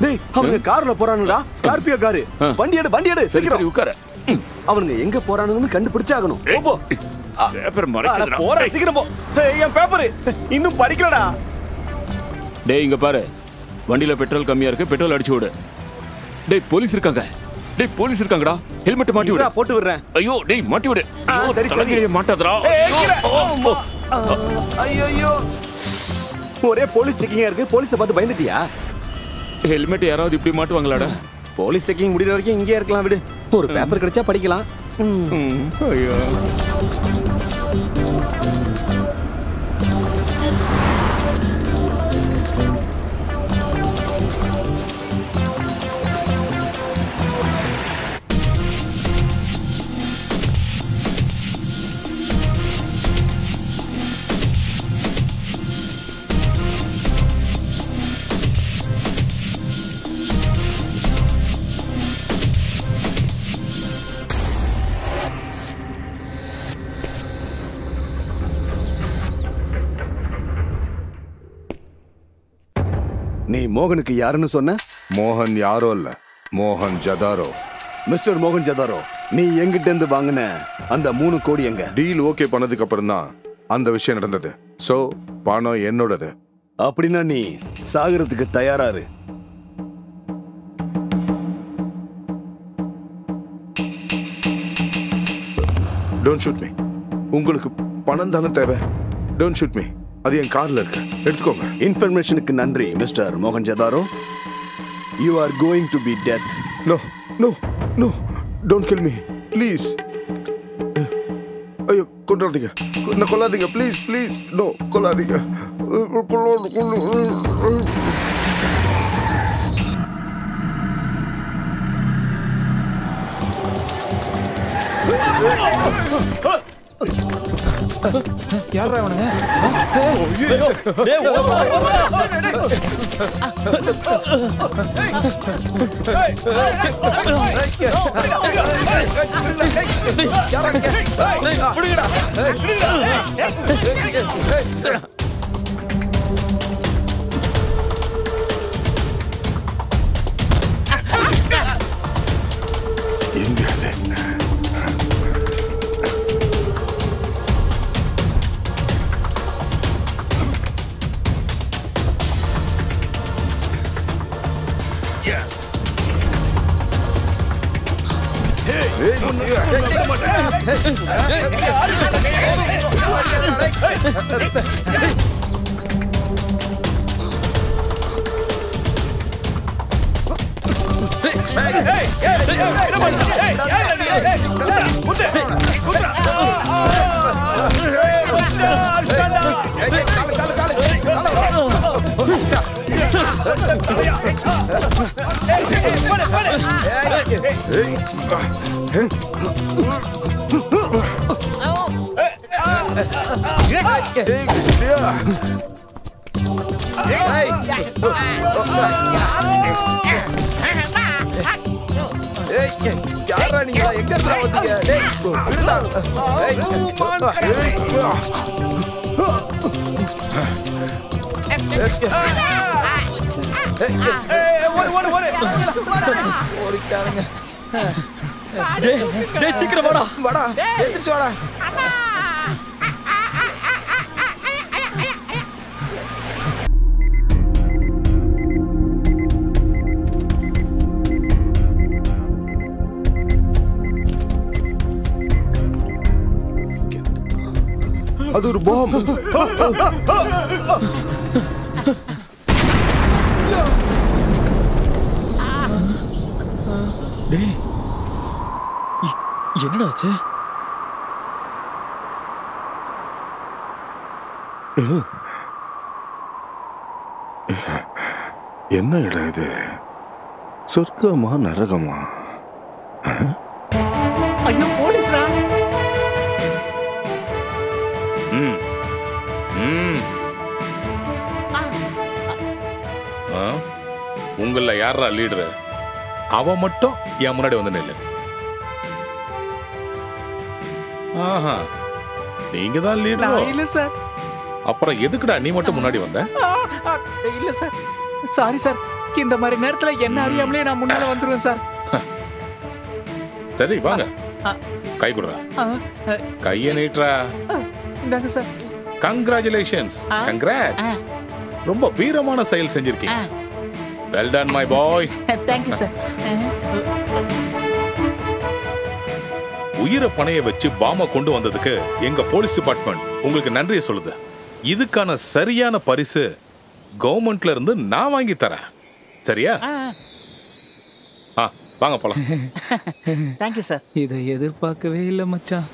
டேய், அவங்க கார்ல போறானுடா. Scorpio car. வண்டி எடு சீக்கிரம் உட்கார. அவனுங்க எங்க போறானுன்னு கண்டுபிடிச்சாகணும். போ. பேப்பர் மறைக்குதுடா. போடா, சீக்கிரம் போ. என் பேப்பர் இன்னும் படிக்கலடா. டேய், இங்க பாரு, வண்டியில பெட்ரோல் கம்மியா இருக்கு, பெட்ரோல் அடிச்சு விடு. டேய், போலீஸ் இருக்காங்க. டேய், போலீஸ் இருக்காங்கடா. ஹெல்மெட் மாட்டி விடு. போட்டு விடுறேன். ஐயோ, டேய், மாட்டி விடு. சரி மாட்டாதடா. ஐயோ, ஒரே போலீஸ் செக்கிங்கா இருக்கு. போலீஸை பார்த்து பயந்துட்டியா? ஹெல்மெட் யாராவது இப்படி மாட்டுவாங்களாடா? போலீஸ் செக்கிங் முடிகிற வரைக்கும் இங்கே இருக்கலாம், விடு. ஒரு பேப்பர் கிடைச்சா படிக்கலாம். ஐயோ, நீ மோகனுக்கு யாருன்னு சொன்ன? மோகன் யாரோ இல்ல, மோகன் ஜதாரோ. மிஸ்டர் மோகன் ஜதாரோ, நீ எங்கிட்ட இருந்து வாங்கின அந்த 3 கோடி எங்க? டீல் ஓகே பண்ணதுக்கு அப்புறம் தான் அந்த விஷயம் நடந்தது. சோ பணம் என்னோடது. அப்படின்னா நீ சாகறதுக்கு தயாராரு. Don't shoot me. உங்களுக்கு பணம் தானே தேவை. Don't shoot me. அது என் கார்ல இருக்கு, எடுத்துக்கோங்க. இன்ஃபர்மேஷனுக்கு நன்றி மிஸ்டர் மோகன் ஜதாரோ. You are going to be death. No no no, don't kill me please. ஐயோ, கொண்டாதீங்க, கொல்லாதீங்க ப்ளீஸ் ப்ளீஸ். நோ, கொல்லாதீங்க. யாரா அவனுங்க? யாரா நீங்க எங்க வந்தீங்க? டேய் விடுடா. ஓடிட்டாருங்க. டேய் சீக்கிரம் வாடா. வாடா. எந்திரிச்சு வாடா. அது ஒரு பாம். டேய் என்னடா ஆச்சு? என்ன இடம் இது? சொர்க்கமா நரகமா? ஐயோ போலீஸ்ரா. உங்கள யாரா லீடரு? அவ மட்டும் என் முன்னாடி வந்து நில்லு. ஆஹா, நீங்க தான் லீடரோ? இல்ல சார். அப்புறம் எதுக்குடா நீ மட்டும் முன்னாடி வந்த? இல்ல சார், சாரி சார். இந்த மாதிரி நேரத்துல என்ன அறியாமலே நான் முன்னால வந்துருவேன் சார். சரி வாங்க, கை குடுறா. கைய நீட்றா. இந்தாங்க சார். கங்க்ராச்சுலேஷன்ஸ். கங்க்ராட்ஸ். ரொம்ப வீரமான செயல் செஞ்சிருக்கீங்க. Well done my boy. Thank you sir. உயிரை பணைய வச்சு பாம கொண்டு வந்ததுக்கு எங்க போலீஸ் டிபார்ட்மெண்ட் உங்களுக்கு நன்றியை சொல்லுது. இதுக்கான சரியான பரிசு கவர்மெண்ட்ல இருந்து நான் வாங்கி தரேன். சரியா? வாங்க போலாம். Thank you sir. இதை எதிர்பார்க்கவே இல்லை மச்சான்.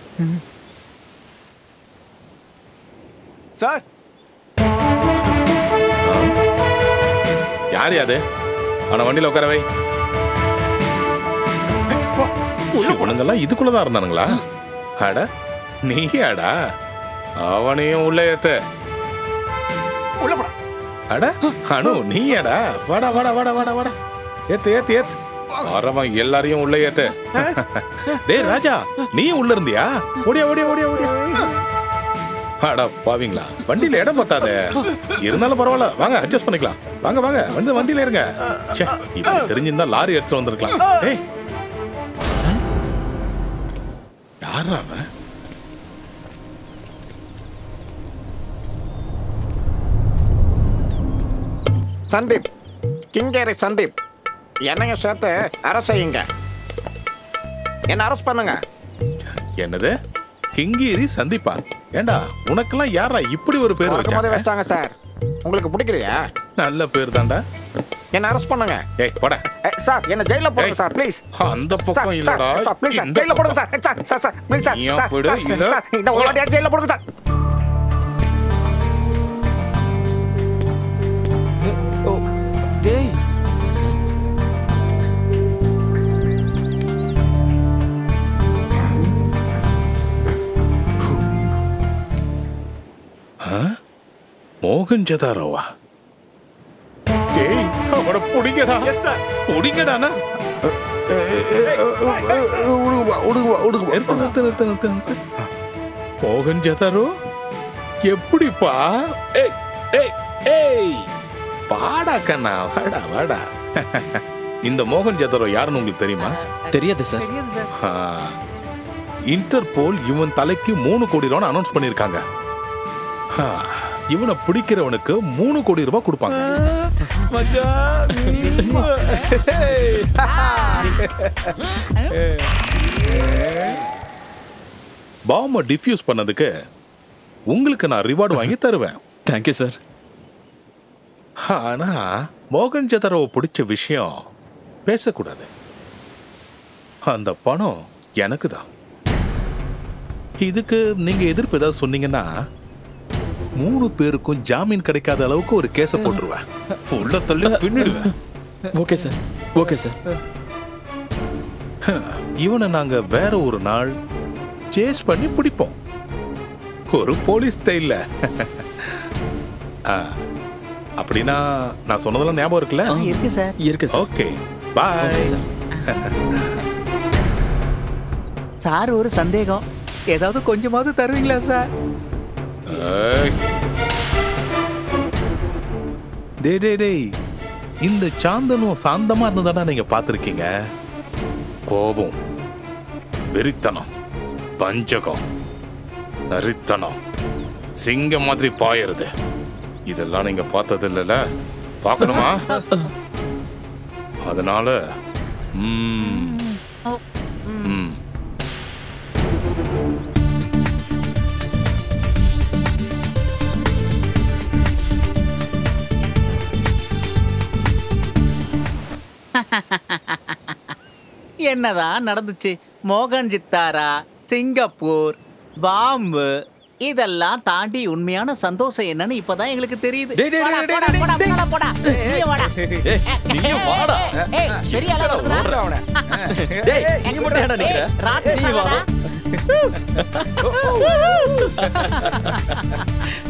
சார் யார் யாது? ஆனா வண்டியில உட்கார வை. பொண்ணுங்கெல்லாம் இதுக்குள்ளதான் இருந்தானுங்களா? அட நீயாடா? அவனையும் உள்ள ஏத்து. அட அனு நீயாடா? வாடா வாடா வாடா வாடா வாடா. ஏத்து ஏத்து ஏத்து. வரவன் எல்லாரையும் உள்ள ஏத்து. டேய் ராஜா, நீயும் உள்ள இருந்தியா? ஓடியா ஓடியா ஓடியா ஓடியா. அடா பாவீங்களா, வண்டியில இடம் பத்தாதே. இருந்தாலும் பரவாயில்ல, வாங்க அட்ஜஸ்ட் பண்ணிக்கலாம். வாங்க வாங்க வந்து வண்டியில இருங்க. இப்ப தெரிஞ்சிருந்தா லாரி எடுத்துட்டு வந்திருக்கலாம். ஏய் யாரா அவன்? சந்தீப், கிங்கேரி சந்தீப், என்னையும் சேர்த்து அரெஸ்ட் செய்யுங்க. என்ன அரெஸ்ட் பண்ணுங்க. என்னது? கிங்கேரி சந்தீப்பா? ஏண்டா உனக்கெல்லாம் யாரா இப்படி ஒரு பேர் வச்சாங்க சார்? உங்களுக்கு பிடிக்கலையா? நல்ல பேர் தான்டா. என்ன அரெஸ்ட் பண்ணுங்க. ஏய் போடா. சார் என்ன ஜெயில போடுங்க சார் ப்ளீஸ். அந்த பக்கம் இல்லடா. சார் ப்ளீஸ் சார் ஜெயில போடுங்க sir. Sir sir sir please sir. Sir இந்த ஒருவாட்டியா ஜெயில போடுங்க சார். டேய் மோகன் ஜதாரோவா? டேய் அவட புடிங்கடா. Yes sir. புடிங்கடானா. மோகன் ஜதாரோ எப்படிப்பா? ஏய் ஏய் ஏய் பாடா கண்ணா, வாடா வாடா. இந்த மோகன் ஜதாரோ யாருன்னு உங்களுக்கு தெரியுமா? தெரியாது சார். தெரியாது சார். இன்டர்போல் இவன் தலைக்கு 3 கோடி ரூபாய் அனௌன்ஸ் பண்ணிருக்காங்க. இவனை பிடிக்கிறவனுக்கு 3 கோடி ரூபாய் கொடுப்பாங்க. பாம்ப டிஃப்யூஸ் பண்ணதுக்கு உங்களுக்கு நான் ரிவார்டு வாங்கி தருவேன். Thank you sir. ஆனா மோகன்ஜதாரோவை பிடிச்ச விஷயம் பேசக்கூடாது. அந்த பணம் எனக்கு தான். இதுக்கு நீங்க எதிர்ப்பு ஏதாவது சொன்னீங்கன்னா 3 பேருக்கும் ஜாமீன் கிடைக்காத அளவுக்கு ஒரு கேஸ போட்டுருவேன். உள்ள தள்ளி பின்னிடுவேன். Okay sir, okay sir. இவனை நாங்க வேற ஒரு நாள் சேஸ் பண்ணி பிடிப்போம், ஒரு போலீஸ் ஸ்டைல்ல. அப்படின்னா நான் சொன்னதெல்லாம் ஞாபகம் இருக்குல்ல? இருக்கு சார். இருக்கு சார். ஓகே, பாய். சார் ஒரு சந்தேகம், ஏதாவது கொஞ்சமாவது தருவீங்களா சார்? டேய், இந்த சாந்தனும் சாந்தமா இருந்ததாடா நீங்க பாத்திருக்கீங்க. கோபம், வெறித்தனம், வஞ்சகம், நரித்தனம், சிங்கம் மாதிரி பாயறது, இதெல்லாம் நீங்க பார்த்தது இல்லைல்ல? பார்க்கணுமா? அதனால என்னதான் நடந்துச்சு? மோகன்ஜித்தாரா, சிங்கப்பூர், பாம்பு இதெல்லாம் தாண்டி உண்மையான சந்தோஷம் என்னன்னு இப்பதான் எங்களுக்கு தெரியுது.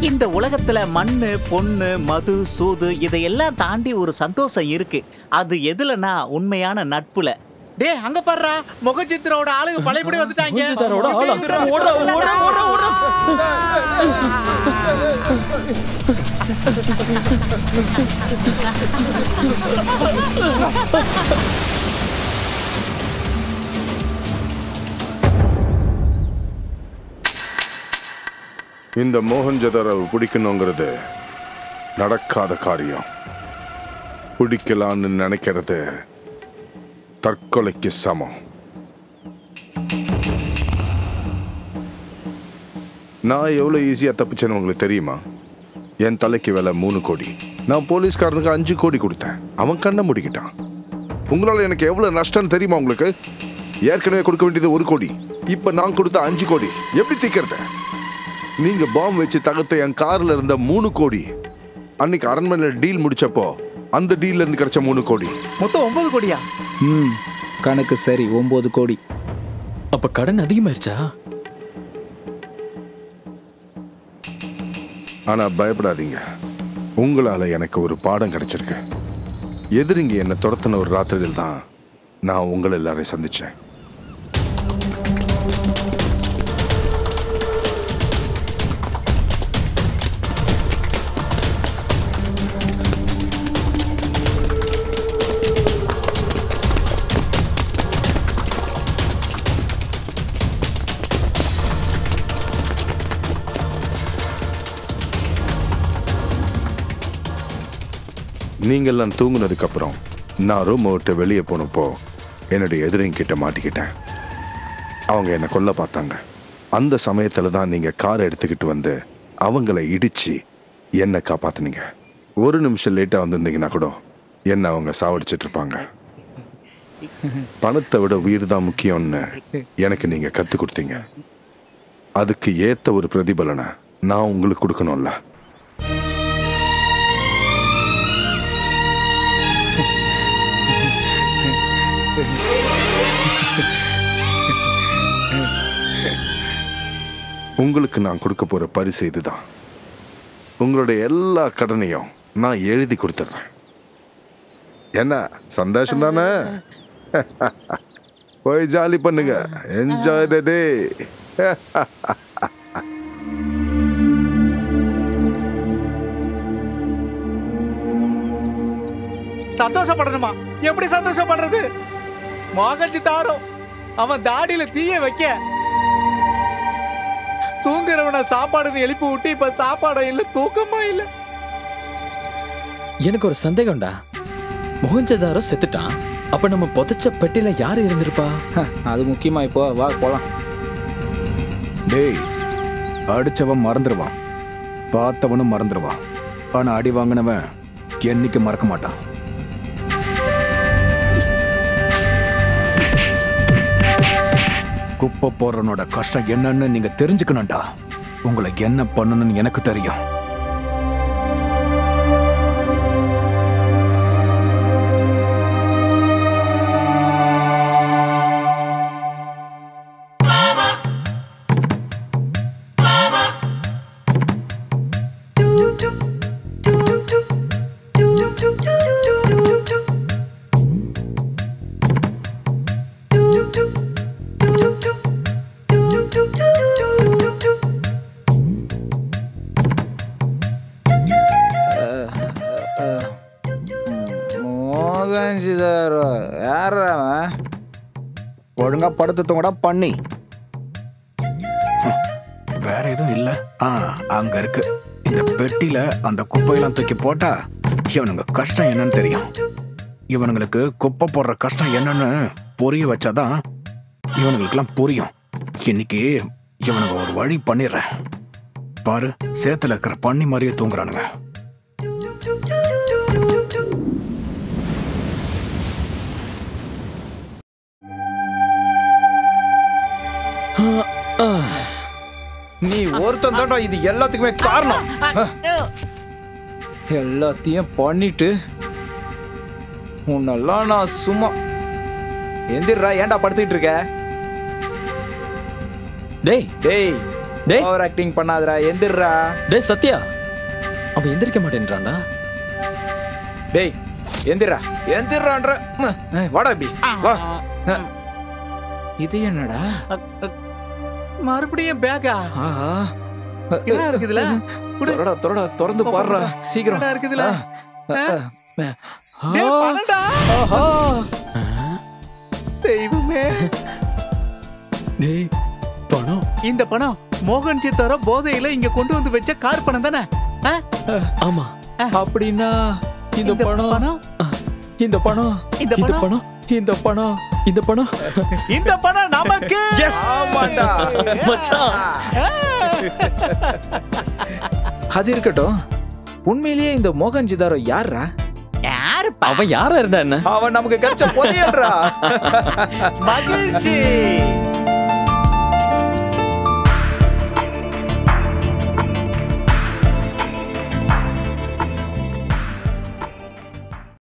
இந்த உலகத்துல மண்ணு, பொண்ணு, மது, சூது இதையெல்லாம் தாண்டி ஒரு சந்தோஷம் இருக்கு. அது எதுலன்னா உண்மையான நட்புல. டே அங்க பாருடா, மோகன்ஜித்தாரோட ஆளுங்க பழையபடி வந்துட்டாங்க. மோகன்ஜித்தாரோட ஆளா? ஓடுறா ஓடுறா ஓடுறா ஓடுறா. இந்த மோகன்ஜதாரோவை பிடிக்கணுங்கிறது நடக்காத காரியம். பிடிக்கலான்னு நினைக்கிறது தற்கொலைக்கு சமம். நான் எவ்வளவு ஈஸியா தப்பிச்சேன்னு உங்களுக்கு தெரியுமா? என் தலைக்கு விலை 3 கோடி. நான் போலீஸ்காரனுக்கு 5 கோடி கொடுத்தேன். அவன் கண்ணை முடிக்கிட்டான். உங்களால எனக்கு எவ்வளவு நஷ்டம் தெரியுமா உங்களுக்கு? ஏற்கனவே கொடுக்க வேண்டியது 1 கோடி. இப்ப நான் கொடுத்த 5 கோடி எப்படி தீக்கிறது? நீங்க பாம்பு வச்சு தகர்த்த என் கார்ல இருந்த 3 கோடி, அன்னைக்கு அரண்மனையில் டீல் முடிச்சப்போ அந்த டீல்ல இருந்து கிடைச்ச 3 கோடி, மொத்தம் 9 கோடியா? கணக்கு சரி, 9 கோடி. அப்ப கடன் அதிகமாயிருச்சா? ஆனா பயப்படாதீங்க, உங்களால எனக்கு ஒரு பாடம் கிடைச்சிருக்கு. எதிரிங்க என்ன துரத்தின ஒரு ராத்திரியில் தான் நான் உங்களை எல்லாரையும் சந்திச்சேன். நீங்கள்லாம் தூங்குனதுக்கு அப்புறம் நான் ரூமை விட்டு வெளியே போனப்போ என்னுடைய எதிரிங்க கிட்ட மாட்டிக்கிட்டேன். அவங்க என்னை கொல்ல பார்த்தாங்க. அந்த சமயத்துல தான் நீங்க காரை எடுத்துக்கிட்டு வந்து அவங்கள இடிச்சு என்னை காப்பாத்துனீங்க. 1 நிமிஷம் லேட்டா வந்திருந்தீங்கன்னா கூட என்ன அவங்க சாவடிச்சிட்டு இருப்பாங்க. பணத்தை விட உயிர் தான் முக்கியம்னு எனக்கு நீங்க கத்து கொடுத்தீங்க. அதுக்கு ஏத்த ஒரு பிரதிபலனை நான் உங்களுக்கு கொடுக்கணும்ல. உங்களுக்கு நான் கொடுக்க போற பரிசு இதுதான். உங்களுடைய எல்லா கடனையும் நான் எழுதி கொடுத்துட்றேன். என்ன சந்தோஷம் தானே? போய் ஜாலி பண்ணுங்க. என்ஜாய் தி டே. சந்தோஷப்படணுமா? எப்படி சந்தோஷப்படுறது? மோகன்ஜித்தாரோ அவன் தாடியில தீய வைக்க, தூங்குறவன சாப்பாடுன்னு எழுப்பி விட்டு இப்ப சாப்பாடும் இல்ல, தூக்கமா இல்ல. எனக்கு ஒரு சந்தேகம்டா. மோகன்ஜதாரோ செத்துட்டான். அப்ப நம்ம புதைச்ச பெட்டியில யாரு இருந்திருப்பா? அது முக்கியமா இப்போ வா போலாம். டேய், அடிச்சவன் மறந்துடுவான், பார்த்தவனும் மறந்துடுவான். ஆனா அடி வாங்கினவன் என்னைக்கு மறக்க மாட்டான். குப்பை போடுறனோட கஷ்டம் என்னன்னு நீங்க தெரிஞ்சுக்கணும்டா. உங்களை என்ன பண்ணணும்னு எனக்கு தெரியும். ஒழுங்கா படுத்துங்க பண்ணி. வேற எதுவும் இல்ல. அங்க இருக்கு. இந்த பெட்டியில அந்த குப்பையெல்லாம் தூக்கி போட்டா இவனுங்க கஷ்டம் என்னன்னு தெரியும். இவனுங்களுக்கு குப்பை போடுற கஷ்டம் என்னன்னு புரிய வச்சாதான் இவனுங்களுக்கெல்லாம் புரியும். இன்னைக்கு இவனுங்க ஒரு வழி பண்ணிடுறேன் பாரு. சேத்துல இருக்கிற பண்ணி மாதிரியே தூங்குறானுங்க. நீ ஒருத்தன் தான்டா இது எல்லாத்துக்குமே காரணம். எல்லாத்தையும் பண்ணிட்டு உன்னெல்லாம் நான் சும்மா எந்திரா. ஏன்டா படுத்துக்கிட்டு இருக்க? டேய் டேய் டேய், ஓவர் ஆக்டிங் பண்ணாதடா. எந்திரா. டேய் சத்யா, அவன் எந்திரிக்க மாட்டேன்றான்டா. டேய் எந்திரா எந்திரான்ற. வாடா பி வா. இது என்னடா? மறுபடியும் பேக்கா? என்ன இருக்குதுல? தொரடா தொரடா திறந்து பாருடா சீக்கிரம். என்ன இருக்குதுல? தெய்வமே. டேய் பணம். இந்த பணம் மோகன் சித்தார போதையில இங்க கொண்டு வந்து வச்ச கார் பணம் தானே? ஆமா. அப்படின்னா இந்த பணம் இந்த பணம் இந்த பணம் இந்த பணம் இந்த பணம் இந்த பணம் நமக்கு. எஸ் ஆமாடா மச்சான். அது இருக்கட்டும். உண்மையிலேயே இந்த மோகன் சிதாரோ யாரா? அவன் யாரா இருந்தா என்ன? அவன் நமக்கு கிடைச்ச பொதியல்றா. மகிழ்ச்சி.